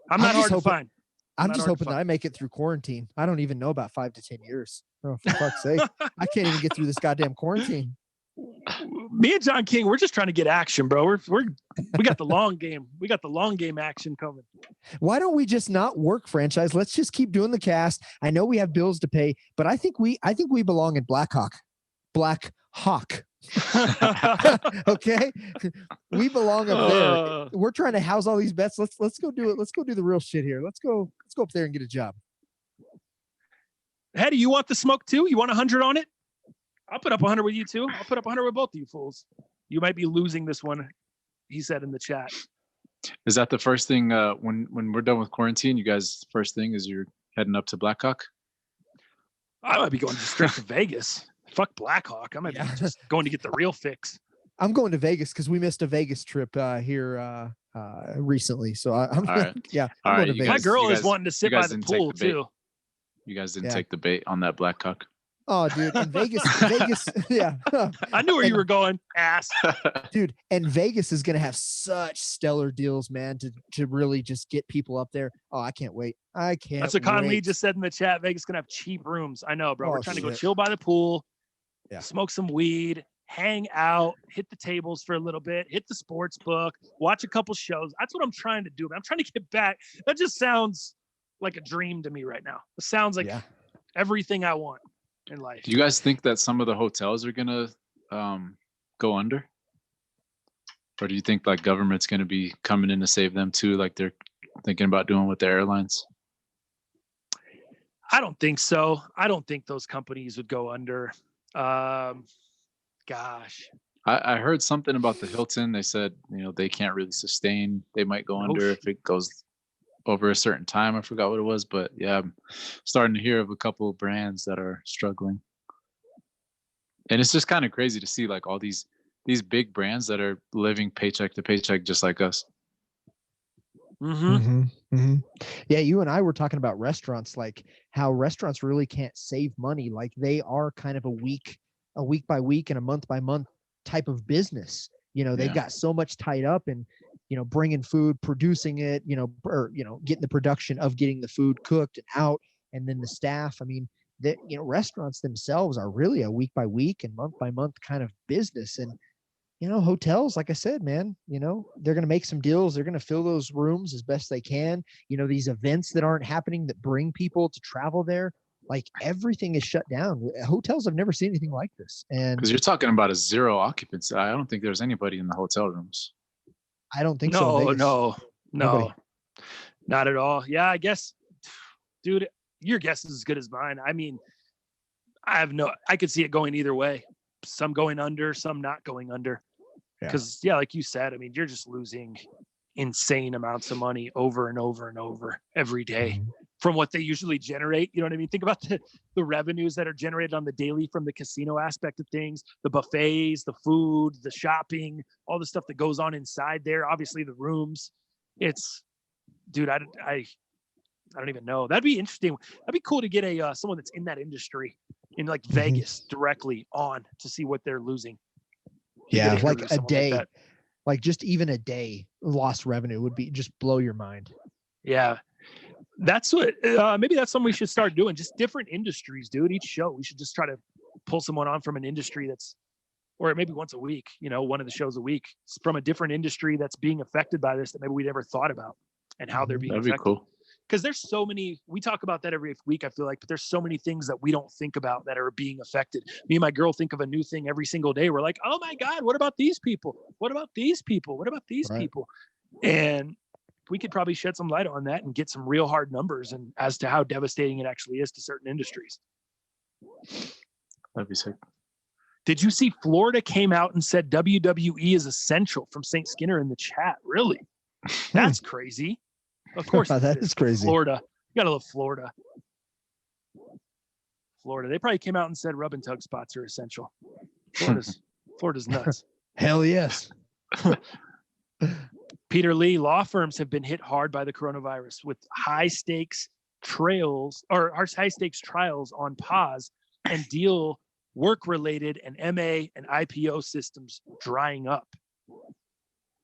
I'm not hard to find. I'm just hoping that I make it through quarantine. I don't even know about 5 to 10 years. Oh, for fuck's sake. I can't even get through this goddamn quarantine. Me and John King, we're just trying to get action, bro. We got the long game. We got the long game action coming. Why don't we just not work, franchise? Let's just keep doing the cast. I know we have bills to pay, but I think we belong in Black Hawk. Okay, we belong up there. We're trying to house all these bets. Let's go do it. Let's go do the real shit here. Let's go up there and get a job. Hetty, you want the smoke too? You want 100 on it? I'll put up 100 with you too. I'll put up 100 with both of you fools. You might be losing this one, he said in the chat. Is that the first thing when we're done with quarantine? You guys, first thing is you're heading up to Blackhawk? I might be going straight to Vegas. Fuck Blackhawk. I might be just going to get the real fix. I'm going to Vegas because we missed a Vegas trip here recently. So I'm right. Yeah. I'm going to Vegas. My girl is wanting to sit by the pool too. You guys didn't take the bait on that Blackhawk. Oh, dude, in Vegas, yeah. I knew where you were going, ass. Dude, and Vegas is gonna have such stellar deals, man, to really just get people up there. Oh, I can't wait. That's what Conley just said in the chat. Vegas is gonna have cheap rooms. I know, bro. We're trying to go chill by the pool, smoke some weed, hang out, hit the tables for a little bit, hit the sports book, watch a couple shows. That's what I'm trying to do. I'm trying to get back. That just sounds like a dream to me right now. It sounds like everything I want in life. Do you guys think that some of the hotels are gonna go under, or do you think like government's gonna be coming in to save them too, like they're thinking about doing with the airlines? I don't think so. I don't think those companies would go under. Gosh, I heard something about the Hilton. They said they can't really sustain. They might go under if it goes over a certain time. I forgot what it was, but yeah, I'm starting to hear of a couple of brands that are struggling. And it's just kind of crazy to see like all these big brands that are living paycheck to paycheck just like us. Yeah, you and I were talking about restaurants, like how restaurants really can't save money. Like they are kind of a week by week and a month by month type of business. They've got so much tied up in, bringing food, producing it, or, getting the production of getting the food cooked and out, and then the staff. I mean, restaurants themselves are really a week by week and month by month kind of business. And hotels, like I said, man, they're going to make some deals. They're going to fill those rooms as best they can. These events that aren't happening that bring people to travel there, like everything is shut down. Hotels, I've never seen anything like this. And because you're talking about a zero occupancy. I don't think there's anybody in the hotel rooms. I don't think so. No, Nobody. Not at all. Yeah, I guess, dude, your guess is as good as mine. I mean, I could see it going either way. Some going under, some not going under. Because like you said, I mean, you're just losing insane amounts of money over and over and over every day from what they usually generate. You know what I mean? Think about the revenues that are generated on the daily from the casino aspect of things, the buffets, the food, the shopping, all the stuff that goes on inside there. Obviously the rooms. It's, dude, I don't even know. That'd be interesting. That'd be cool to get someone that's in that industry in like Vegas directly on to see what they're losing. Yeah, like a day, like just even a day lost revenue would be just blow your mind. Yeah, that's what maybe that's something we should start doing. Just different industries, dude. Each show we should just try to pull someone on from an industry that's, or maybe once a week, one of the shows a week from a different industry that's being affected by this that maybe we never thought about and how they're being affected. That'd be cool. Because there's so many, we talk about that every week, I feel like, but there's so many things that we don't think about that are being affected. Me and my girl think of a new thing every single day. We're like, oh my God, what about these people? What about these people? What about these people? And we could probably shed some light on that and get some real hard numbers and as to how devastating it actually is to certain industries. That'd be sick. Did you see Florida came out and said WWE is essential from St. Skinner in the chat? Really? That's crazy. Of course. That is crazy. Florida. You gotta love Florida. They probably came out and said rub and tug spots are essential. Florida's nuts. Hell yes. Peter Lee, law firms have been hit hard by the coronavirus with high stakes trials on pause and deal work related and MA and IPO systems drying up.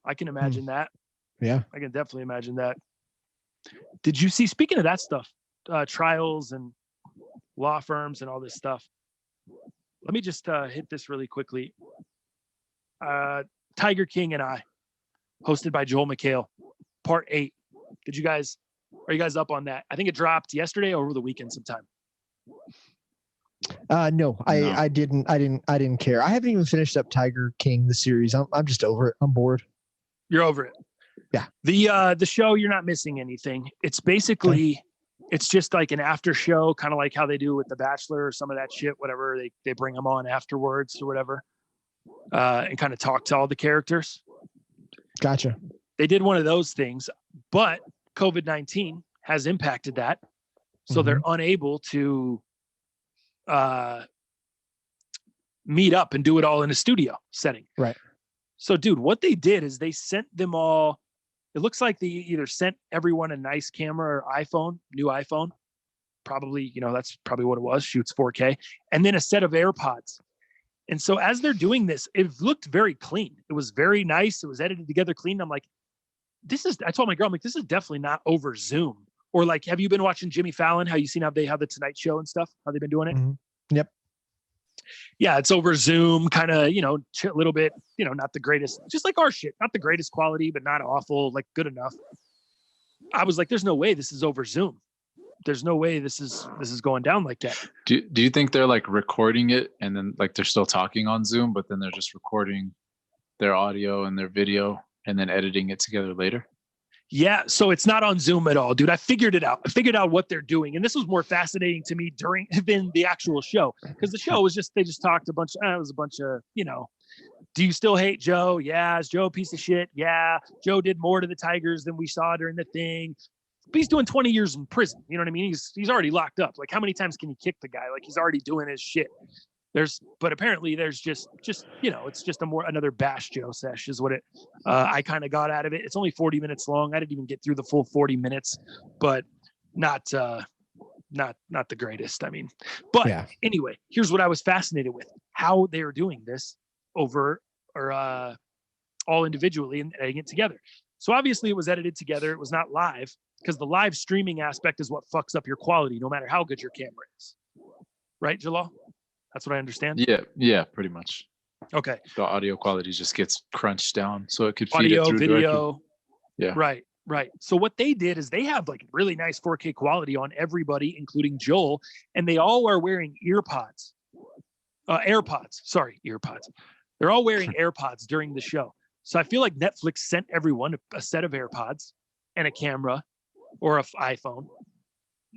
I can imagine that. Yeah. I can definitely imagine that. Did you see, speaking of that stuff, trials and law firms and all this stuff, let me just hit this really quickly. Tiger King and I, hosted by Joel McHale, part 8. Are you guys up on that? I think it dropped yesterday or over the weekend sometime. No, I didn't care. I haven't even finished up Tiger King, the series. I'm just over it. I'm bored. You're over it. Yeah. The show, you're not missing anything. It's basically, it's just like an after show, kind of like how they do with The Bachelor or some of that shit, whatever. They bring them on afterwards or whatever, and kind of talk to all the characters. Gotcha. They did one of those things, but COVID-19 has impacted that. So they're unable to meet up and do it all in a studio setting. Right. So, dude, what they did is they sent them all. It looks like they either sent everyone a nice camera or iPhone, new iPhone. Probably, that's probably what it was. Shoots 4K. And then a set of AirPods. And so as they're doing this, it looked very clean. It was very nice. It was edited together clean. I'm like, I told my girl, I'm like, this is definitely not over Zoom. Or like, have you been watching Jimmy Fallon? How you seen how they have the Tonight Show and stuff? How they've been doing it? Yep. Yeah, it's over Zoom, kind of, a little bit, not the greatest, just like our shit, not the greatest quality, but not awful, like good enough. I was like, there's no way this is over Zoom. There's no way this is going down like that. Do you think they're like recording it and then like they're still talking on Zoom, but then they're just recording their audio and their video and then editing it together later? Yeah, so it's not on Zoom at all, dude. I figured it out. I figured out what they're doing. And this was more fascinating to me than the actual show. Because the show was they just talked it was a bunch of, do you still hate Joe? Yeah. Is Joe a piece of shit? Yeah. Joe did more to the Tigers than we saw during the thing. But he's doing 20 years in prison. You know what I mean? He's already locked up. Like, how many times can you kick the guy? Like, he's already doing his shit. But apparently there's just it's just another Bash Joe sesh is what I kind of got out of it. It's only 40 minutes long. I didn't even get through the full 40 minutes, but not the greatest. I mean, but anyway, here's what I was fascinated with: how they are doing this over or all individually and editing it together. So obviously it was edited together. It was not live, because the live streaming aspect is what fucks up your quality, no matter how good your camera is. Right, Jalal? That's what I understand. Yeah, pretty much. Okay. The audio quality just gets crunched down, so it could feed it through video. Directly. Yeah. Right. So what they did is they have like really nice 4K quality on everybody, including Joel, and they all are wearing AirPods. They're all wearing AirPods during the show. So I feel like Netflix sent everyone a set of AirPods and a camera or an iPhone.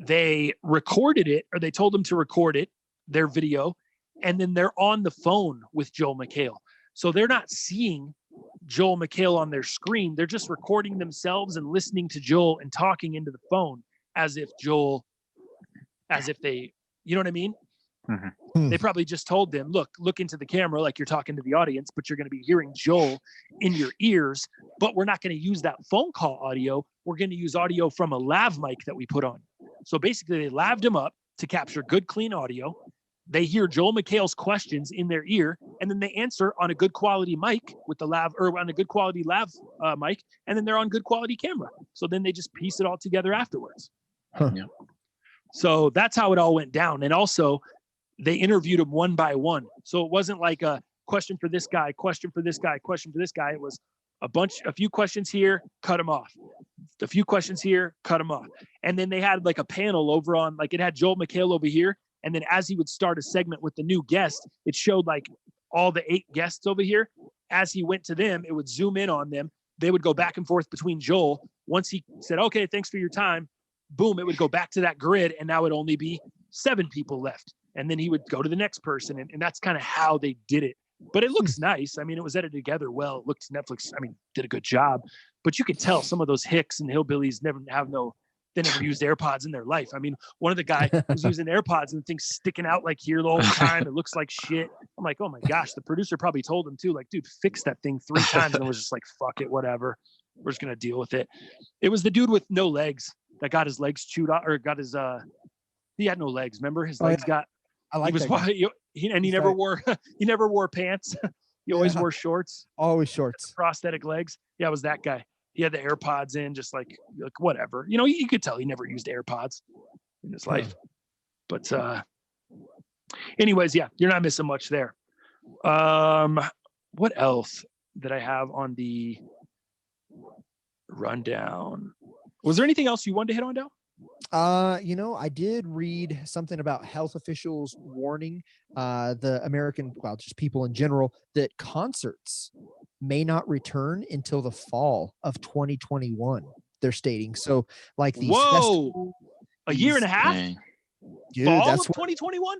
They recorded it, or they told them to record it, their video, and then they're on the phone with Joel McHale. So they're not seeing Joel McHale on their screen. They're just recording themselves and listening to Joel and talking into the phone as if they, you know what I mean? Mm-hmm. They probably just told them, look into the camera like you're talking to the audience, but you're going to be hearing Joel in your ears, but we're not going to use that phone call audio. We're going to use audio from a lav mic that we put on. So basically they laved him up to capture good, clean audio. They hear Joel McHale's questions in their ear, and then they answer on a good quality mic with the lav, or on a good quality lav mic, and then they're on good quality camera. So then they just piece it all together afterwards. Yeah. So that's how it all went down. And also they interviewed them one by one. So it wasn't like a question for this guy, question for this guy, question for this guy. It was a few questions here, cut them off. A few questions here, cut them off. And then they had like a panel over on, like it had Joel McHale over here. And then as he would start a segment with the new guest, it showed like all the 8 guests over here. As he went to them, it would zoom in on them. They would go back and forth between Joel. Once he said, okay, thanks for your time, boom, it would go back to that grid. And now it'd only be 7 people left. And then he would go to the next person. And that's kind of how they did it. But it looks nice. I mean, it was edited together well. It looked, Netflix, did a good job. But you could tell some of those hicks and hillbillies never used AirPods in their life. I mean, one of the guys was using AirPods and things sticking out like here the whole time. It looks like shit. I'm like, oh my gosh, the producer probably told him too, like, dude, fix that thing 3 times. And it was just like, fuck it, whatever. We're just going to deal with it. It was the dude with no legs that got his legs chewed out, or got his, he had no legs. Remember his legs got, I like he never wore pants. He always wore shorts. Always shorts. Prosthetic legs. Yeah, it was that guy. He had the AirPods in, just like whatever. You could tell he never used AirPods in his life. But anyways, yeah, you're not missing much there. What else did I have on the rundown? Was there anything else you wanted to hit on, Dale? I did read something about health officials warning the American, just people in general, that concerts may not return until the fall of 2021. They're stating so, like these. A year and a half. Dude, fall that's of 2021.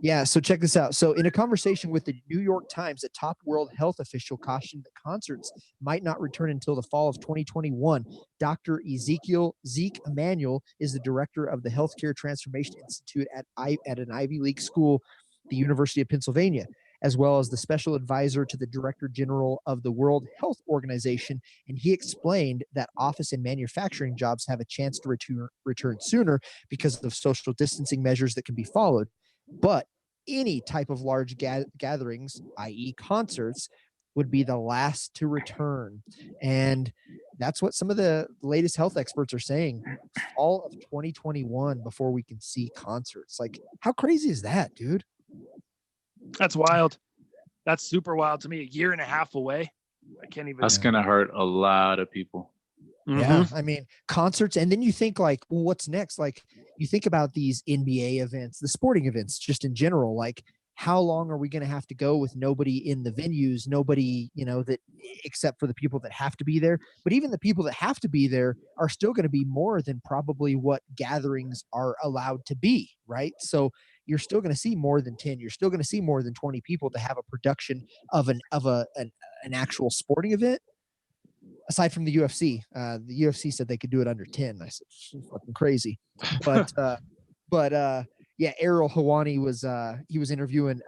Yeah, so check this out. So in a conversation with the New York Times, a top world health official cautioned that concerts might not return until the fall of 2021. Dr. Zeke Emanuel is the director of the Healthcare Transformation Institute at an Ivy League school, the University of Pennsylvania, as well as the special advisor to the Director General of the World Health Organization. And he explained that office and manufacturing jobs have a chance to return sooner because of social distancing measures that can be followed. But any type of large gatherings, i.e. concerts, would be the last to return. And that's what some of the latest health experts are saying. Fall of 2021 before we can see concerts. Like, how crazy is that, dude? That's wild. That's super wild to me. A year and a half away. I can't even. That's going to hurt a lot of people. Yeah, I mean, concerts, and then you think like, well, what's next? Like, you think about these NBA events, the sporting events, just in general. Like, how long are we going to have to go with nobody in the venues? Nobody, that except for the people that have to be there. But even the people that have to be there are still going to be more than probably what gatherings are allowed to be, right? So you're still going to see more than 10. You're still going to see more than 20 people to have a production of an actual sporting event. Aside from the UFC, the UFC said they could do it under 10. I said, fucking crazy. But Errol Hawani was he was interviewing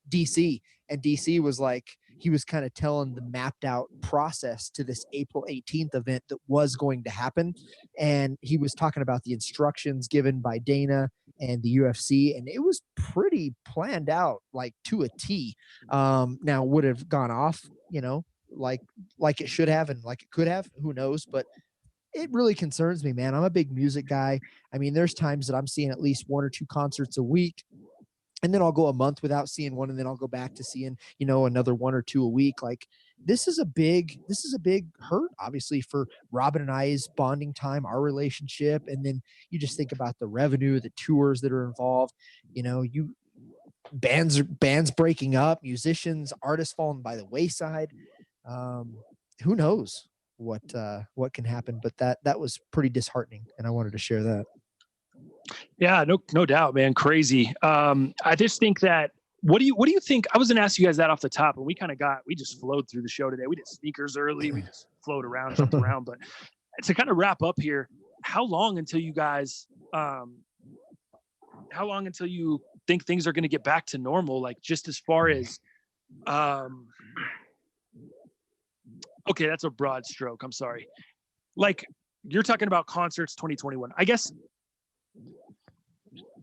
DC, and DC was like, he was kind of telling the mapped out process to this April 18th event that was going to happen. And he was talking about the instructions given by Dana and the UFC, and it was pretty planned out, like to a T. Now would have gone off, like it should have and like it could have, who knows, but it really concerns me, man. I'm a big music guy. I mean, there's times that I'm seeing at least 1 or 2 concerts a week, and then I'll go a month without seeing one, and then I'll go back to seeing, another 1 or 2 a week. Like, this is a big hurt, obviously, for Robin and I's bonding time, our relationship. And then you just think about the revenue, the tours that are involved, bands breaking up, musicians, artists falling by the wayside. Who knows what can happen, but that was pretty disheartening, and I wanted to share that. Yeah, no doubt, man. Crazy. I just think that, what do you think? I was going to ask you guys that off the top, and we just flowed through the show today. We did sneakers early. We just flowed around, jumped around. But to kind of wrap up here, how long until you think things are going to get back to normal? Like, just as far as, okay, that's a broad stroke. I'm sorry. Like, you're talking about concerts 2021. I guess,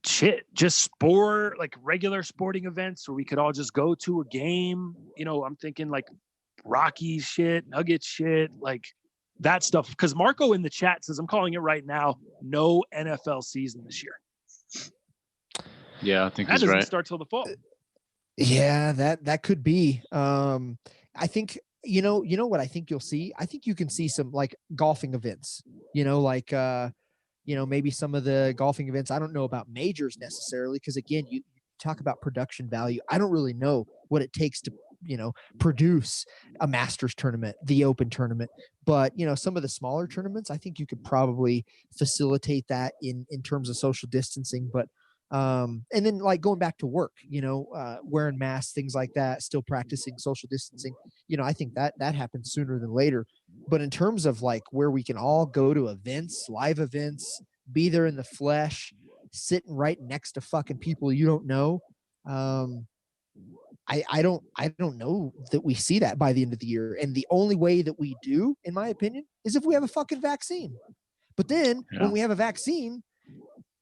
just like regular sporting events where we could all just go to a game. I'm thinking like Rocky shit, Nuggets shit, like that stuff. Because Marco in the chat says, I'm calling it right now, no NFL season this year. Yeah, I think that he's doesn't right. start till the fall. Yeah, that could be. I think, what I think you'll see? I think you can see some like golfing events, maybe some of the golfing events. I don't know about majors necessarily, because again, you talk about production value. I don't really know what it takes to, produce a Masters tournament, the Open tournament. But, some of the smaller tournaments, I think you could probably facilitate that in terms of social distancing. But and then like going back to work, wearing masks, things like that, still practicing social distancing. I think that happens sooner than later. But in terms of like where we can all go to events, live events, be there in the flesh, sitting right next to fucking people you don't know. I don't know that we see that by the end of the year. And the only way that we do, in my opinion, is if we have a fucking vaccine. But then when we have a vaccine,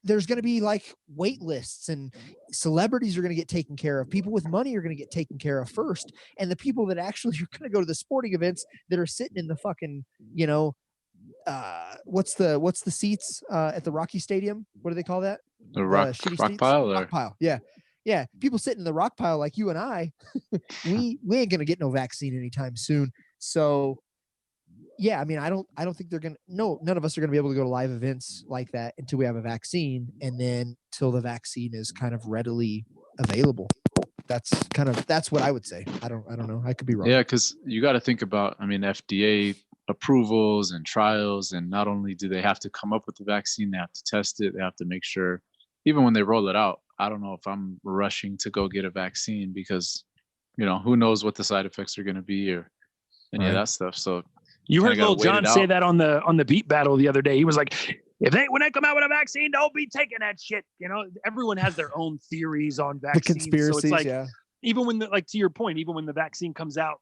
there's going to be like wait lists, and celebrities are going to get taken care of. People with money are going to get taken care of first. And the people that actually are going to go to the sporting events that are sitting in the fucking, what's the seats at the Rocky Stadium? What do they call that? The rock pile? Rock pile. Yeah. Yeah. People sitting in the rock pile like you and I, we ain't going to get no vaccine anytime soon. So yeah, I mean, I don't think none of us are going to be able to go to live events like that until we have a vaccine, and then till the vaccine is kind of readily available. That's what I would say. I don't know. I could be wrong. Yeah, because you got to think about, FDA approvals and trials, and not only do they have to come up with the vaccine, they have to test it. They have to make sure, even when they roll it out, I don't know if I'm rushing to go get a vaccine because, who knows what the side effects are going to be or any of that stuff. So you heard Lil Jon say that on the beat battle the other day. He was like, when they come out with a vaccine, don't be taking that shit. Everyone has their own theories on vaccines. The conspiracies, so it's like, yeah. Even when to your point, even when the vaccine comes out,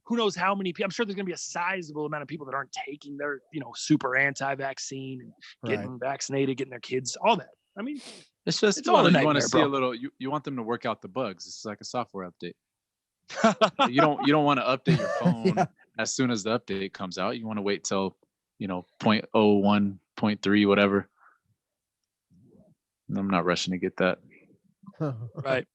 who knows how many people, I'm sure there's going to be a sizable amount of people that aren't taking their, super anti-vaccine and getting vaccinated, getting their kids, all that. I mean, it's all you want to see a little, you want them to work out the bugs. It's like a software update. You don't want to update your phone as soon as the update comes out. You want to wait till 0.01, 0.3, whatever. I'm not rushing to get that. Right.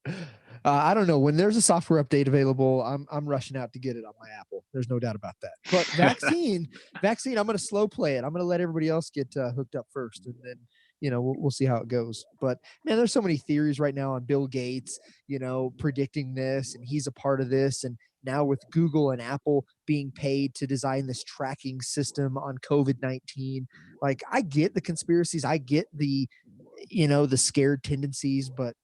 I don't know, when there's a software update available, I'm rushing out to get it on my Apple. There's no doubt about that. But vaccine, I'm going to slow play it. I'm going to let everybody else get hooked up first, and then we'll see how it goes. But man, there's so many theories right now on Bill Gates, predicting this, and he's a part of this. And now with Google and Apple being paid to design this tracking system on COVID-19, like, I get the conspiracies, I get the, the scared tendencies, but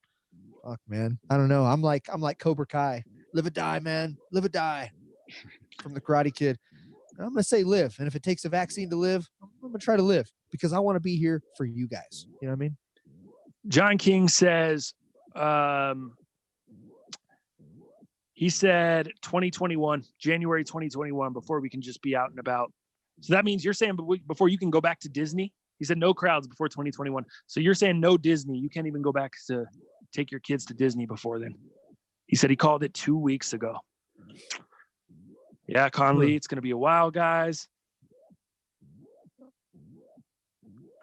fuck, man, I don't know. I'm like Cobra Kai, live or die, man, live or die, from the Karate Kid. I'm gonna say live, and if it takes a vaccine to live, I'm gonna try to live, because I want to be here for you guys. You know what I mean? John King says, he said 2021, January 2021, before we can just be out and about. So that means you're saying before you can go back to Disney? He said no crowds before 2021. So you're saying no Disney. You can't even go back to take your kids to Disney before then. He said he called it 2 weeks ago. Yeah, Conley, it's going to be a while, guys.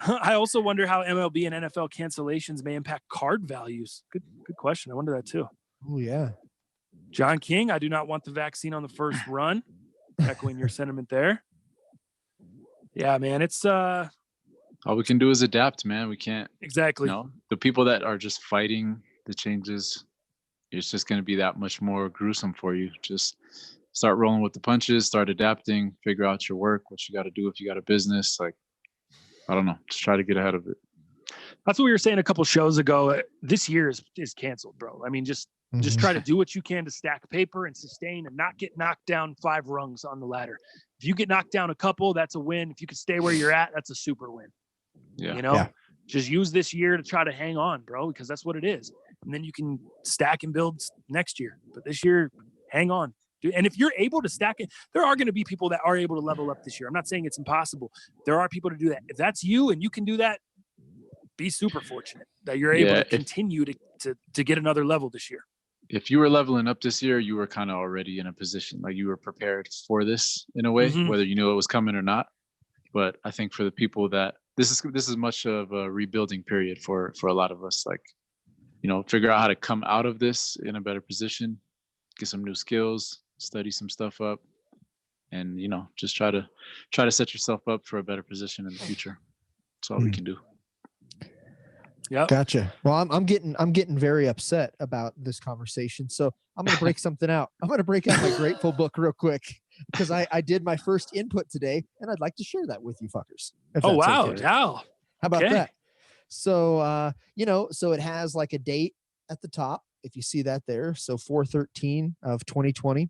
I also wonder how MLB and NFL cancellations may impact card values. Good question. I wonder that too. Oh, yeah. John King, I do not want the vaccine on the first run. Echoing your sentiment there. Yeah, man, it's all we can do is adapt, man. We can't exactly. The people that are just fighting the changes, it's just going to be that much more gruesome for you. Just start rolling with the punches, start adapting, figure out your work, what you got to do if you got a business. Like, I don't know, just try to get ahead of it. That's what we were saying a couple shows ago. This year is canceled, bro. I mean, just try to do what you can to stack paper and sustain and not get knocked down 5 rungs on the ladder. If you get knocked down a couple, that's a win. If you can stay where you're at, that's a super win. Yeah. Just use this year to try to hang on, bro, because that's what it is. And then you can stack and build next year. But this year, hang on. And if you're able to stack it, there are going to be people that are able to level up this year. I'm not saying it's impossible. There are people to do that. If that's you and you can do that, be super fortunate that you're able to continue to get another level this year. If you were leveling up this year, you were kind of already in a position, like you were prepared for this in a way, whether you knew it was coming or not. But I think for the people that this is much of a rebuilding period for a lot of us, like, figure out how to come out of this in a better position, get some new skills, study some stuff up, and just try to set yourself up for a better position in the future. That's all we can do. Yeah. Gotcha. Well, I'm getting very upset about this conversation. So I'm going to break something out. I'm going to break out my Grateful book real quick because I did my first input today and I'd like to share that with you fuckers. Oh, wow. Okay. Wow. How about that? So, so it has like a date at the top, if you see that there. So 4/13 of 2020.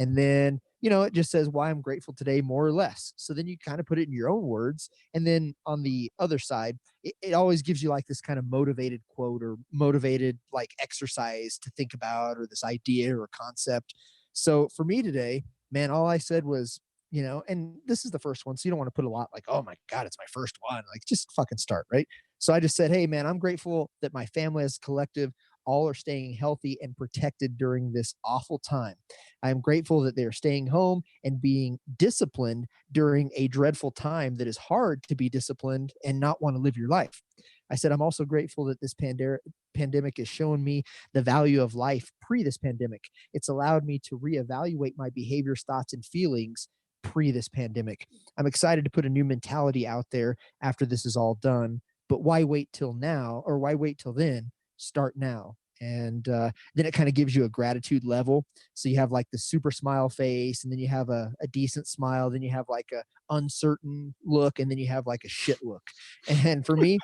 And then, it just says why I'm grateful today, more or less. So then you kind of put it in your own words. And then on the other side, it always gives you like this kind of motivated quote or motivated like exercise to think about, or this idea or concept. So for me today, man, all I said was, and this is the first one. So you don't want to put a lot like, oh my God, it's my first one. Like just fucking start. Right. So I just said, hey man, I'm grateful that my family as a collective all are staying healthy and protected during this awful time. I am grateful that they are staying home and being disciplined during a dreadful time that is hard to be disciplined and not want to live your life. I said, I'm also grateful that this pandemic has shown me the value of life pre this pandemic. It's allowed me to reevaluate my behaviors, thoughts, and feelings pre this pandemic. I'm excited to put a new mentality out there after this is all done. But why wait till now, or why wait till then? Start now. And then it kind of gives you a gratitude level. So you have like the super smile face, and then you have a decent smile, then you have like a uncertain look, and then you have like a shit look. And for me,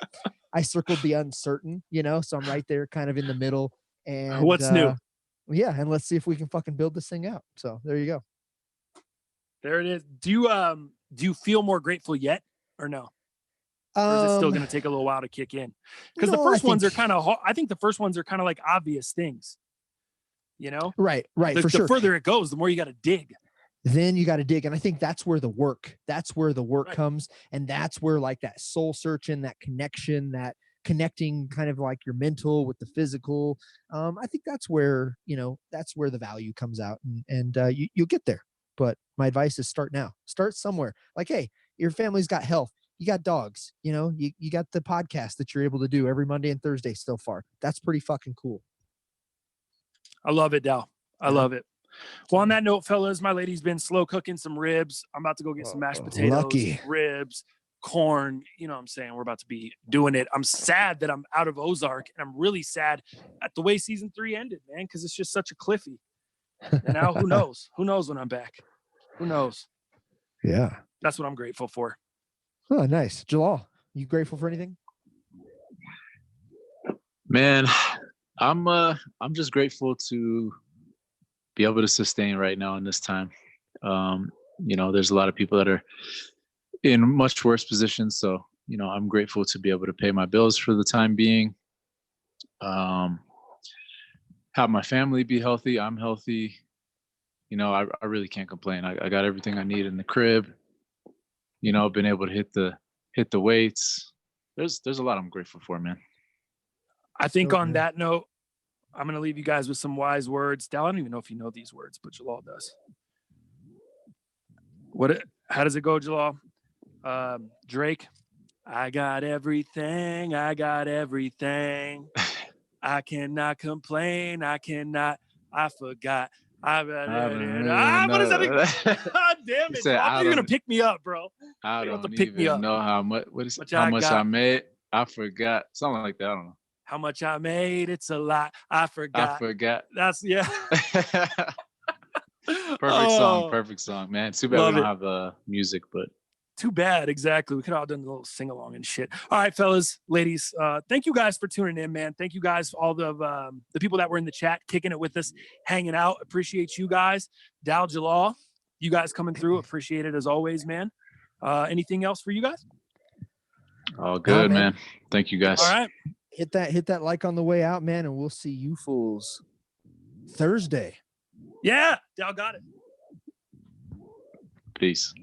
I circled the uncertain, so I'm right there kind of in the middle. And what's new? Yeah. And let's see if we can fucking build this thing out. So there you go. There it is. Do you feel more grateful yet or no? Or is it still going to take a little while to kick in? Because the first ones are kind of, I think the first ones are kind of like obvious things, Right. For the sure. The further it goes, the more you got to dig. Then you got to dig. And I think that's where the work Right. comes. And that's where like that soul searching, that connection, that connecting kind of like your mental with the physical. I think that's where, that's where the value comes out, and you'll get there. But my advice is start now. Start somewhere. Like, hey, your family's got health. You got dogs, you got the podcast that you're able to do every Monday and Thursday so far. That's pretty fucking cool. I love it, Dal. I love it. Well, on that note, fellas, my lady's been slow cooking some ribs. I'm about to go get some mashed potatoes, ribs, corn. You know what I'm saying? We're about to be doing it. I'm sad that I'm out of Ozark, and I'm really sad at the way season 3 ended, man, because it's just such a cliffy. And now who knows? Who knows when I'm back? Who knows? Yeah. That's what I'm grateful for. Oh, nice. Jalal, you grateful for anything? Man, I'm just grateful to be able to sustain right now in this time. There's a lot of people that are in much worse positions. So, I'm grateful to be able to pay my bills for the time being. Have my family be healthy. I'm healthy. You know, I really can't complain. I got everything I need in the crib. You know, been able to hit the weights. There's a lot I'm grateful for, man. I think on that note, I'm going to leave you guys with some wise words. Dal, I don't even know if you know these words, but Jalal does. How does it go, Jalal? Drake, I got everything. I got everything. I cannot complain. I forgot. What is that? God damn it. I thought you were going to pick me up, bro. I don't even know how much, how much I made. I forgot. Something like that. I don't know. How much I made. It's a lot. I forgot. That's, yeah. Perfect song, man. Too bad we don't have music, but. Too bad. Exactly. We could have all done a little sing along and shit. All right, fellas, ladies. Thank you guys for tuning in, man. Thank you guys, all the people that were in the chat, kicking it with us, hanging out. Appreciate you guys. Dal, Jalal, you guys coming through. Appreciate it as always, man. Anything else for you guys? All good, man. Thank you guys. All right. Hit that like on the way out, man, and we'll see you fools Thursday. Yeah, Dal got it. Peace.